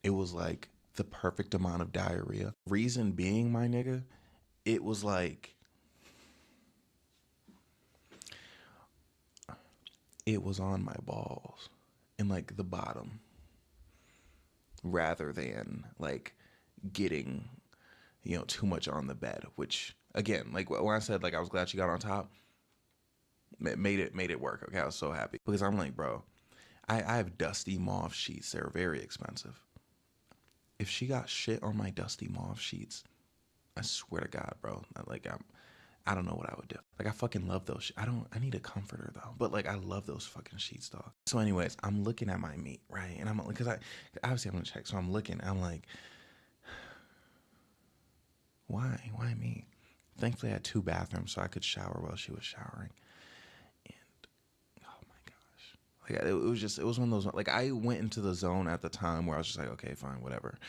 it was like the perfect amount of diarrhea. Reason being, my nigga, it was like, it was on my balls and like the bottom rather than like getting, too much on the bed, which again, like when I said, like, I was glad she got on top, made it work. Okay. I was so happy because I'm like, bro, I have dusty mauve sheets. They're very expensive. If she got shit on my dusty mauve sheets, I swear to God, bro, I don't know what I would do. Like, I fucking love those. I need a comforter though, but like, I love those fucking sheets, dog. So anyways, I'm looking at my meat, right? And I'm like, because obviously I'm gonna check. So I'm looking, I'm like, why me? Thankfully I had 2 bathrooms so I could shower while she was showering. Like, it was one of those, like, I went into the zone at the time where I was just like, okay, fine, whatever.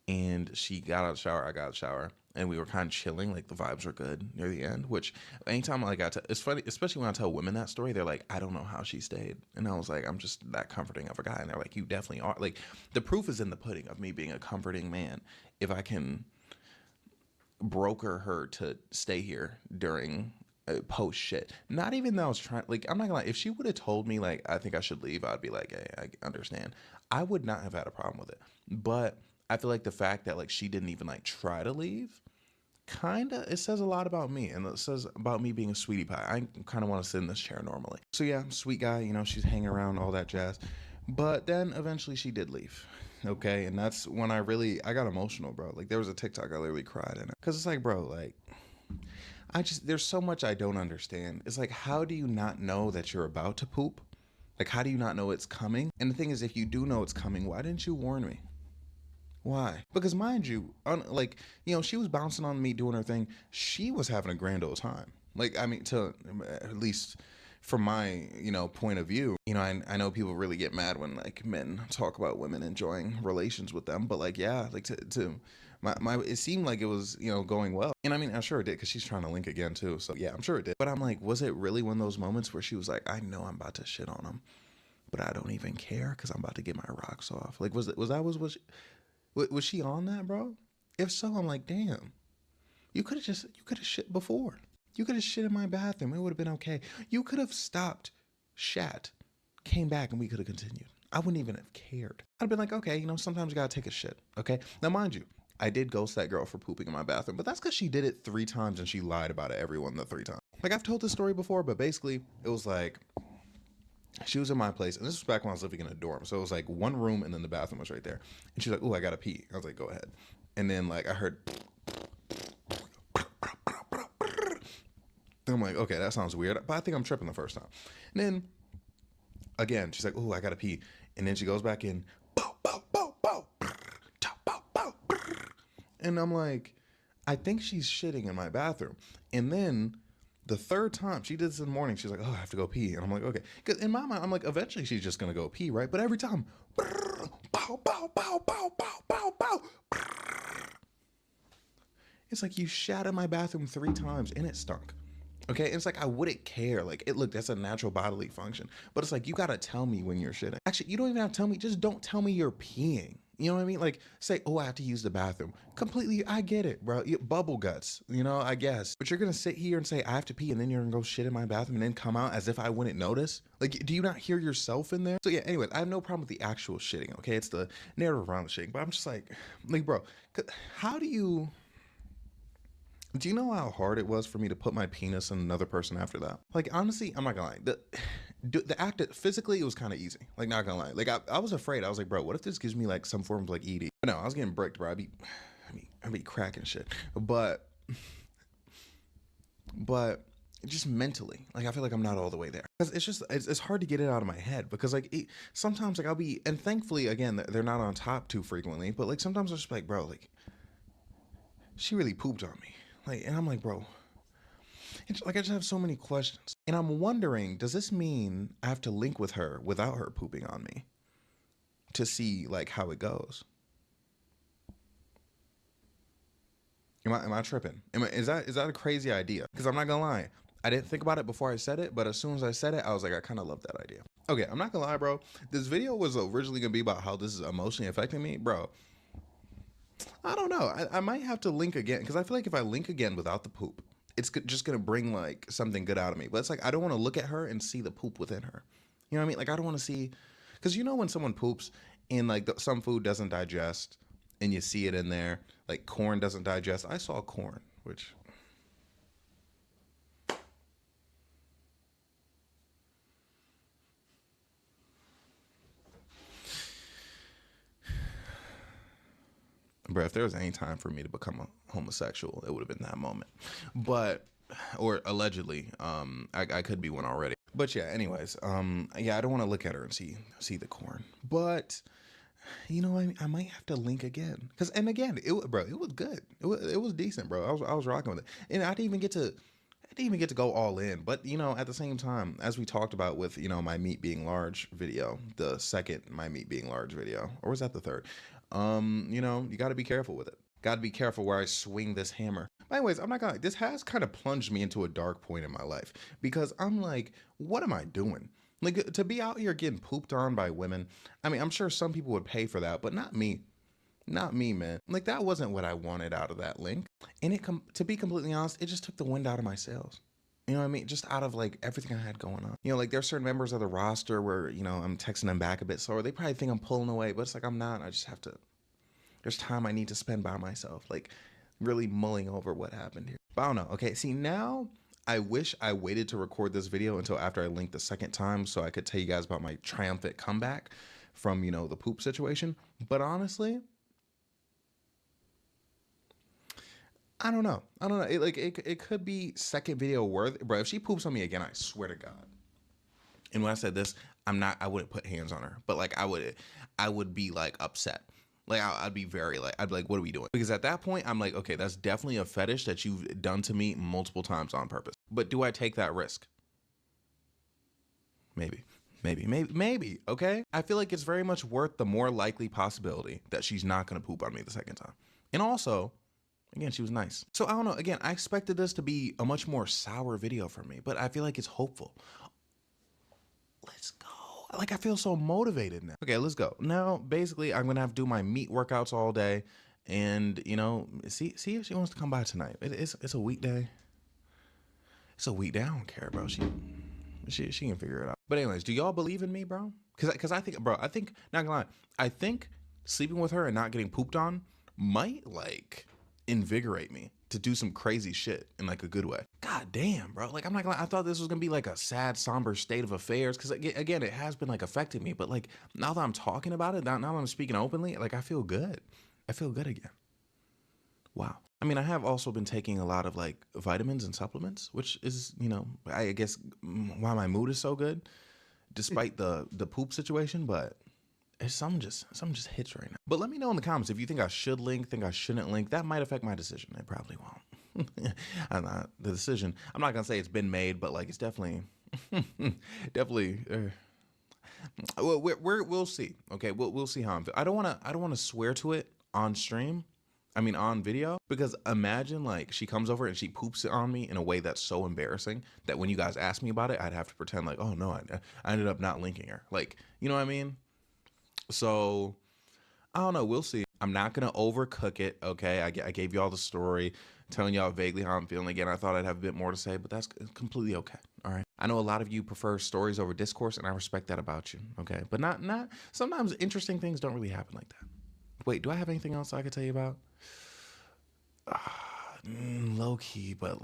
And she got out of the shower, I got out of the shower, and we were kind of chilling, like, the vibes were good near the end, which anytime I got to, it's funny, especially when I tell women that story, they're like, I don't know how she stayed. And I was like, I'm just that comforting of a guy. And they're like, you definitely are. Like, the proof is in the pudding of me being a comforting man. If I can broker her to stay here during post shit. Not even though I was trying, like, I'm not gonna lie, if she would have told me like I think I should leave, I'd be like, hey, I understand. I would not have had a problem with it. But I feel like the fact that like she didn't even like try to leave, kinda, it says a lot about me, and it says about me being a sweetie pie. I kind of want to sit in this chair normally. So yeah, sweet guy, she's hanging around, all that jazz. But then eventually she did leave. Okay, and that's when I got emotional, bro. Like, there was a TikTok I literally cried in it, because it's like, bro, like, there's so much I don't understand. It's like, how do you not know that you're about to poop? Like, how do you not know it's coming? And the thing is, if you do know it's coming, why didn't you warn me? Why? Because mind you, she was bouncing on me, doing her thing. She was having a grand old time. Like, I mean, to at least from my, point of view, I know people really get mad when like men talk about women enjoying relations with them, but like, yeah, like it seemed like it was, going well. And I mean, I'm sure it did, because she's trying to link again too. So yeah, I'm sure it did. But I'm like, was it really one of those moments where she was like, I know I'm about to shit on him, but I don't even care because I'm about to get my rocks off? Like, was she on that, bro? If so, I'm like, damn, you could have shit before. You could have shit in my bathroom. It would have been okay. You could have stopped, shat, came back, and we could have continued. I wouldn't even have cared. I'd have been like, okay, sometimes you gotta take a shit, okay? Now, mind you, I did ghost that girl for pooping in my bathroom, but that's because she did it 3 times and she lied about it every one of the 3 times. Like, I've told this story before, but basically, it was like, she was in my place, and this was back when I was living in a dorm. So it was like one room, and then the bathroom was right there. And she's like, "Oh, I gotta pee." I was like, "Go ahead." And then like I heard, and I'm like, "Okay, that sounds weird," but I think I'm tripping the first time. And then again, she's like, "Oh, I gotta pee," and then she goes back in. And I'm like, I think she's shitting in my bathroom. And then the third time, she did this in the morning, she's like, oh, I have to go pee. And I'm like, okay. Because in my mind, I'm like, eventually she's just going to go pee, right? But every time, bow, bow, bow, bow, bow, bow, bow. It's like you shat in my bathroom 3 times and it stunk. Okay, and it's like I wouldn't care. Like, look, that's a natural bodily function. But it's like, you gotta tell me when you're shitting. Actually, you don't even have to tell me. Just don't tell me you're peeing. You know what I mean? Like, say, oh, I have to use the bathroom. Completely, I get it, bro. Bubble guts, you know, I guess. But you're gonna sit here and say, I have to pee, and then you're gonna go shit in my bathroom and then come out as if I wouldn't notice? Like, do you not hear yourself in there? So yeah, anyways, I have no problem with the actual shitting, okay? It's the narrative around the shitting. But I'm just like, bro, how do you know how hard it was for me to put my penis in another person after that? Like, honestly, I'm not gonna lie. The act, physically, it was kind of easy. Like, not gonna lie. Like, I was afraid. I was like, bro, what if this gives me like some form of like ED? But no, I was getting bricked, bro. I'd be cracking shit. But just mentally, like, I feel like I'm not all the way there. Because it's hard to get it out of my head. Because like, sometimes like I'll be, and thankfully, again, they're not on top too frequently. But like, sometimes I'll just be like, bro, like, she really pooped on me. Like, and I'm like, bro, it's like I just have so many questions. And I'm wondering, does this mean I have to link with her without her pooping on me to see like how it goes? Am I tripping? Is that a crazy idea? Because I'm not gonna lie, I didn't think about it before I said it, but as soon as I said it, I was like, I kind of love that idea. Okay, I'm not gonna lie, bro. This video was originally gonna be about how this is emotionally affecting me, bro. I don't know. I might have to link again, because I feel like if I link again without the poop, it's just going to bring like something good out of me. But it's like, I don't want to look at her and see the poop within her. You know what I mean? Like, I don't want to see, because you know when someone poops and like some food doesn't digest and you see it in there, like corn doesn't digest. I saw corn, which... Bro, if there was any time for me to become a homosexual, it would have been that moment. But, or allegedly, I could be one already. But yeah, anyways, yeah, I don't want to look at her and see the corn. But, you know, I might have to link again. And again, it was good. It was decent, bro. I was rocking with it. And I didn't even get to go all in. But, you know, at the same time, as we talked about with, you know, my meat being large video, the second my meat being large video, or was that the third? You know, you got to be careful with it. Got to be careful where I swing this hammer. But anyways, I'm not gonna, this has kind of plunged me into a dark point in my life, because I'm like, what am I doing? Like, to be out here getting pooped on by women. I mean, I'm sure some people would pay for that, but not me. Not me, man. Like, that wasn't what I wanted out of that link. And to be completely honest, it just took the wind out of my sails. You know what I mean? Just out of like everything I had going on. You know, like there's certain members of the roster where, you know, I'm texting them back a bit slower. They probably think I'm pulling away, but it's like, I'm not. I just have to, there's time I need to spend by myself, like really mulling over what happened here. But I don't know. Okay, see, now I wish I waited to record this video until after I linked the second time so I could tell you guys about my triumphant comeback from, you know, the poop situation. But honestly, I don't know. It could be second video worth, bro. If she poops on me again, I swear to God. And when I said this, I wouldn't put hands on her, but like I would be like upset. Like I'd be very like, I'd be like, what are we doing? Because at that point, I'm like, okay, that's definitely a fetish that you've done to me multiple times on purpose. But do I take that risk? Maybe. Okay. I feel like it's very much worth the more likely possibility that she's not going to poop on me the second time. And also, again, she was nice. So I don't know. Again, I expected this to be a much more sour video for me, but I feel like it's hopeful. Let's go. Like, I feel so motivated now. Okay, let's go. Now, basically, I'm going to have to do my meat workouts all day and, you know, see if she wants to come by tonight. It's a weekday. It's a weekday. I don't care, bro. She can figure it out. But anyways, do y'all believe in me, bro? Because I think, bro, not gonna lie, I think sleeping with her and not getting pooped on might, like, invigorate me to do some crazy shit in like a good way. God damn, bro. Like, I'm not gonna lie, I thought this was gonna be like a sad, somber state of affairs, because again, it has been like affecting me, but like now that I'm talking about it, now that I'm speaking openly, like I feel good. I feel good again. Wow. I mean, I have also been taking a lot of like vitamins and supplements, which is, you know, I guess why my mood is so good despite the poop situation. But something just hits right now. But let me know in the comments if you think I should link, think I shouldn't link. That might affect my decision. It probably won't. The decision, I'm not gonna say it's been made, but like it's definitely, definitely. We'll see. Okay, we'll see how I'm feeling. I don't wanna swear to it on stream. I mean on video, because imagine like she comes over and she poops it on me in a way that's so embarrassing that when you guys ask me about it, I'd have to pretend like, oh no, I ended up not linking her. Like, you know what I mean? So I don't know. We'll see. I'm not gonna overcook it. Okay, I gave you all the story, telling y'all vaguely how I'm feeling. Again, I thought I'd have a bit more to say, but that's completely okay. All right. I know a lot of you prefer stories over discourse, and I respect that about you. Okay, but not sometimes interesting things don't really happen like that. Wait, do I have anything else I could tell you about? Low key, but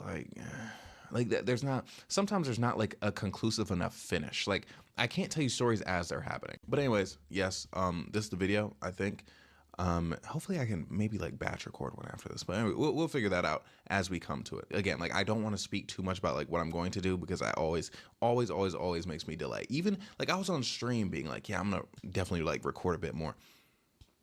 like there's not, sometimes there's not like a conclusive enough finish. Like I can't tell you stories as they're happening. But anyways, yes, this is the video, I think. Hopefully I can maybe like batch record one after this, but anyway, we'll figure that out as we come to it. Again, like I don't want to speak too much about like what I'm going to do, because I always makes me delay. Even like I was on stream being like, yeah, I'm gonna definitely like record a bit more.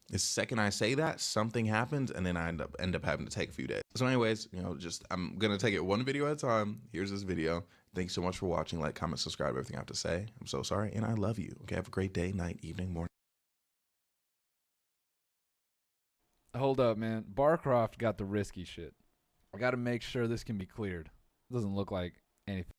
The second I say that, something happens, and then I end up having to take a few days. So anyways, you know, just I'm gonna take it one video at a time. Here's this video. Thanks so much for watching. Like, comment, subscribe, everything I have to say. I'm so sorry, and I love you. Okay, have a great day, night, evening, morning. Hold up, man. Barcroft got the risky shit. I gotta make sure this can be cleared. It doesn't look like anything.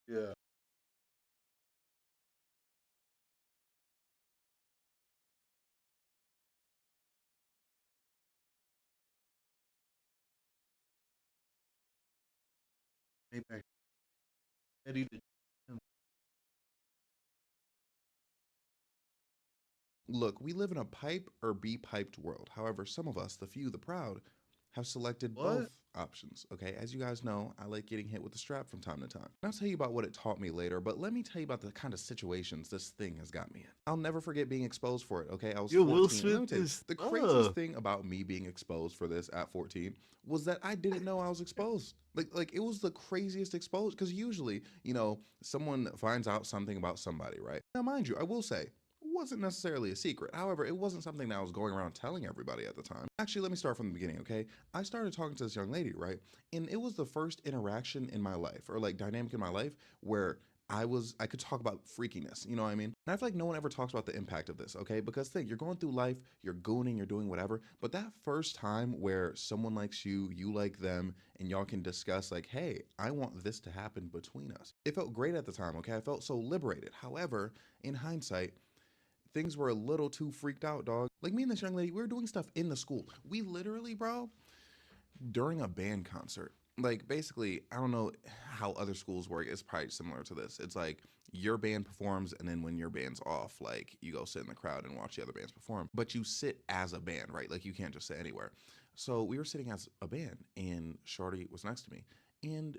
Yeah. Maybe Eddie did. Look, we live in a pipe or be piped world. However, some of us, the few, the proud, have selected both options. Okay, as you guys know, I like getting hit with the strap from time to time. I'll tell you about what it taught me later, but let me tell you about the kind of situations this thing has got me in. I'll never forget being exposed for it. Okay, I was 14. Will Let me Smith tell you, is the craziest thing about me being exposed for this at 14 was that I didn't know I was exposed. Like it was the craziest exposed, because usually, you know, someone finds out something about somebody, right? Now, mind you, I will say, wasn't necessarily a secret. However, it wasn't something that I was going around telling everybody at the time. Actually, let me start from the beginning, okay? I started talking to this young lady, right? And it was the first interaction in my life, or like dynamic in my life, where I could talk about freakiness, you know what I mean? And I feel like no one ever talks about the impact of this, okay? Because think, you're going through life, you're gooning, you're doing whatever, but that first time where someone likes you, you like them, and y'all can discuss like, hey, I want this to happen between us. It felt great at the time, okay? I felt so liberated. However, in hindsight, things were a little too freaked out, dog. Like me and this young lady, we were doing stuff in the school. We literally, bro, during a band concert, like basically, I don't know how other schools work. It's probably similar to this. It's like your band performs, and then when your band's off, like you go sit in the crowd and watch the other bands perform. But you sit as a band, right? Like you can't just sit anywhere. So we were sitting as a band, and Shorty was next to me, and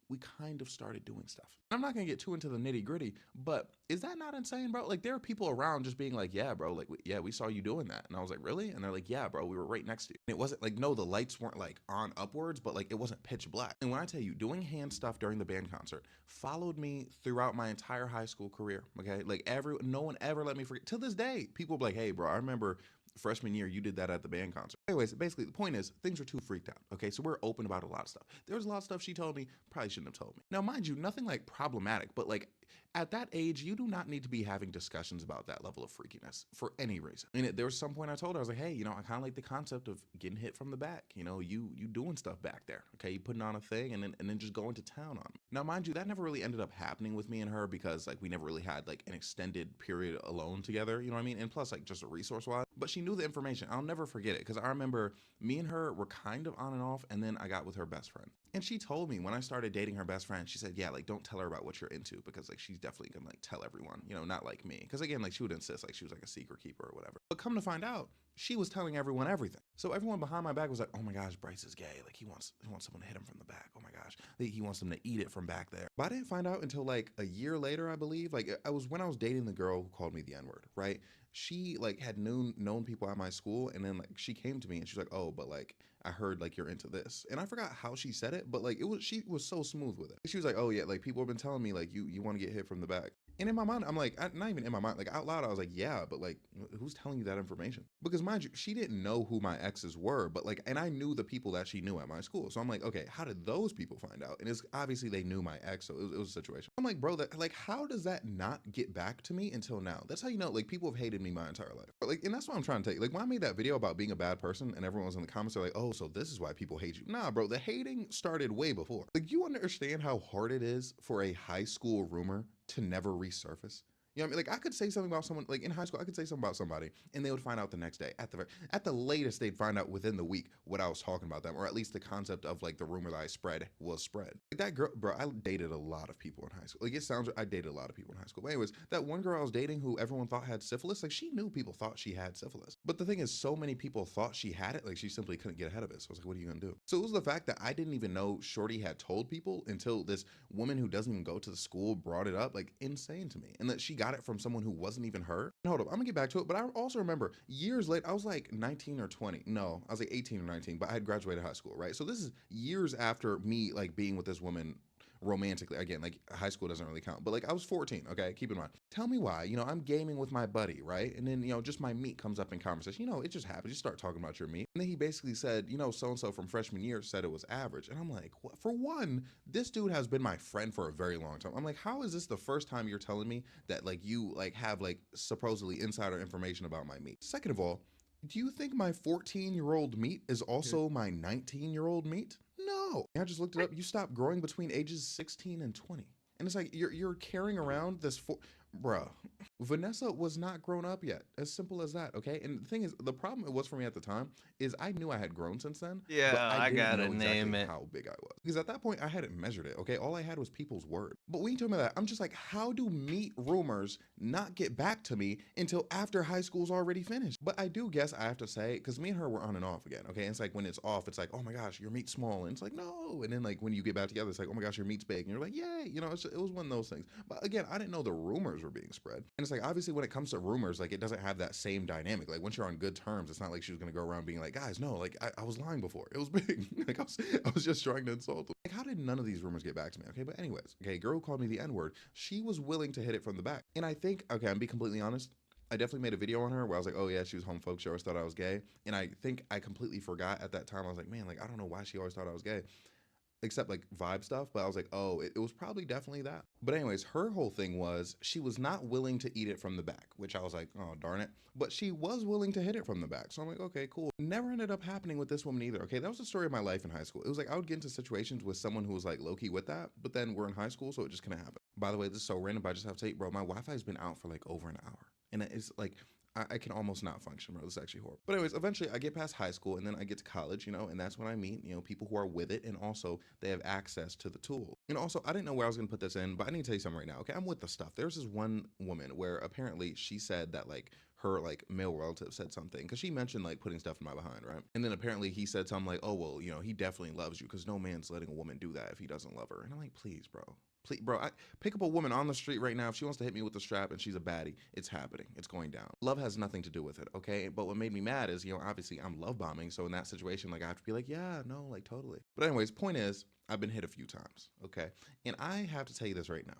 we kind of started doing stuff. I'm not gonna get too into the nitty gritty, but is that not insane, bro? Like there are people around just being like, yeah, bro, like, yeah, we saw you doing that. And I was like, really? And they're like, yeah, bro, we were right next to you. And it wasn't like, no, the lights weren't like on upwards, but like it wasn't pitch black. And when I tell you, doing hand stuff during the band concert followed me throughout my entire high school career, okay? Like no one ever let me forget. To this day, people be like, hey, bro, I remember freshman year, you did that at the band concert. Anyways, basically the point is things are too freaked out. Okay, so we're open about a lot of stuff. There was a lot of stuff she told me, probably shouldn't have told me. Now, mind you, nothing like problematic, but like at that age, you do not need to be having discussions about that level of freakiness for any reason. I mean, there was some point I told her, I was like, hey, you know, I kind of like the concept of getting hit from the back. You know, you doing stuff back there. Okay, you putting on a thing and then just going to town on me. Now, mind you, that never really ended up happening with me and her, because like we never really had like an extended period alone together. You know what I mean? And plus, like just a resource wise. But she knew the information. I'll never forget it, because I remember me and her were kind of on and off, and then I got with her best friend. And she told me when I started dating her best friend, she said, yeah, like, don't tell her about what you're into because like she's definitely gonna like tell everyone, you know, not like me. Because again, like she would insist like she was like a secret keeper or whatever. But come to find out, she was telling everyone everything. So everyone behind my back was like, oh my gosh, Bryce is gay. Like he wants someone to hit him from the back. Oh my gosh, he wants them to eat it from back there. But I didn't find out until like a year later, I believe. Like when I was dating the girl who called me the N-word, right? She like had known people at my school, and then like she came to me and she's like, oh, but like I heard like you're into this. And I forgot how she said it, but like she was so smooth with it. She was like, oh yeah, like people have been telling me like you want to get hit from the back. And in my mind, I'm like, not even in my mind, like out loud, I was like, yeah, but like who's telling you that information? Because mind you, she didn't know who my exes were, but like, and I knew the people that she knew at my school. So I'm like, okay, how did those people find out? And it's obviously they knew my ex, so it was a situation. I'm like, bro, that like, how does that not get back to me until now? That's how you know, like people have hated me my entire life. But like, and that's what I'm trying to take. Like when I made that video about being a bad person and everyone was in the comments, they're like, oh, so this is why people hate you. Nah, bro, the hating started way before. Like you understand how hard it is for a high school rumor to never resurface? You know what I mean? Like I could say something about someone, like in high school, I could say something about somebody and they would find out the next day. At the latest, they'd find out within the week what I was talking about them, or at least the concept of like the rumor that I spread was spread. Like that girl, bro, I dated a lot of people in high school. Like it sounds, I dated a lot of people in high school. But anyways, that one girl I was dating who everyone thought had syphilis, like she knew people thought she had syphilis. But the thing is, so many people thought she had it, like she simply couldn't get ahead of it. So I was like, what are you gonna do? So it was the fact that I didn't even know Shorty had told people until this woman who doesn't even go to the school brought it up, like insane to me. And that she got it from someone who wasn't even her. And hold up, I'm gonna get back to it, but I also remember years later, I was like 19 or 20. No, I was like 18 or 19, but I had graduated high school, right? So this is years after me like being with this woman romantically. Again, like high school doesn't really count, but like I was 14, okay? Keep in mind. Tell me why, you know, I'm gaming with my buddy, right? And then, you know, just my meat comes up in conversation. You know, it just happens. You start talking about your meat. And then he basically said, you know, so-and-so from freshman year said it was average. And I'm like, what? For one, this dude has been my friend for a very long time. I'm like, how is this the first time you're telling me that like you like have like supposedly insider information about my meat? Second of all, do you think my 14-year-old meat is also my 19-year-old meat? No. I just looked it up. You stop growing between ages 16 and 20. And it's like you're carrying around this bruh. Vanessa was not grown up yet. As simple as that, okay? And the thing is, the problem it was for me at the time is I knew I had grown since then. Yeah, but I didn't gotta know name exactly it. how big I was. Because at that point, I hadn't measured it, okay? All I had was people's word. But when you told me that, I'm just like, how do meat rumors not get back to me until after high school's already finished? But I do guess I have to say, because me and her were on and off again, okay? And it's like when it's off, it's like, oh my gosh, your meat's small. And it's like, no. And then like when you get back together, it's like, oh my gosh, your meat's big. And you're like, yay. You know, it was one of those things. But again, I didn't know the rumors were being spread. And it's like, obviously when it comes to rumors, like it doesn't have that same dynamic. Like once you're on good terms, it's not like she was gonna go around being like, guys, no, like I was lying before. It was big. Like I was just trying to insult them. Like how did none of these rumors get back to me? Okay, but anyways, okay, girl who called me the N-word, she was willing to hit it from the back. And I think, okay, I'm being completely honest, I definitely made a video on her where I was like, oh yeah, she was homophobic. She always thought I was gay. And I think I completely forgot at that time. I was like, man, like I don't know why she always thought I was gay. Except like vibe stuff, but I was like, oh, it was probably definitely that. But anyways, her whole thing was she was not willing to eat it from the back, which I was like, oh, darn it. But she was willing to hit it from the back. So I'm like, okay, cool. Never ended up happening with this woman either. Okay, that was the story of my life in high school. It was like I would get into situations with someone who was like low-key with that, but then we're in high school, so it just couldn't happen. By the way, this is so random, but I just have to tell you, bro, my Wi-Fi has been out for like over an hour. And it's like, I can almost not function, bro. This is actually horrible. But anyways, eventually I get past high school and then I get to college, you know, and that's when I meet, you know, people who are with it and also they have access to the tool. And also, I didn't know where I was going to put this in, but I need to tell you something right now, okay? I'm with the stuff. There's this one woman where apparently she said that like her like male relative said something because she mentioned like putting stuff in my behind, right? And then apparently he said something like, oh, well, you know, he definitely loves you because no man's letting a woman do that if he doesn't love her. And I'm like, please, bro. Please, bro, I pick up a woman on the street right now. If she wants to hit me with the strap and she's a baddie, it's happening. It's going down. Love has nothing to do with it, okay? But what made me mad is, you know, obviously I'm love bombing. So in that situation, like I have to be like, yeah, no, like totally. But anyways, point is, I've been hit a few times, okay? And I have to tell you this right now.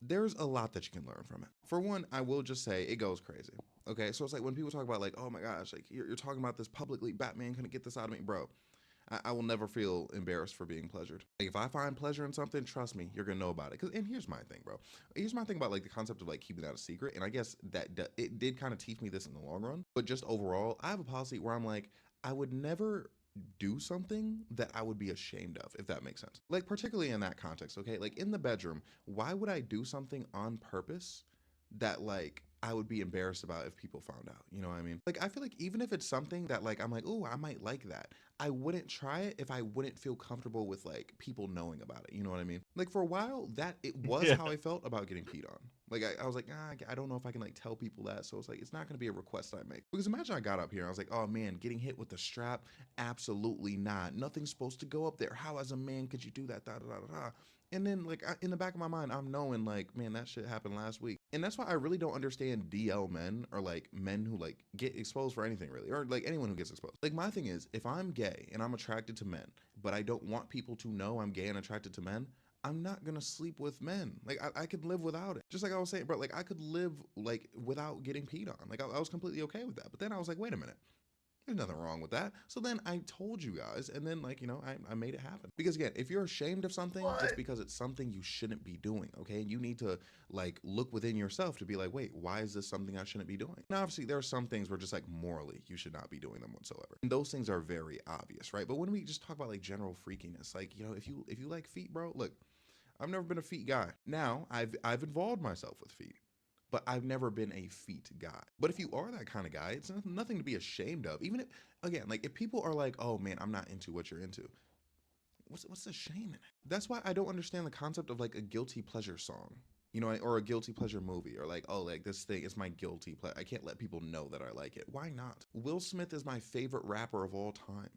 There's a lot that you can learn from it. For one, I will just say it goes crazy, okay? So it's like when people talk about like, oh my gosh, like you're talking about this publicly, Batman couldn't get this out of me, bro. I will never feel embarrassed for being pleasured. Like if I find pleasure in something, trust me, you're gonna know about it. And here's my thing, bro. Here's my thing about like the concept of like keeping that a secret. And I guess that it did kind of teach me this in the long run. But just overall, I have a policy where I'm like, I would never do something that I would be ashamed of, if that makes sense. Like particularly in that context, okay? Like in the bedroom, why would I do something on purpose that like I would be embarrassed about if people found out. You know what I mean? Like, I feel like even if it's something that like I'm like, oh, I might like that, I wouldn't try it if I wouldn't feel comfortable with like people knowing about it. You know what I mean? Like for a while, that it was Yeah. how I felt about getting peed on. Like I was like, I don't know if I can like tell people that. So it's like, it's not gonna be a request I make. Because imagine I got up here and I was like, oh man, getting hit with the strap, absolutely not. Nothing's supposed to go up there. How as a man could you do that? Da, da, da, da, da. And then like in the back of my mind, I'm knowing like, man, that shit happened last week. And that's why I really don't understand DL men or like men who like get exposed for anything really, or like anyone who gets exposed. Like my thing is, if I'm gay and I'm attracted to men, but I don't want people to know I'm gay and attracted to men, I'm not gonna sleep with men. Like I could live without it. Just like I was saying, bro, like I could live like without getting peed on. Like I was completely okay with that. But then I was like, wait a minute. There's nothing wrong with that. So then I told you guys, and then like, you know, I made it happen. Because again, if you're ashamed of something, just because it's something you shouldn't be doing, okay? And you need to like look within yourself to be like, wait, why is this something I shouldn't be doing? Now, obviously there are some things where just like morally, you should not be doing them whatsoever. And those things are very obvious, right? But when we just talk about like general freakiness, like, you know, if you like feet, bro, look, I've never been a feet guy. Now I've involved myself with feet, but I've never been a feet guy. But if you are that kind of guy, it's nothing to be ashamed of. Even if, again, like if people are like, oh man, I'm not into what you're into, what's the shame in it? That's why I don't understand the concept of like a guilty pleasure song, you know, or a guilty pleasure movie, or like, oh, like this thing is my guilty pleasure. I can't let people know that I like it. Why not? Will Smith is my favorite rapper of all time.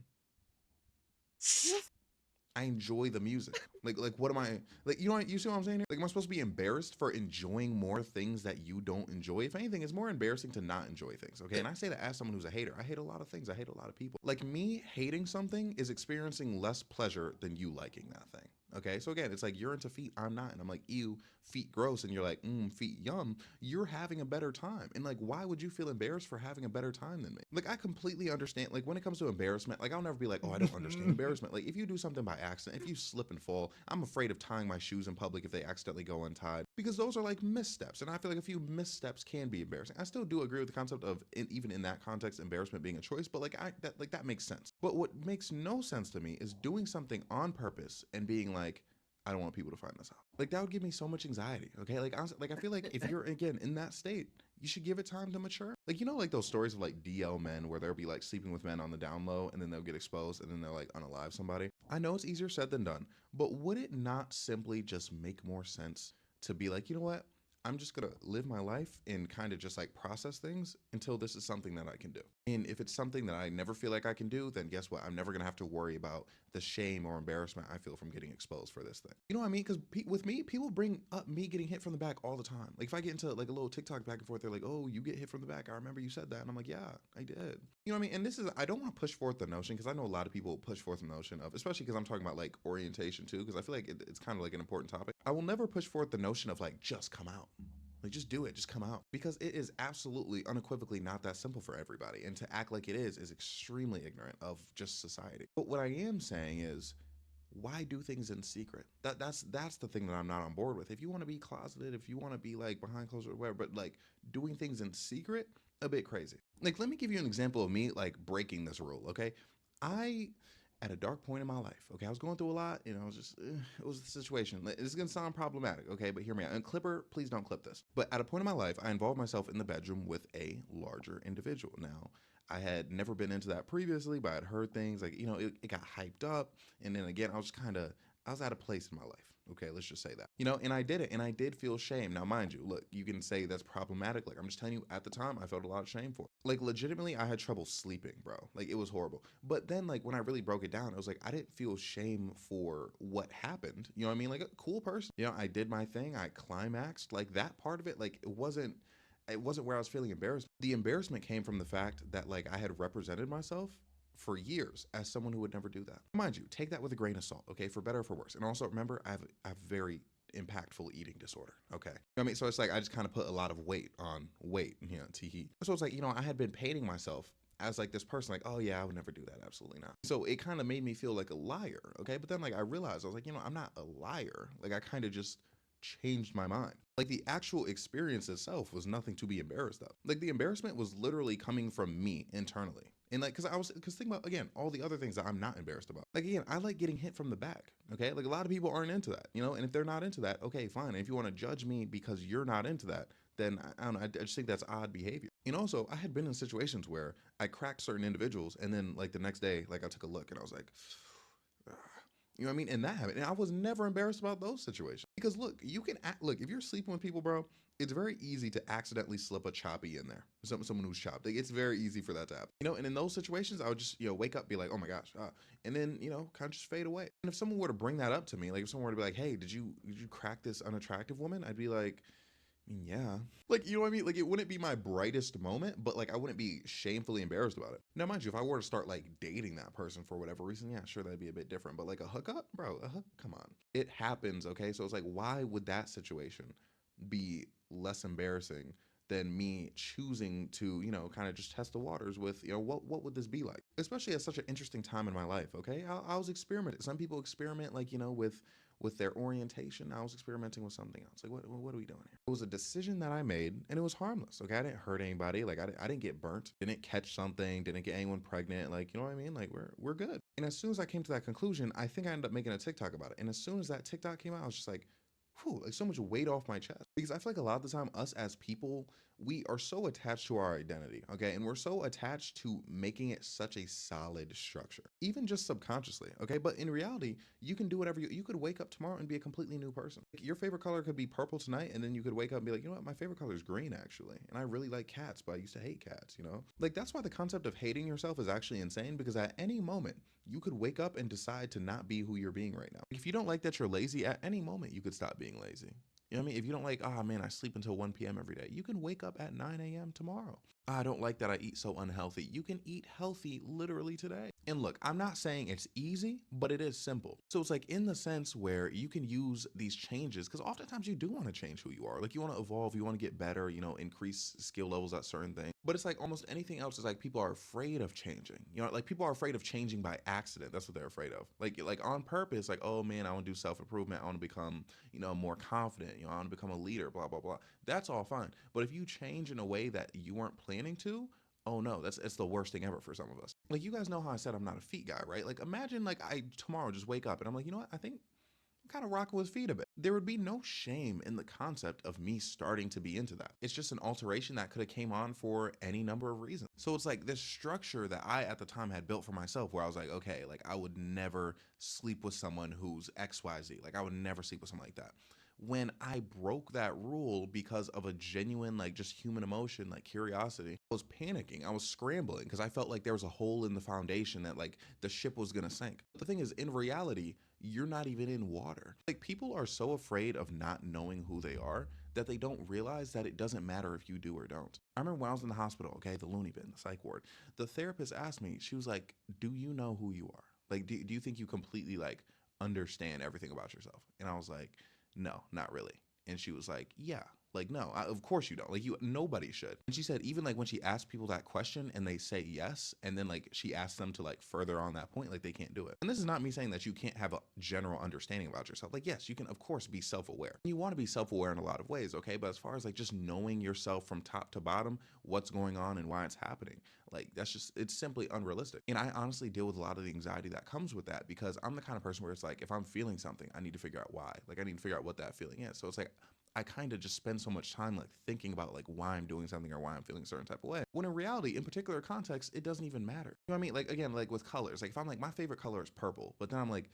I enjoy the music. Like what am I, like, you know what, you see what I'm saying here? Like, am I supposed to be embarrassed for enjoying more things that you don't enjoy? If anything, it's more embarrassing to not enjoy things, okay? And I say that as someone who's a hater. I hate a lot of things. I hate a lot of people. Like, me hating something is experiencing less pleasure than you liking that thing, okay? So again, it's like, you're into feet, I'm not, and I'm like, ew, feet gross, and you're like, feet yum. You're having a better time. And like, why would you feel embarrassed for having a better time than me? Like, I completely understand, like, when it comes to embarrassment, like, I'll never be like, oh, I don't understand embarrassment. Like, if you do something by accident, if you slip and fall, I'm afraid of tying my shoes in public if they accidentally go untied, because those are like missteps. And I feel like a few missteps can be embarrassing. I still do agree with the concept of, even in that context, embarrassment being a choice, but like, that makes sense. But what makes no sense to me is doing something on purpose and being like, I don't want people to find this out. Like, that would give me so much anxiety, okay? Like, honestly, like, I feel like if you're, again, in that state, you should give it time to mature. Like, you know, like those stories of like DL men where they'll be like sleeping with men on the down low and then they'll get exposed and then they'll like unalive somebody. I know it's easier said than done, but would it not simply just make more sense to be like, you know what? I'm just gonna live my life and kind of just like process things until this is something that I can do. And if it's something that I never feel like I can do, then guess what? I'm never gonna have to worry about the shame or embarrassment I feel from getting exposed for this thing. You know what I mean? Because with me, people bring up me getting hit from the back all the time. Like if I get into like a little TikTok back and forth, they're like, oh, you get hit from the back. I remember you said that. And I'm like, yeah, I did. You know what I mean? And this is, I don't want to push forth the notion, because I know a lot of people push forth the notion of, especially because I'm talking about like orientation too, because I feel like it's kind of like an important topic. I will never push forth the notion of like, just come out. Like, just do it, just come out. Because it is absolutely, unequivocally not that simple for everybody. And to act like it is extremely ignorant of just society. But what I am saying is, why do things in secret? That's the thing that I'm not on board with. If you want to be closeted, if you want to be like behind closed doors, whatever, but like doing things in secret, a bit crazy. Like, let me give you an example of me like breaking this rule, okay? At a dark point in my life, okay, I was going through a lot, and I was just, it was the situation. It's gonna sound problematic, okay, but hear me out. And Clipper, please don't clip this. But at a point in my life, I involved myself in the bedroom with a larger individual. Now, I had never been into that previously, but I'd heard things like, you know, it got hyped up, and then again, I was at a place in my life. Okay, let's just say that. You know, and I did it, and I did feel shame. Now, mind you, look, you can say that's problematic. Like, I'm just telling you, at the time, I felt a lot of shame for it. Like, legitimately, I had trouble sleeping, bro. Like, it was horrible. But then, like, when I really broke it down, it was like, I didn't feel shame for what happened. You know what I mean? Like, a cool person. You know, I did my thing. I climaxed. Like, that part of it, like, it wasn't where I was feeling embarrassed. The embarrassment came from the fact that, like, I had represented myself for years as someone who would never do that. Mind you, take that with a grain of salt, okay, for better or for worse. And also remember, I have very impactful eating disorder, okay? You know what I mean? So it's like, I just kind of put a lot of weight on weight, you know, teehee. So it's like, you know, I had been painting myself as like this person, like, oh yeah, I would never do that, absolutely not. So it kind of made me feel like a liar, okay? But then like, I realized, I was like, you know, I'm not a liar. Like, I kind of just changed my mind. Like, the actual experience itself was nothing to be embarrassed of. Like, the embarrassment was literally coming from me internally. And like, cause think about, again, all the other things that I'm not embarrassed about. Like, again, I like getting hit from the back, okay? Like, a lot of people aren't into that, you know? And if they're not into that, okay, fine. And if you want to judge me because you're not into that, then I don't know. I just think that's odd behavior. And also, I had been in situations where I cracked certain individuals, and then like the next day, like I took a look and I was like, you know what I mean? And that happened. And I was never embarrassed about those situations. Because look, you can act, look, if you're sleeping with people, bro, it's very easy to accidentally slip a choppy in there. Someone who's chopped. Like, it's very easy for that to happen. You know, and in those situations, I would just, wake up, be like, oh my gosh. And then, kind of just fade away. And if someone were to bring that up to me, like if someone were to be like, hey, did you crack this unattractive woman? I'd be like, yeah. Like, you know what I mean? Like, it wouldn't be my brightest moment, but like, I wouldn't be shamefully embarrassed about it. Now, mind you, if I were to start like dating that person for whatever reason, yeah, sure, that'd be a bit different. But like a hookup, bro, come on. It happens, okay? So it's like, why would that situation be less embarrassing than me choosing to, kind of just test the waters with, what would this be like? Especially at such an interesting time in my life, okay? I was experimenting. Some people experiment like, with their orientation. I was experimenting with something else. Like, what are we doing here? It was a decision that I made, and it was harmless. Okay, I didn't hurt anybody. Like, I didn't get burnt, didn't catch something, didn't get anyone pregnant. Like, you know what I mean? Like, we're good. And as soon as I came to that conclusion, I think I ended up making a TikTok about it. And as soon as that TikTok came out, I was just like, whew, like so much weight off my chest. Because I feel like a lot of the time, us as people, we are so attached to our identity, okay? And we're so attached to making it such a solid structure, even just subconsciously, okay? But in reality, you can do whatever you could wake up tomorrow and be a completely new person. Like, your favorite color could be purple tonight, and then you could wake up and be like, you know what, my favorite color is green, actually. And I really like cats, but I used to hate cats, Like, that's why the concept of hating yourself is actually insane, because at any moment, you could wake up and decide to not be who you're being right now. If you don't like that you're lazy, at any moment, you could stop being lazy. You know what I mean? If you don't like, oh man, I sleep until 1 p.m. every day, you can wake up at 9 a.m. tomorrow. I don't like that I eat so unhealthy. You can eat healthy literally today. And look, I'm not saying it's easy, but it is simple. So it's like in the sense where you can use these changes, because oftentimes you do want to change who you are. Like, you want to evolve, you want to get better, increase skill levels at certain things. But it's like almost anything else is like people are afraid of changing. Like people are afraid of changing by accident. That's what they're afraid of. Like on purpose, like, oh man, I want to do self-improvement. I want to become, more confident. I want to become a leader, blah, blah, blah. That's all fine. But if you change in a way that you weren't planning to, oh no, it's the worst thing ever for some of us. Like, you guys know how I said I'm not a feet guy, right? Like, imagine like I tomorrow just wake up and I'm like, you know what? I think I'm kind of rocking with feet a bit. There would be no shame in the concept of me starting to be into that. It's just an alteration that could have came on for any number of reasons. So it's like this structure that I at the time had built for myself, where I was like, okay, like I would never sleep with someone who's XYZ. Like, I would never sleep with someone like that. When I broke that rule because of a genuine, like, just human emotion, like curiosity, I was panicking. I was scrambling because I felt like there was a hole in the foundation, that like the ship was gonna sink. But the thing is, in reality, you're not even in water. Like, people are so afraid of not knowing who they are that they don't realize that it doesn't matter if you do or don't. I remember when I was in the hospital, okay, the loony bin, the psych ward, the therapist asked me, she was like, do you know who you are? Like, do you think you completely like understand everything about yourself? And I was like, no, not really. And she was like, yeah, like, no, of course you don't. Like, nobody should. And she said, even like when she asked people that question and they say yes, and then like she asked them to like further on that point, like they can't do it. And this is not me saying that you can't have a general understanding about yourself. Like, yes, you can of course be self-aware. You want to be self-aware in a lot of ways, okay? But as far as like just knowing yourself from top to bottom, what's going on and why it's happening, like it's simply unrealistic. And I honestly deal with a lot of the anxiety that comes with that, because I'm the kind of person where it's like, if I'm feeling something, I need to figure out why. Like, I need to figure out what that feeling is. So it's like, I kind of just spend so much time like thinking about like why I'm doing something or why I'm feeling a certain type of way, when in reality, in particular context, it doesn't even matter. You know what I mean? Like, again, like with colors, like if I'm like, my favorite color is purple, but then I'm like,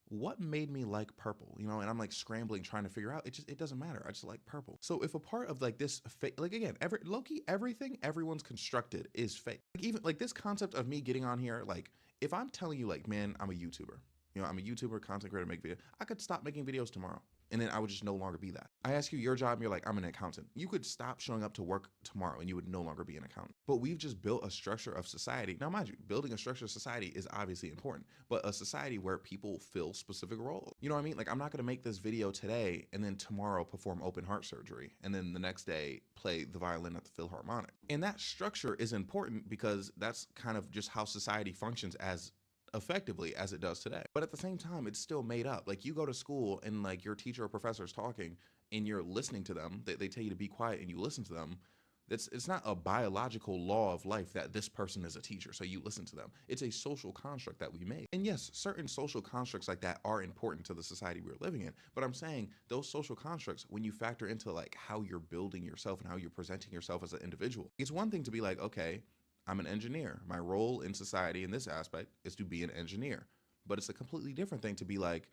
what made me like purple? And I'm like scrambling trying to figure out, it doesn't matter. I just like purple. So if a part of like this like, again, low-key, everything everyone's constructed is fake. Like, even like this concept of me getting on here, like if I'm telling you like, man, I'm a YouTuber, I'm a YouTuber, content creator, make videos, I could stop making videos tomorrow, and then I would just no longer be that. I ask you your job and you're like, I'm an accountant. You could stop showing up to work tomorrow and you would no longer be an accountant. But we've just built a structure of society. Now, mind you, building a structure of society is obviously important, but a society where people fill specific roles. You know what I mean? Like, I'm not going to make this video today and then tomorrow perform open heart surgery, and then the next day play the violin at the Philharmonic. And that structure is important because that's kind of just how society functions as effectively as it does today. But at the same time, it's still made up. Like, you go to school and like your teacher or professor is talking and you're listening to them. They tell you to be quiet and you listen to them. It's not a biological law of life that this person is a teacher, so you listen to them. It's a social construct that we make. And yes, certain social constructs like that are important to the society we're living in. But I'm saying those social constructs, when you factor into like how you're building yourself and how you're presenting yourself as an individual, it's one thing to be like, okay, I'm an engineer. My role in society in this aspect is to be an engineer. But it's a completely different thing to be like,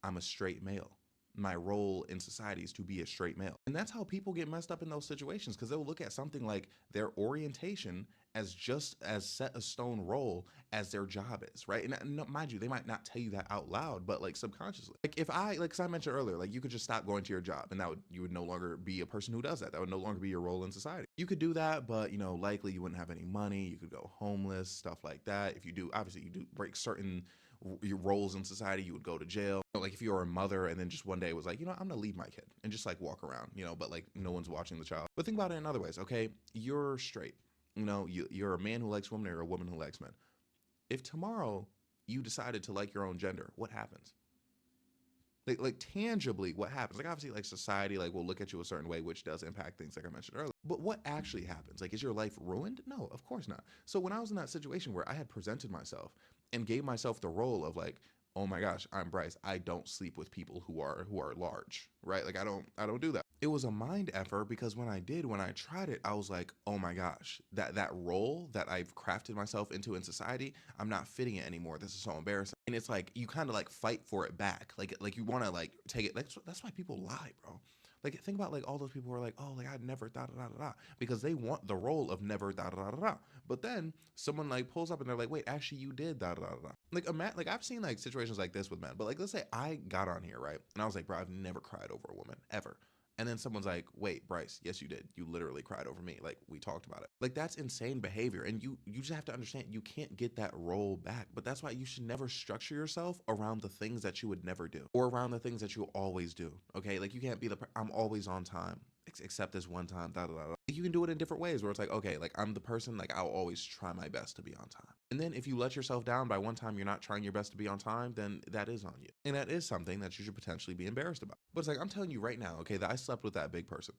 I'm a straight male. My role in society is to be a straight male. And that's how people get messed up in those situations, because they'll look at something like their orientation as just as set a stone role as their job is, right? And mind you, they might not tell you that out loud, but like subconsciously. Like if cause I mentioned earlier, like you could just stop going to your job and you would no longer be a person who does that. That would no longer be your role in society. You could do that, but you know, likely you wouldn't have any money. You could go homeless, stuff like that. If you do, obviously you do break certain your roles in society, you would go to jail. Like if you were a mother and then just one day was like, you know, I'm gonna leave my kid and just like walk around, you know, but like no one's watching the child. But think about it in other ways. Okay, you're straight, you know, you're a man who likes women or a woman who likes men. If tomorrow you decided to like your own gender, what happens? Like tangibly, what happens? Like obviously, like society, like will look at you a certain way, which does impact things, like I mentioned earlier. But what actually happens? Like, is your life ruined? No, of course not. So when I was in that situation where I had presented myself and gave myself the role of like, oh my gosh, I'm Bryce. I don't sleep with people who are large, right? Like I don't do that. It was a mind effort because when I tried it, I was like, oh my gosh, that role that I've crafted myself into in society, I'm not fitting it anymore. This is so embarrassing. And it's like you kind of like fight for it back. Like you want to like take it. That's why people lie, bro. Like think about like all those people who are like, oh, like I never da da da da da, because they want the role of never da da da da da. But then someone like pulls up and they're like, wait, actually you did da da da da. Like I've seen like situations like this with men. But like let's say I got on here, right? And I was like, bro, I've never cried over a woman ever. And then someone's like, wait, Bryce, yes, you did. You literally cried over me. Like, we talked about it. Like, that's insane behavior. And you just have to understand you can't get that role back. But that's why you should never structure yourself around the things that you would never do or around the things that you always do. Okay? Like, you can't be I'm always on time, except this one time, da da da da. You can do it in different ways where it's like, okay, like I'm the person, like I'll always try my best to be on time. And then if you let yourself down by one time you're not trying your best to be on time, then that is on you. And that is something that you should potentially be embarrassed about. But it's like, I'm telling you right now, okay, that I slept with that big person.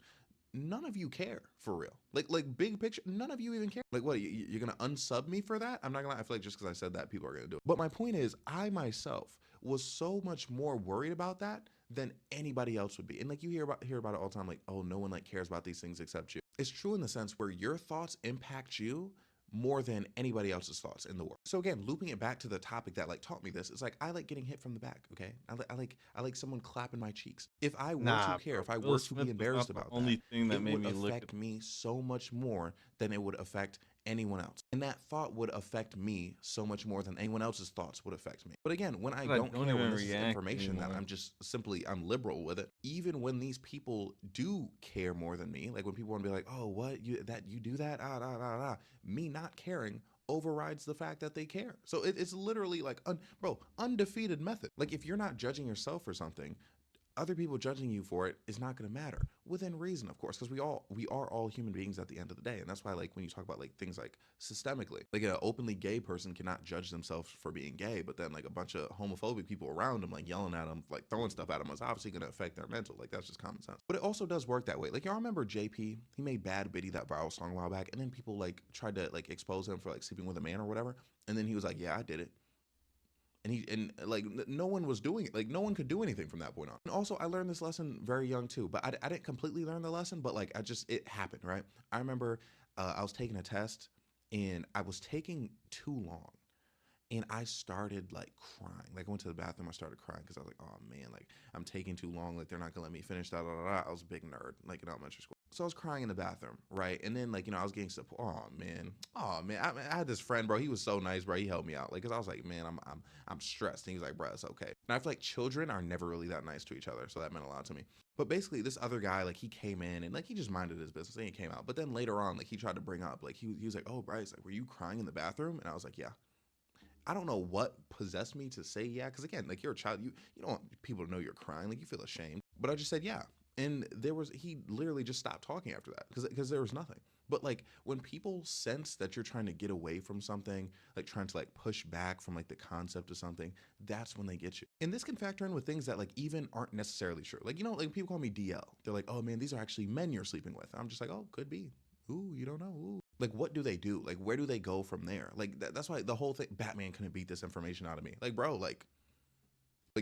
None of you care for real. Like big picture, none of you even care. Like what, you're gonna unsub me for that? I'm not gonna, I feel like just because I said that, people are gonna do it. But my point is, I myself was so much more worried about that than anybody else would be. And like you hear about it all the time, like, oh, no one like cares about these things except you. It's true in the sense where your thoughts impact you more than anybody else's thoughts in the world. So again, looping it back to the topic that like taught me this, it's like I like getting hit from the back, okay? I like someone clapping my cheeks. If I were to care, if I were to be embarrassed about that, it would affect me so much more than it would affect anyone else. And that thought would affect me so much more than anyone else's thoughts would affect me. But again, when I don't care, when this is information that I'm liberal with it, even when these people do care more than me, like when people want to be like, oh, what, you do that, me not caring overrides the fact that they care. So it's literally like, undefeated method. Like if you're not judging yourself for something, other people judging you for it is not going to matter, within reason, of course, because we are all human beings at the end of the day. And that's why, like, when you talk about like things like systemically, like an openly gay person cannot judge themselves for being gay, but then like a bunch of homophobic people around them, like yelling at them, like throwing stuff at them, is obviously going to affect their mental. Like that's just common sense. But it also does work that way. Like y'all remember JP? He made Bad Biddy, that viral song a while back, and then people like tried to like expose him for like sleeping with a man or whatever, and then he was like, yeah, I did it. And like no one was doing it. Like no one could do anything from that point on. And also I learned this lesson very young too, but I didn't completely learn the lesson, but like it happened, right? I remember I was taking a test and I was taking too long. And I started like crying. Like I went to the bathroom, I started crying because I was like, oh man, like I'm taking too long. Like they're not gonna let me finish. Da da da da. I was a big nerd, like in elementary school. So I was crying in the bathroom, right? And then like, you know, I was getting support. Oh man. I had this friend, bro. He was so nice, bro. He helped me out. Like, cause I was like, man, I'm stressed. And he was like, bro, it's okay. And I feel like children are never really that nice to each other. So that meant a lot to me. But basically this other guy, like he came in and like, he just minded his business and he came out. But then later on, like he tried to bring up, like he was like, oh, Bryce, like, were you crying in the bathroom? And I was like, yeah. I don't know what possessed me to say yeah, because again, like you're a child, you don't want people to know you're crying, like you feel ashamed. But I just said yeah, and he literally just stopped talking after that because there was nothing. But like when people sense that you're trying to get away from something, like trying to like push back from like the concept of something, that's when they get you. And this can factor in with things that like even aren't necessarily true. Like, you know, like people call me DL. They're like, oh man, these are actually men you're sleeping with. I'm just like, oh, could be. Ooh, you don't know. Ooh. Like, what do they do? Like, where do they go from there? Like, that's why the whole thing, Batman couldn't beat this information out of me. Like, bro, like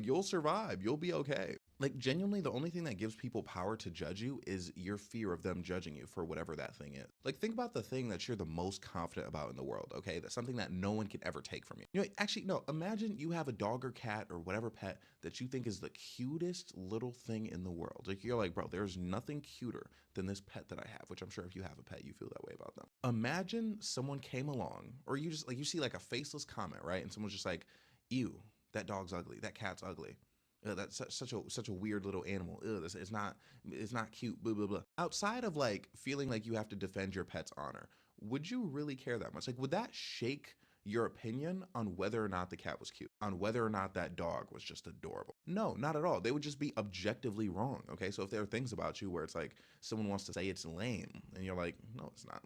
you'll survive. You'll be okay. Like, genuinely, the only thing that gives people power to judge you is your fear of them judging you for whatever that thing is. Like, think about the thing that you're the most confident about in the world, okay? That's something that no one can ever take from you. You know, actually, no, imagine you have a dog or cat or whatever pet that you think is the cutest little thing in the world. Like, you're like, bro, there's nothing cuter than this pet that I have, which I'm sure if you have a pet, you feel that way about them. Imagine someone came along, or you just, like, you see like a faceless comment, right? And someone's just like, ew, that dog's ugly, that cat's ugly. That's such a weird little animal. It's not cute. Blah blah blah. Outside of like feeling like you have to defend your pet's honor, would you really care that much? Like, would that shake your opinion on whether or not the cat was cute, on whether or not that dog was just adorable? No, not at all. They would just be objectively wrong. Okay, so if there are things about you where it's like someone wants to say it's lame, and you're like, no, it's not.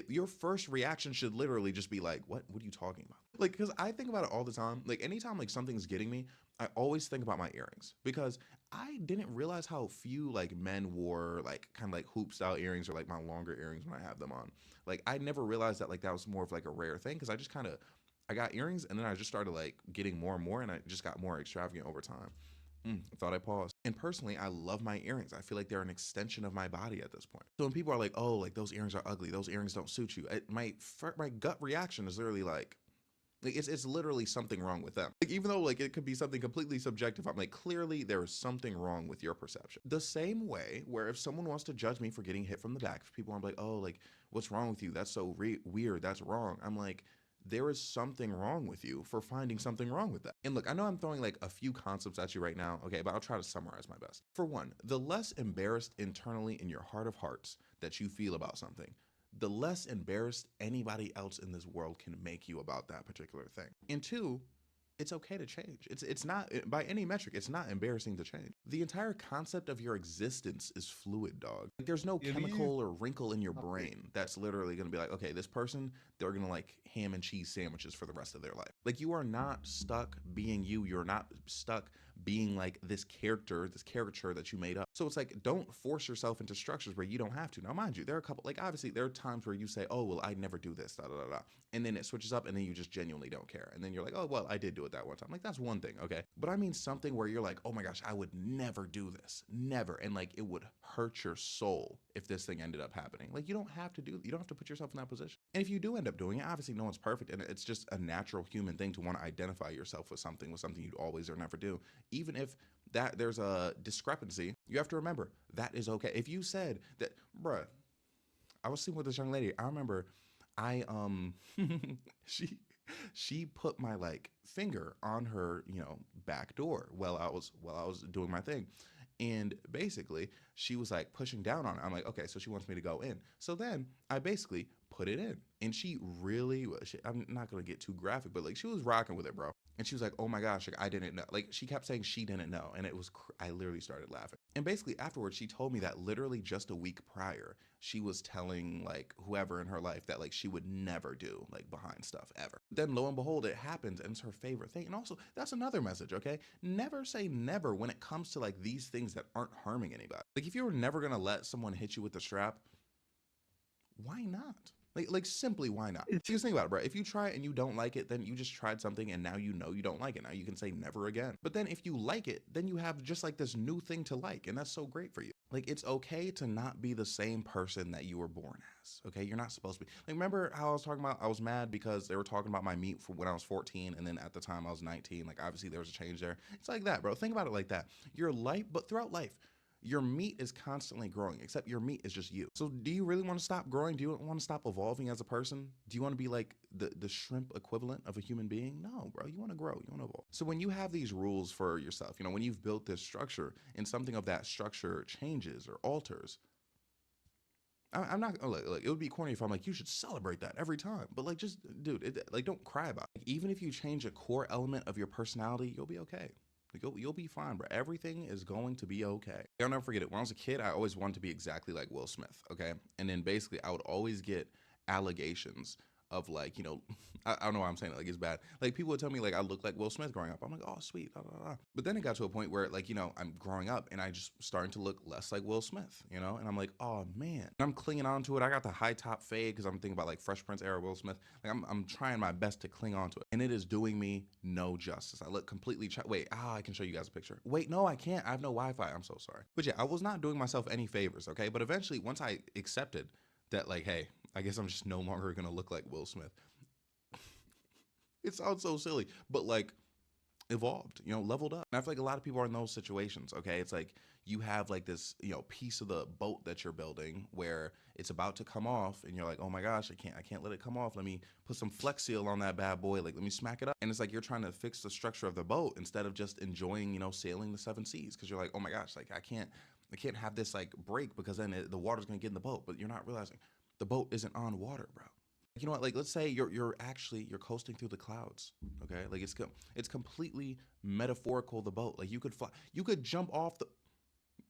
Your first reaction should literally just be like, what are you talking about? Like, because I think about it all the time. Like, anytime like something's getting me, I always think about my earrings, because I didn't realize how few like men wore like kind of like hoop style earrings or like my longer earrings when I have them on. Like, I never realized that like that was more of like a rare thing, because I got earrings and then I just started like getting more and more, and I just got more extravagant over time. I thought I paused. And personally, I love my earrings. I feel like they're an extension of my body at this point. So when people are like, oh, like those earrings are ugly, those earrings don't suit you, my gut reaction is literally like it's literally something wrong with them. Like, even though like it could be something completely subjective, I'm like, clearly there is something wrong with your perception. The same way where if someone wants to judge me for getting hit from the back, if people are like, oh, like what's wrong with you? That's so weird. That's wrong. I'm like, there is something wrong with you for finding something wrong with that. And look, I know I'm throwing like a few concepts at you right now, okay, but I'll try to summarize my best. For one, the less embarrassed internally in your heart of hearts that you feel about something, the less embarrassed anybody else in this world can make you about that particular thing. And two, it's okay to change. It's not, by any metric, it's not embarrassing to change. The entire concept of your existence is fluid, dog. Like, there's no chemical or wrinkle in your brain that's literally gonna be like, okay, this person, they're gonna like ham and cheese sandwiches for the rest of their life. Like, you are not stuck being you. You're not stuck being like this character, this caricature that you made up. So it's like, don't force yourself into structures where you don't have to. Now, mind you, there are a couple, like obviously there are times where you say, oh, well, I'd never do this, da da da da. And then it switches up and then you just genuinely don't care. And then you're like, oh, well, I did do it that one time. Like, that's one thing, okay? But I mean something where you're like, oh my gosh, I would never do this, never. And like, it would hurt your soul if this thing ended up happening. Like, you don't have to put yourself in that position. And if you do end up doing it, obviously no one's perfect. And it's just a natural human thing to want to identify yourself with something you'd always or never do. Even if that there's a discrepancy, you have to remember that is okay. If you said that, bruh, I was sleeping with this young lady. I remember she put my like finger on her, back door while I was doing my thing. And basically she was like pushing down on it. I'm like, okay, so she wants me to go in. So then I basically put it in, and I'm not going to get too graphic, but like she was rocking with it, bro. And she was like, oh my gosh, like I didn't know. Like, she kept saying she didn't know. And I literally started laughing. And basically afterwards, she told me that literally just a week prior, she was telling like whoever in her life that like she would never do like behind stuff ever. Then lo and behold, it happens, and it's her favorite thing. And also, that's another message, okay? Never say never when it comes to like these things that aren't harming anybody. Like, if you were never going to let someone hit you with the strap, why not? Like simply, why not? Just think about it, bro. If you try it and you don't like it, then you just tried something and now you know you don't like it. Now you can say never again. But then if you like it, then you have just like this new thing to like, and that's so great for you. Like, it's okay to not be the same person that you were born as, okay? You're not supposed to be. Like, remember how I was talking about, I was mad because they were talking about my meat from when I was 14, and then at the time I was 19. Like, obviously there was a change there. It's like that, bro. Think about it like that. Your life, but throughout life, your meat is constantly growing, except your meat is just you. So do you really want to stop growing? Do you want to stop evolving as a person? Do you want to be like the shrimp equivalent of a human being? No, bro, you want to grow, you want to evolve. So when you have these rules for yourself, when you've built this structure and something of that structure changes or alters, I'm not like it would be corny if I'm like, you should celebrate that every time. But like, just dude, like, don't cry about it. Like, even if you change a core element of your personality, you'll be okay. You'll be fine, bro. Everything is going to be okay. I'll never forget it. When I was a kid, I always wanted to be exactly like Will Smith, okay? And then basically I would always get allegations of like, you know, I don't know why I'm saying it like it's bad. Like people would tell me like I look like Will Smith growing up. I'm like, oh sweet, blah, blah, blah. But then it got to a point where like, you know, I'm growing up and I just starting to look less like Will Smith, you know? And I'm like, oh man. And I'm clinging on to it. I got the high top fade because I'm thinking about like Fresh Prince era Will Smith. Like I'm trying my best to cling on to it. And it is doing me no justice. I look completely, wait, I can show you guys a picture. Wait, no, I can't. I have no Wi-Fi. I'm so sorry. But yeah, I was not doing myself any favors, okay? But eventually, once I accepted that like, hey, I guess I'm just no longer gonna look like Will Smith. It sounds so silly, but like evolved, you know, leveled up. And I feel like a lot of people are in those situations, okay? It's like you have like this, you know, piece of the boat that you're building where it's about to come off and you're like, oh my gosh, I can't let it come off. Let me put some Flex Seal on that bad boy. Like, let me smack it up. And it's like you're trying to fix the structure of the boat instead of just enjoying, you know, sailing the 7 seas. Cause you're like, oh my gosh, like I can't have this like break because then the water's gonna get in the boat. But you're not realizing the boat isn't on water, bro. You know what? Like, let's say you're coasting through the clouds. Okay, like it's completely metaphorical. The boat, like you could fly, you could jump off the.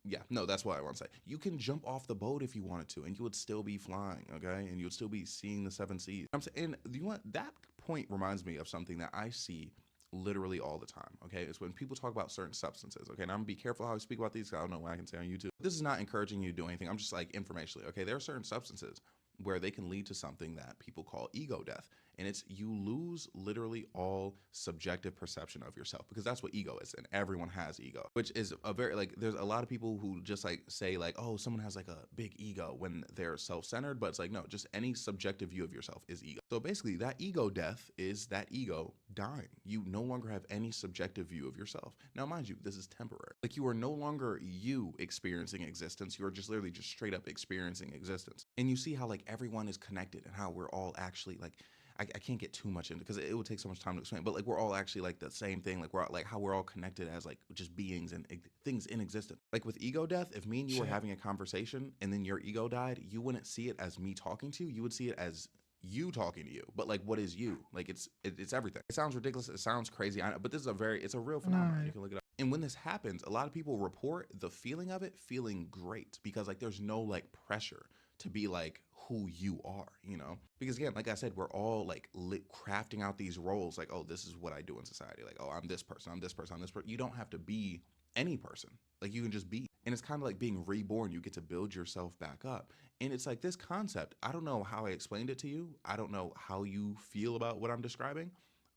Yeah, no, that's what I want to say. You can jump off the boat if you wanted to, and you would still be flying. Okay, and you would still be seeing the 7 seas. I'm saying, and you know what? That point reminds me of something that I see literally all the time. Okay, it's when people talk about certain substances. Okay, and I'm gonna be careful how I speak about these. I don't know what I can say on YouTube. This is not encouraging you to do anything. I'm just like informationally. Okay, there are certain substances where they can lead to something that people call ego death. And it's you lose literally all subjective perception of yourself, because that's what ego is. And everyone has ego, which is a very, like, there's a lot of people who just like say like, oh, someone has like a big ego when they're self-centered, but it's like, no, just any subjective view of yourself is ego. So basically that ego death is that ego dying. You no longer have any subjective view of yourself. Now, mind you, this is temporary. Like you are no longer you experiencing existence. You are just literally just straight up experiencing existence. And you see how like everyone is connected and how we're all actually like, I can't get too much into because it would take so much time to explain, but like we're all actually like the same thing. Like we're like how we're all connected as like just beings and things in existence. Like with ego death, if me and you were having a conversation and then your ego died, you wouldn't see it as me talking to you. You would see it as you talking to you. But like, what is you? Like it's everything. It sounds ridiculous. It sounds crazy. I know, but this is it's a real phenomenon. You can look it up. And when this happens, a lot of people report the feeling of it feeling great because like there's no like pressure to be like who you are, you know? Because again, like I said, we're all like crafting out these roles like, oh, this is what I do in society. Like, oh, I'm this person, I'm this person, I'm this person. You don't have to be any person. Like you can just be. And it's kind of like being reborn. You get to build yourself back up. And it's like this concept, I don't know how I explained it to you. I don't know how you feel about what I'm describing.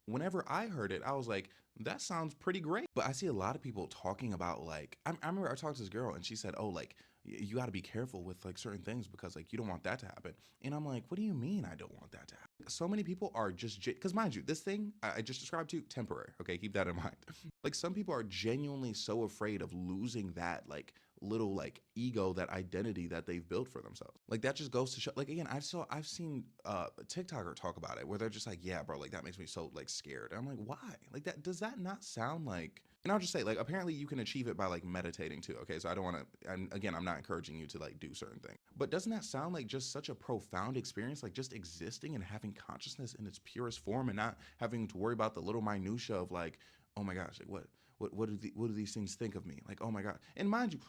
Whenever I heard it, I was like, that sounds pretty great. But I see a lot of people talking about like, I remember I talked to this girl and she said, oh, like, you got to be careful with like certain things because like you don't want that to happen. And I'm like, what do you mean I don't want that to happen? So many people are just, because mind you, this thing I just described to you, temporary. Okay, keep that in mind. Like some people are genuinely so afraid of losing that like little like ego, that identity that they've built for themselves. Like that just goes to show, like again, I've seen a TikToker talk about it where they're just like, yeah, bro, like that makes me so like scared. And I'm like, why? Like that, does that not sound like, and I'll just say like, apparently you can achieve it by like meditating too. Okay. So I don't want to, and again, I'm not encouraging you to like do certain things, but doesn't that sound like just such a profound experience? Like just existing and having consciousness in its purest form and not having to worry about the little minutia of like, oh my gosh, like what do these things think of me? Like, oh my God. And mind you,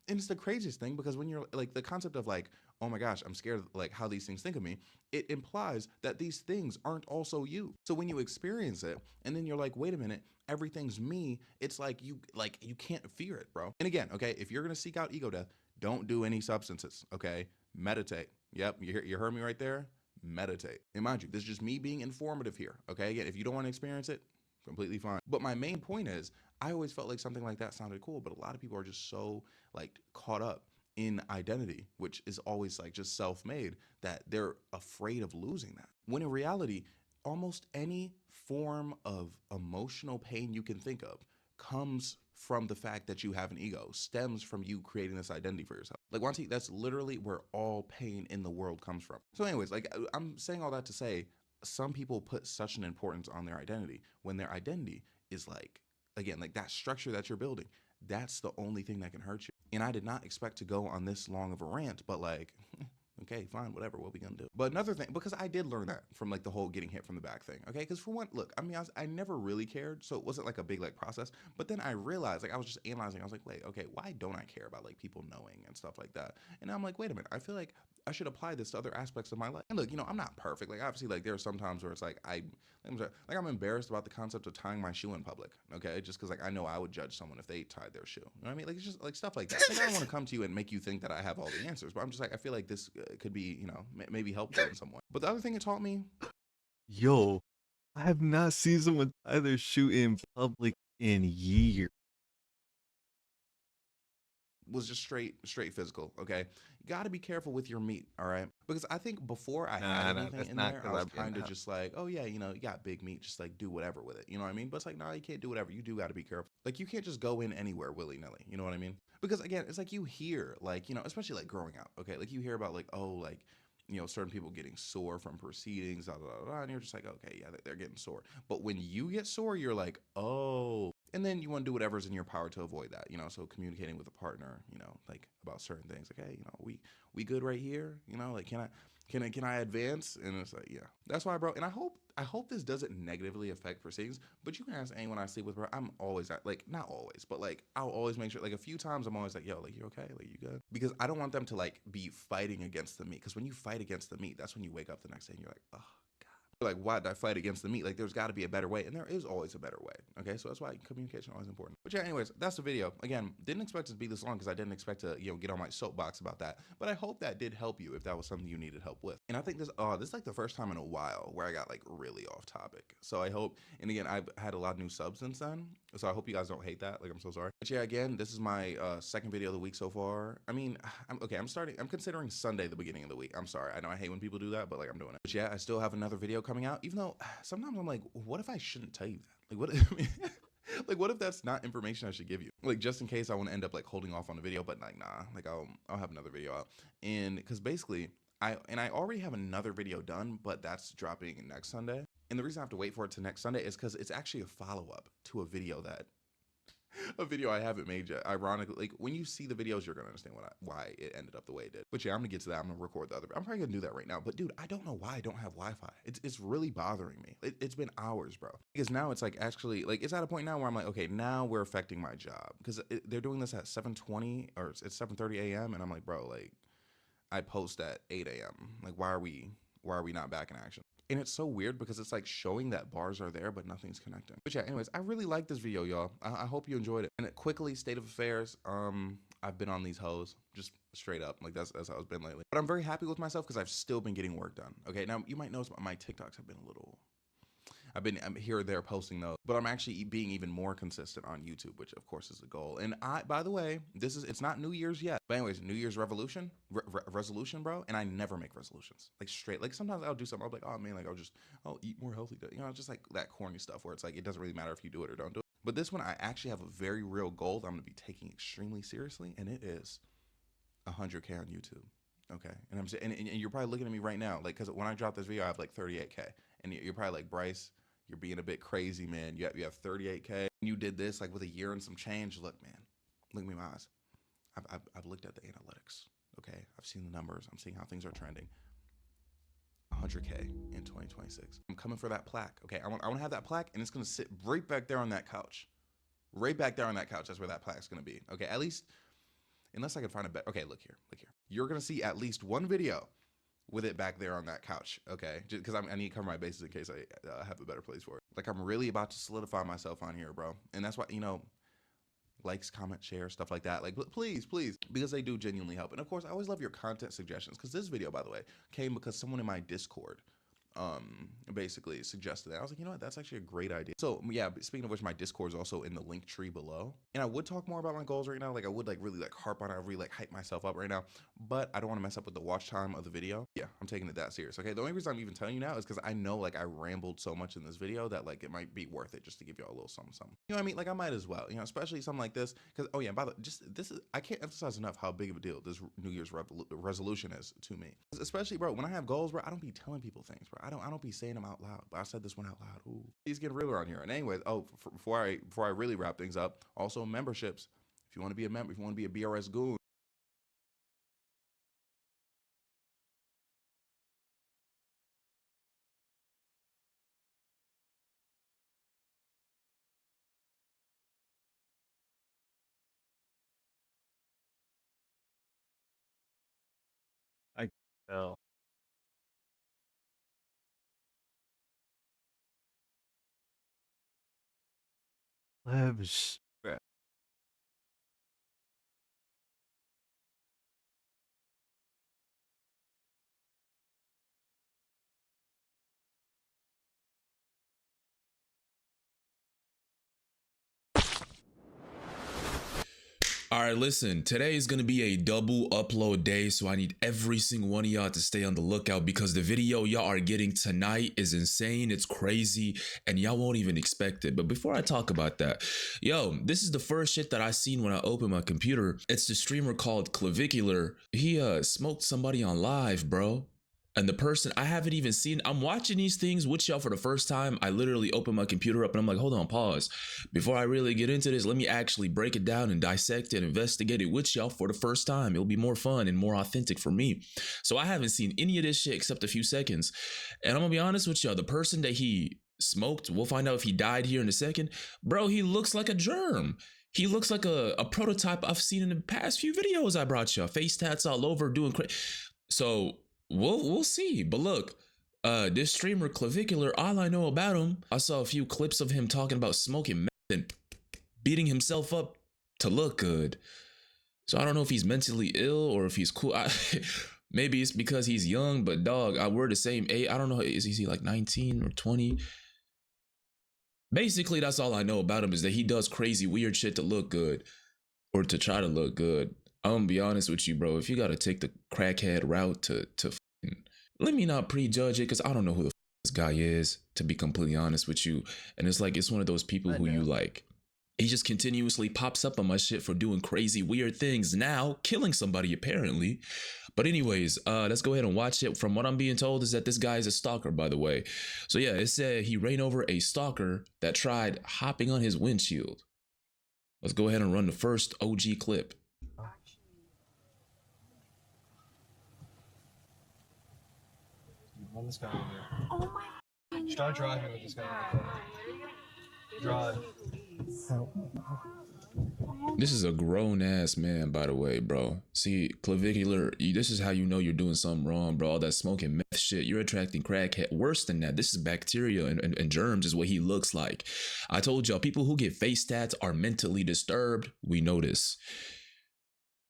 and it's the craziest thing because when you're like the concept of like, oh my gosh, I'm scared of like how these things think of me, it implies that these things aren't also you. So when you experience it and then you're like, wait a minute, everything's me, it's like you can't fear it, bro. And again, okay, if you're gonna seek out ego death, don't do any substances, okay? Meditate. Yep, you heard me right there. Meditate. And mind you, this is just me being informative here, okay? Again, if you don't want to experience it, completely fine. But my main point is, I always felt like something like that sounded cool, but a lot of people are just so like caught up in identity, which is always like just self-made, that they're afraid of losing that. When in reality, almost any form of emotional pain you can think of comes from the fact that you have an ego, stems from you creating this identity for yourself. Like once that's literally where all pain in the world comes from. So anyways, like I'm saying all that to say, some people put such an importance on their identity when their identity is like, again, like that structure that you're building, that's the only thing that can hurt you. And I did not expect to go on this long of a rant, but like, okay, fine, whatever, what we gonna do? But another thing, because I did learn that from like the whole getting hit from the back thing, okay? Because for one, look, I mean, I never really cared, so it wasn't like a big like process, but then I realized, like I was just analyzing, I was like, wait, okay, why don't I care about like people knowing and stuff like that? And I'm like, wait a minute, I feel like I should apply this to other aspects of my life. And look, you know, I'm not perfect. Like obviously, like there are some times where it's like I'm embarrassed about the concept of tying my shoe in public. Okay, just because like I know I would judge someone if they tied their shoe. You know what I mean? Like it's just like stuff like that. Like, I don't want to come to you and make you think that I have all the answers, but I'm just like I feel like this could be, you know, maybe helpful in some way. But the other thing it taught me, Yo, I have not seen someone tie their shoe in public in years. was just straight physical. Okay, you got to be careful with your meat. All right, because I think before I had anything in there, I was kind of just like, oh yeah, you know, you got big meat, just like do whatever with it. You know what I mean? But it's like, no, you can't do whatever. You do got to be careful. Like you can't just go in anywhere willy nilly. You know what I mean? Because again, it's like you hear like, you know, especially like growing up. Okay, like you hear about like, oh, like, you know, certain people getting sore from proceedings, and you're just like, okay, yeah, they're getting sore. But when you get sore, you're like, oh. And then you want to do whatever's in your power to avoid that, you know. So communicating with a partner, you know, like about certain things, like, hey, you know, we good right here, you know, like can I advance? And it's like, yeah, that's why, bro. And I hope this doesn't negatively affect proceedings. But you can ask anyone I sleep with, bro. I'm always like, not always, but like I'll always make sure. Like a few times, I'm always like, yo, like you okay? Like you good? Because I don't want them to like be fighting against the meat. Because when you fight against the meat, that's when you wake up the next day and you're like, oh. Like, why did I fight against the meat? Like, there's got to be a better way, and there is always a better way. Okay, so that's why communication is always important. But yeah, anyways, that's the video. Again, didn't expect it to be this long because I didn't expect to, you know, get on my soapbox about that. But I hope that did help you if that was something you needed help with. And I think this is like the first time in a while where I got like really off topic. So I hope, and again, I've had a lot of new subs since then. So I hope you guys don't hate that. Like, I'm so sorry. But yeah, again, this is my second video of the week so far. I mean, I'm considering Sunday the beginning of the week. I'm sorry. I know I hate when people do that, but like I'm doing it. But yeah, I still have another video coming out, even though sometimes I'm like, what if I shouldn't tell you that? Like, what? I mean, like, what if that's not information I should give you? Like, just in case I want to end up like holding off on the video, but like, nah, like I'll have another video out. And because basically I already have another video done, but that's dropping next Sunday. And the reason I have to wait for it to next Sunday is because it's actually a follow-up to a video I haven't made yet. Ironically, like when you see the videos, you're gonna understand why it ended up the way it did. But yeah, I'm gonna get to that. I'm gonna record the other. I'm probably gonna do that right now. But dude, I don't know why I don't have Wi-Fi. It's really bothering me. It's been hours, bro. Because now it's like actually like it's at a point now where I'm like, okay, now we're affecting my job because they're doing this at 7:20 or it's 7:30 a.m. and I'm like, bro, like I post at 8 a.m. Like why are we not back in action? And it's so weird because it's like showing that bars are there, but nothing's connecting. But yeah, anyways, I really like this video, y'all. I hope you enjoyed it. And quickly, state of affairs. I've been on these hoes, just straight up. Like that's how it's been lately. But I'm very happy with myself because I've still been getting work done. Okay, now you might notice my TikToks have been a little. I'm here or there posting those, but I'm actually being even more consistent on YouTube, which of course is the goal. And by the way, it's not New Year's yet, but anyways, New Year's resolution, bro. And I never make resolutions, like straight. Like sometimes I'll do something, I'll be like, oh man, like I'll eat more healthy, you know, just like that corny stuff where it's like it doesn't really matter if you do it or don't do it. But this one, I actually have a very real goal that I'm gonna be taking extremely seriously, and it is 100K on YouTube. Okay, and I'm saying, and you're probably looking at me right now, like, because when I drop this video, I have like 38K, and you're probably like, Bryce, you're being a bit crazy, man. You have 38K. You did this like with a year and some change. Look, man, look at me in my eyes. I've looked at the analytics. Okay, I've seen the numbers. I'm seeing how things are trending. 100K in 2026. I'm coming for that plaque. Okay, I want to have that plaque, and it's gonna sit right back there on that couch. Right back there on that couch. That's where that plaque's gonna be. Okay, at least, unless I can find a better. Okay, look here. You're gonna see at least one video with it back there on that couch, okay? Just because I need to cover my bases in case I have a better place for it. Like, I'm really about to solidify myself on here, bro. And that's why, you know, likes, comment, share, stuff like that. Like, please, because they do genuinely help. And of course, I always love your content suggestions, because this video, by the way, came because someone in my Discord basically suggested that. I was like, you know what, that's actually a great idea. So yeah, speaking of which, my Discord is also in the link tree below, and I would talk more about my goals right now. Like I would like really like harp on it, I really like hype myself up right now, but I don't want to mess up with the watch time of the video. Yeah, I'm taking it that serious. Okay, the only reason I'm even telling you now is because I know like I rambled so much in this video that like it might be worth it just to give y'all a little something. You know what I mean? Like I might as well, you know, especially something like this, because oh yeah, by the way, just this is, I can't emphasize enough how big of a deal this New Year's resolution is to me. Especially, bro, when I have goals, bro, I don't be telling people things, bro. I don't be saying them out loud, but I said this one out loud. Ooh, he's getting realer on here. And anyways, before I really wrap things up, also memberships. If you want to be a member, if you want to be a BRS goon, No. Lab strap. Alright, listen, today is gonna be a double upload day, so I need every single one of y'all to stay on the lookout because the video y'all are getting tonight is insane, it's crazy, and y'all won't even expect it. But before I talk about that, yo, this is the first shit that I seen when I opened my computer. It's the streamer called Clavicular. He smoked somebody on live, bro. And the person, I haven't even seen, I'm watching these things with y'all for the first time. I literally open my computer up and I'm like, hold on, pause. Before I really get into this, let me actually break it down and dissect it, investigate it with y'all for the first time. It'll be more fun and more authentic for me. So I haven't seen any of this shit except a few seconds. And I'm gonna be honest with y'all, the person that he smoked, we'll find out if he died here in a second. Bro, he looks like a germ. He looks like a prototype I've seen in the past few videos I brought y'all. Face tats all over, doing crazy. So, we'll see. But look, this streamer Clavicular, all I know about him, I saw a few clips of him talking about smoking meth and beating himself up to look good. So I don't know if he's mentally ill or if he's cool. Maybe it's because he's young, but dog, we're the same age. I don't know. Is he like 19 or 20? Basically, that's all I know about him is that he does crazy, weird shit to look good or to try to look good. I'm gonna be honest with you, bro. If you gotta take the crackhead route to let me not prejudge it, because I don't know who the this guy is, to be completely honest with you. And it's like, it's one of those people who you like, he just continuously pops up on my shit for doing crazy, weird things, now killing somebody apparently. But anyways, let's go ahead and watch it. From what I'm being told is that this guy is a stalker, by the way. So yeah, it said he ran over a stalker that tried hopping on his windshield. Let's go ahead and run the first OG clip. Run this guy over here. Oh my. Start driving with this guy in the car. Drive. This is a grown ass man, by the way, bro. See, Clavicular, this is how you know you're doing something wrong, bro. All that smoking meth shit, you're attracting crackhead. Worse than that, this is bacteria and germs is what he looks like. I told y'all, people who get face tats are mentally disturbed. We know this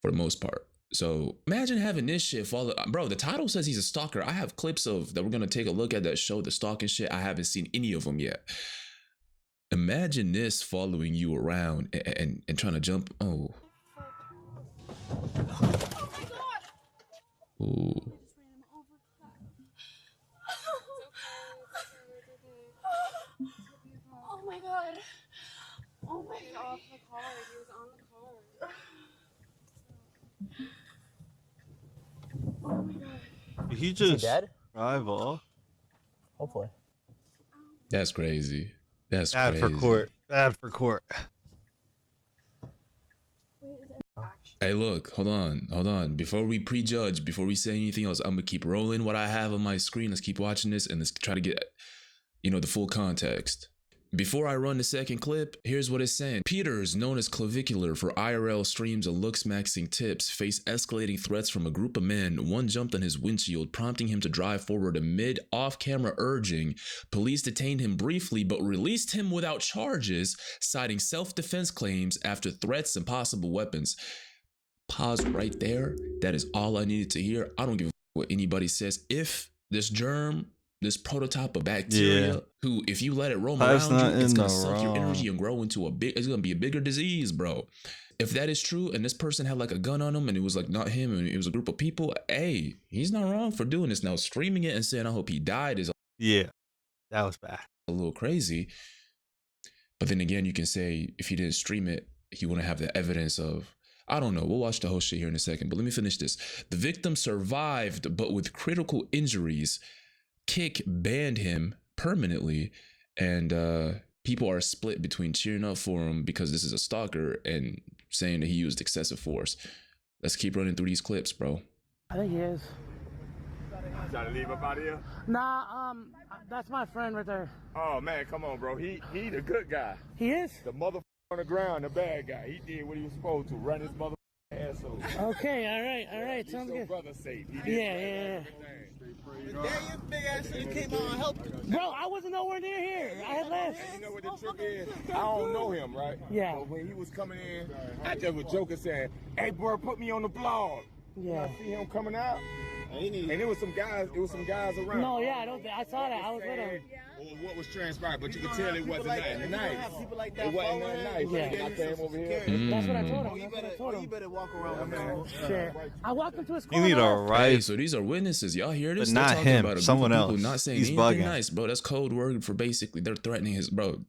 for the most part. So imagine having this shit follow. Bro, the title says he's a stalker. I have clips of that we're going to take a look at that show the stalking shit. I haven't seen any of them yet. Imagine this following you around and trying to jump. Oh. Ooh. Oh my god. Oh my god. Off the car. He was on the car. Oh my god. Did he just drive off? Hopefully. That's crazy. That's bad crazy. for court. Bad for court. Hey, look, hold on. Before we prejudge, before we say anything else, I'm gonna keep rolling what I have on my screen. Let's keep watching this and let's try to get, the full context. Before I run the second clip, here's what it's saying. Peters, known as Clavicular for IRL streams and looks maxing tips, faced escalating threats from a group of men. One jumped on his windshield, prompting him to drive forward amid off-camera urging. Police detained him briefly, but released him without charges, citing self-defense claims after threats and possible weapons. Pause right there. That is all I needed to hear. I don't give a what anybody says. If this germ, this prototype of bacteria, who, if you let it roam around you, it's gonna suck your energy and grow into it's gonna be a bigger disease, bro. If that is true, and this person had like a gun on him, and it was like not him, and it was a group of people, hey, he's not wrong for doing this. Now, streaming it and saying, I hope he died is that was bad. A little crazy. But then again, you can say, if he didn't stream it, he wouldn't have the evidence of, I don't know. We'll watch the whole shit here in a second, but let me finish this. The victim survived, but with critical injuries. Kick banned him permanently, and people are split between cheering up for him because this is a stalker and saying that he used excessive force. Let's keep running through these clips, bro. I think he is. Trying to leave up out of here? Nah, that's my friend right there. Oh man, come on, bro. He the good guy. He is? The motherfucker on the ground, the bad guy. He did what he was supposed to, run his mother ass Okay, all right, sounds good. Yeah. Big ass, you came out and helped. Bro, I wasn't nowhere near here. I had left. And you know what the trick is? I don't know him, right? Yeah. But when he was coming in, I just was joking saying, "Hey, bro, put me on the vlog." Yeah. I see him coming out, and it was some guys. It was some guys around. No, yeah, I saw that. I was with him. Or what was transpired, but you could tell it wasn't nothing nice. Like It wasn't nothing nice. Yeah. I came over here. That's what I told him. You better walk around with him. Shit. I walked into his car. You need a right. Hey, so these are witnesses. Y'all hear this? But They're not talking him, about a group someone of people else. not saying He's anything bugging. nice, bro. That's code word for basically they're threatening his bro.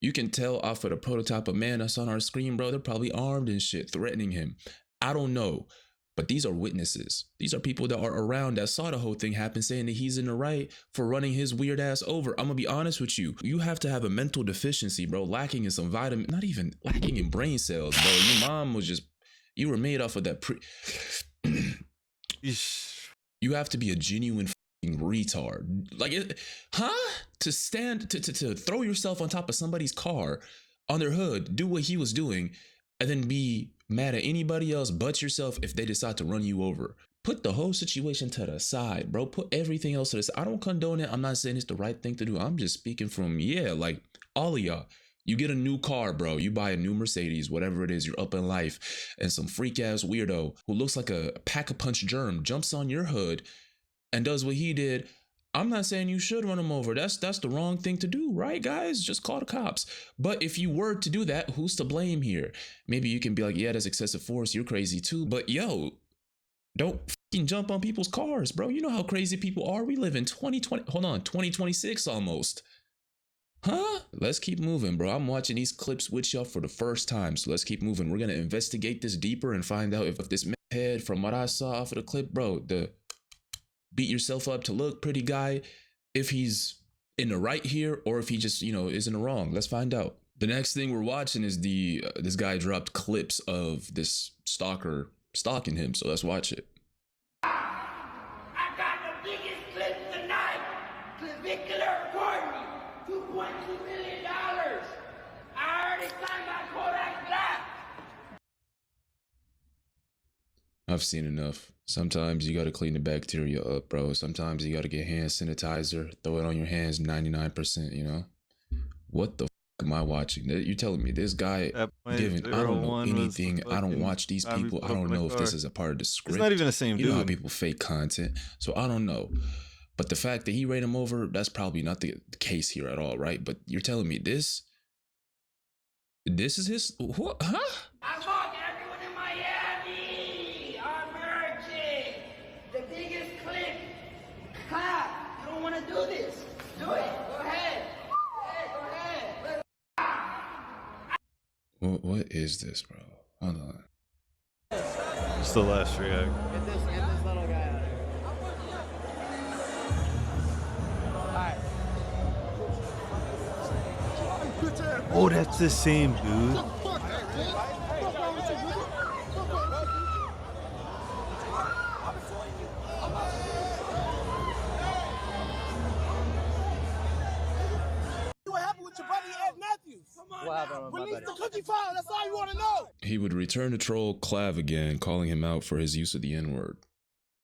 You can tell off of the prototype of man that's on our screen, bro. They're probably armed and shit, threatening him. I don't know. But these are witnesses. These are people that are around that saw the whole thing happen, saying that he's in the right for running his weird ass over. I'm gonna be honest with you. You have to have a mental deficiency, bro, lacking in some vitamin, not even lacking in brain cells, bro. Your mom was just, you were made off of that You have to be a genuine fucking retard. Like, to stand, to throw yourself on top of somebody's car, on their hood, do what he was doing, and then be mad at anybody else but yourself if they decide to run you over. Put the whole situation to the side, bro. Put everything else to the side. I don't condone it. I'm not saying it's the right thing to do. I'm just speaking from, like all of y'all. You get a new car, bro. You buy a new Mercedes, whatever it is, you're up in life. And some freak ass weirdo who looks like a pack-a-punch germ jumps on your hood and does what he did. I'm not saying you should run him over. That's the wrong thing to do, right, guys? Just call the cops. But if you were to do that, who's to blame here? Maybe you can be like, yeah, that's excessive force. You're crazy too. But yo, don't fucking jump on people's cars, bro. You know how crazy people are. We live in 2026 almost. Huh? Let's keep moving, bro. I'm watching these clips with y'all for the first time. So let's keep moving. We're going to investigate this deeper and find out if this head, from what I saw off of the clip, bro, the beat yourself up to look pretty guy, if he's in the right here or if he just, is in the wrong. Let's find out. The next thing we're watching is this guy dropped clips of this stalker stalking him. So let's watch it. I got the biggest clip tonight. Clavicular coronary, $2.2 million. I already signed my Kodak Black. I've seen enough. Sometimes you got to clean the bacteria up, bro. Sometimes you got to get hand sanitizer, throw it on your hands 99%, What the fuck am I watching? You're telling me this guy giving, I don't know anything. I don't watch these people. I don't know if this is a part of the script. It's not even the same You know how dude. people fake content. So I don't know. But the fact that he ran him over, that's probably not the case here at all, right? But you're telling me this is his, what, huh? I want everyone in Miami. I'm merging. The biggest clip. Clap. You don't want to do this. Do it. Go ahead. Hey, go ahead. What is this, bro? Hold on. It's the last react. Get this little guy out of here. Oh, that's the same dude. What happened with your buddy Ed Matthews? What happened with my Release buddy? the cookie file. That's all you want to know. He would return to troll Clav again, calling him out for his use of the N-word.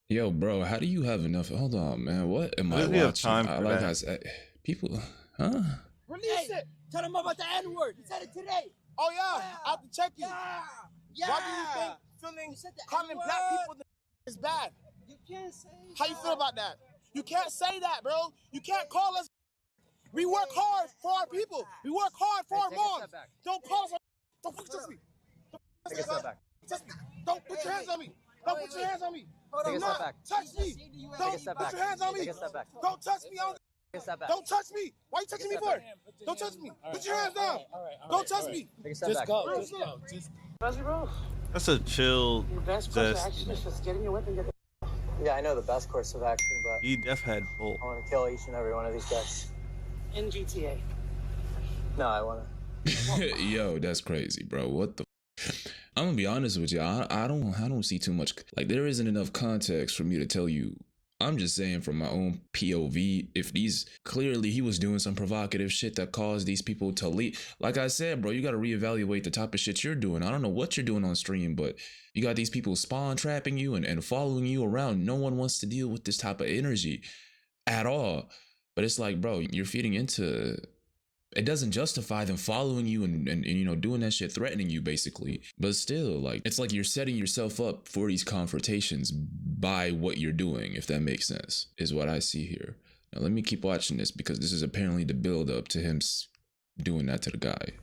Yo, bro, how do you have enough? Hold on, man. What am I Does he have watching? time I for like that? I said, people, huh? Release it. Tell them about the N-word. He said it today. Oh, yeah. I have to check you. Yeah. Why do you think calling black people is bad? You can't say How you feel about that? You can't say that, bro. You can't call us. We work hard for our people. We work hard for our moms. Don't call us. Don't touch me. Take a step back. Touch me. Don't put your hands on me. Don't put your hands on me. Take a Do step not back. touch me. Take a Don't step put back. your hands on me. Take a step back. Don't touch me. Take a step back. Don't touch me. Why are you touching me for? Don't touch me. Put your hands down. Don't touch me. Take a step back. Just go. That's a chill zest. just get in your whip and get the... Yeah, I know the best course of action, but He def had bolt. I want to kill each and every one of these guys. In GTA. No, I want to... Yo, that's crazy, bro. What the? I'm gonna be honest with you. I don't see too much. Like, there isn't enough context for me to tell you I'm just saying from my own POV, if these clearly he was doing some provocative shit that caused these people to leave. Like I said, bro, you got to reevaluate the type of shit you're doing. I don't know what you're doing on stream, but you got these people spawn trapping you and following you around. No one wants to deal with this type of energy at all. But it's like, bro, you're feeding into... It doesn't justify them following you and you know, doing that shit, threatening you basically. But still, like, it's like you're setting yourself up for these confrontations by what you're doing, if that makes sense, is what I see here. Now, let me keep watching this because this is apparently the build up to him doing that to the guy.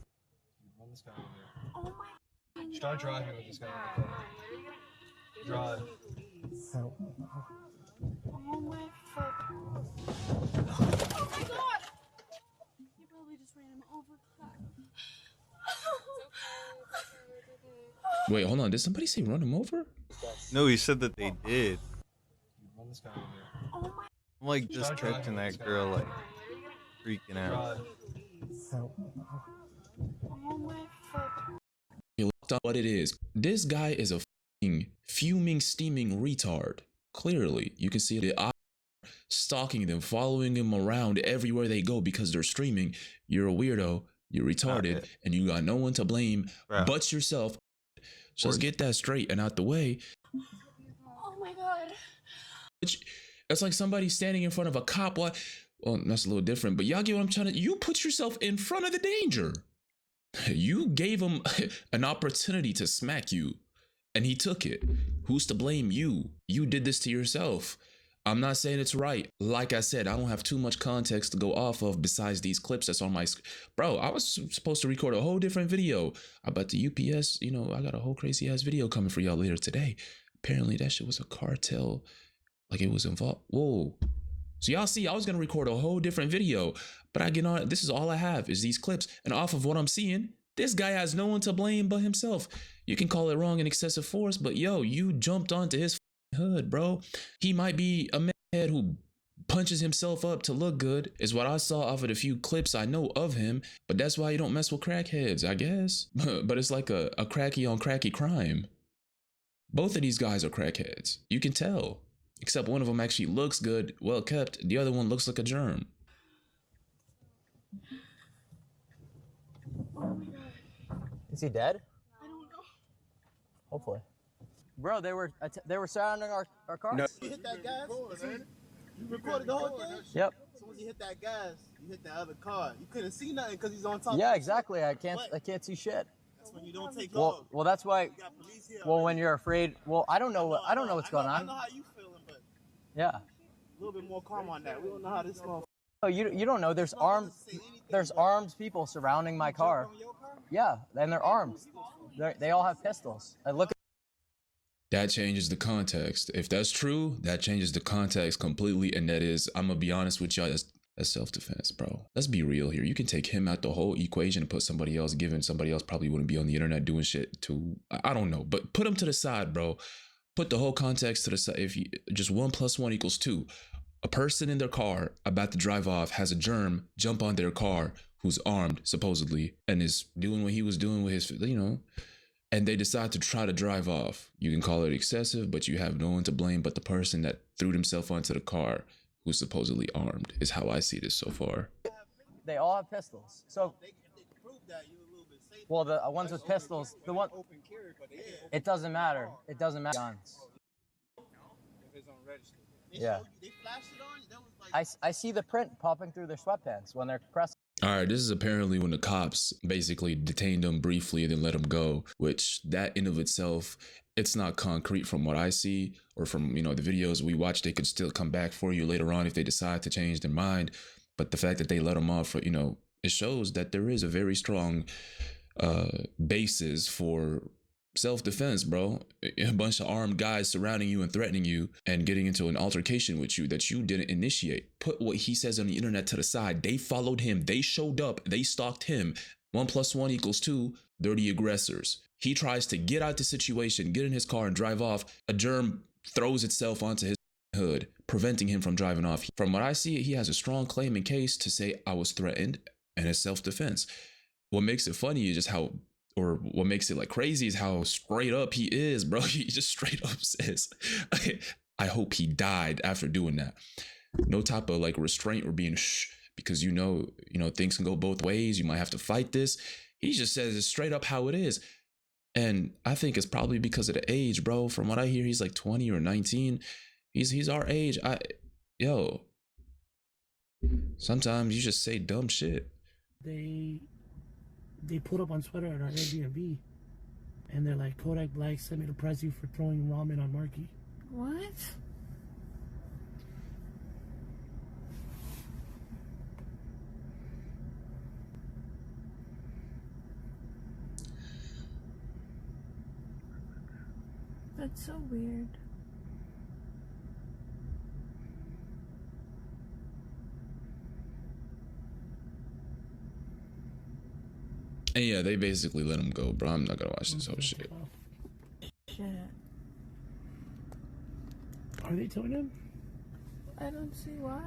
Run this guy over here. Start driving with this guy in the car. Drive. Oh my fuck. Oh my god! You probably just ran him over. Wait, hold on. Did somebody say run him over? No, he said that they did. Run this guy over here. I'm like just catching that girl like freaking out. Oh my fuck. You looked up what it is. This guy is a fucking fuming, steaming retard. Clearly, you can see the eye stalking them, following them around everywhere they go because they're streaming. You're a weirdo, you're retarded, and you got no one to blame but yourself. So let's get that straight and out the way. Oh my god. It's like somebody standing in front of a cop. Well, that's a little different, but y'all get what I'm trying to... You put yourself in front of the danger. You gave him an opportunity to smack you, and he took it. Who's to blame? You. You did this to yourself. I'm not saying it's right. Like I said, I don't have too much context to go off of besides these clips that's on my screen. Bro, I was supposed to record a whole different video about the UPS. You know, I got a whole crazy ass video coming for y'all later today. Apparently that shit was a cartel. Like it was involved. Whoa. So y'all see, I was going to record a whole different video, but I get on, this is all I have is these clips. And off of what I'm seeing, this guy has no one to blame but himself. You can call it wrong and excessive force, but yo, you jumped onto his hood, bro. He might be a man who punches himself up to look good, is what I saw off of the few clips I know of him. But that's why you don't mess with crackheads, I guess. But it's like a cracky on cracky crime. Both of these guys are crackheads. You can tell. Except one of them actually looks good, well kept. The other one looks like a germ. Oh my god. Is he dead? I don't know. Hopefully. Bro, they were surrounding our car. No. You hit that gas? You recorded the whole thing? Yep. So when you hit that gas, you hit that other car. You couldn't see nothing because he's on top. Yeah, exactly. I can't see shit. That's when you don't take off. Well, that's why. Well, when you're afraid. Well, I don't know what's going on. I know how you feeling, but yeah. A little bit more calm on that. We don't know how this smells. Oh, you don't know. There's armed people surrounding my car. Yeah, and they're armed. They all have pistols. I look. That changes the context. If that's true, that changes the context completely. And that is, I'm gonna be honest with y'all, that's self-defense, bro. Let's be real here. You can take him out the whole equation and put somebody else, given somebody else probably wouldn't be on the internet doing shit to, I don't know, but put him to the side, bro. Put the whole context to the side. If you just 1 + 1 = 2. A person in their car about to drive off has a germ jump on their car who's armed supposedly and is doing what he was doing with his, you know, and they decide to try to drive off. You can call it excessive, but you have no one to blame but the person that threw himself onto the car who's supposedly armed, is how I see this so far. They all have pistols. So, well, the ones with pistols, the one, it doesn't matter. It doesn't matter. Guns. Yeah. I see the print popping through their sweatpants when they're pressing. All right, this is apparently when the cops basically detained him briefly and then let him go, which that in of itself, it's not concrete from what I see or from, you know, the videos we watch. They could still come back for you later on if they decide to change their mind. But the fact that they let him off, you know, it shows that there is a very strong basis for self-defense, bro. A bunch of armed guys surrounding you and threatening you and getting into an altercation with you that you didn't initiate. Put what he says on the internet to the side. They followed him. They showed up. They stalked him. 1 + 1 = 2. They're the aggressors. He tries to get out the situation, get in his car and drive off. A germ throws itself onto his hood, preventing him from driving off. From what I see, he has a strong claim and case to say I was threatened and it's self-defense. What makes it funny is just how, or what makes it like crazy is how straight up he is, bro. He just straight up says, I hope he died after doing that. No type of like restraint or being shh, because you know things can go both ways. You might have to fight this. He just says it straight up how it is. And I think it's probably because of the age, bro. From what I hear, he's like 20 or 19. He's our age. Sometimes you just say dumb shit. They put up on Twitter at our Airbnb, and they're like, Kodak Black sent me to press you for throwing ramen on Marky. What? That's so weird. And yeah, they basically let him go, bro. I'm not gonna watch this whole shit. Shit. Are they telling him? I don't see why.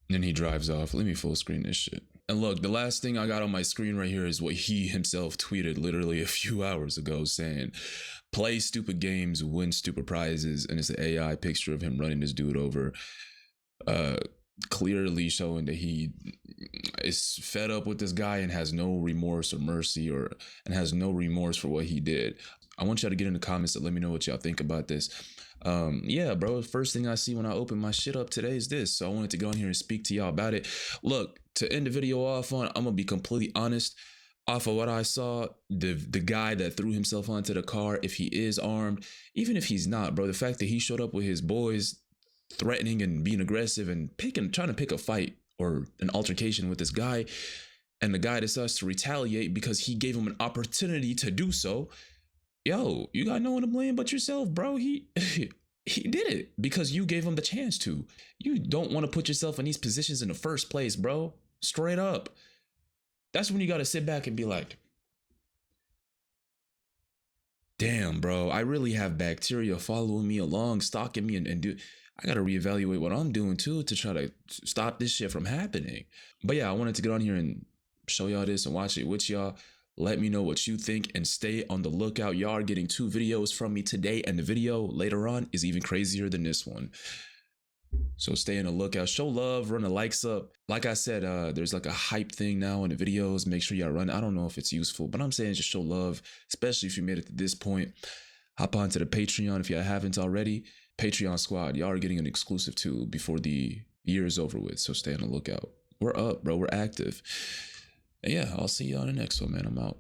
Then he drives off. Let me full screen this shit. And look, the last thing I got on my screen right here is what he himself tweeted literally a few hours ago, saying, play stupid games, win stupid prizes. And it's an AI picture of him running this dude over, clearly showing that he is fed up with this guy and has no remorse or mercy and has no remorse for what he did. I want y'all to get in the comments and let me know what y'all think about this. Yeah, bro, first thing I see when I open my shit up today is this. So I wanted to go on here and speak to y'all about it. Look, to end the video off on, I'm gonna be completely honest. Off of what I saw, the guy that threw himself onto the car, if he is armed, even if he's not, bro, the fact that he showed up with his boys threatening and being aggressive and trying to pick a fight or an altercation with this guy, and the guy decides to retaliate because he gave him an opportunity to do so. Yo, you got no one to blame but yourself, bro. He did it because you gave him the chance to. You don't want to put yourself in these positions in the first place, bro. Straight up. That's when you got to sit back and be like, damn, bro, I really have bacteria following me along, stalking me, and do. I got to reevaluate what I'm doing too to try to stop this shit from happening. But yeah, I wanted to get on here and show y'all this and watch it with y'all. Let me know what you think and stay on the lookout. Y'all are getting 2 videos from me today, and the video later on is even crazier than this one. So stay on the lookout. Show love, run the likes up. Like I said, there's like a hype thing now in the videos. Make sure y'all run. I don't know if it's useful, but I'm saying just show love, especially if you made it to this point. Hop onto the Patreon if y'all haven't already. Patreon squad, y'all are getting an exclusive too before the year is over with. So stay on the lookout. We're up, bro. We're active. And yeah, I'll see y'all in the next one, man. I'm out.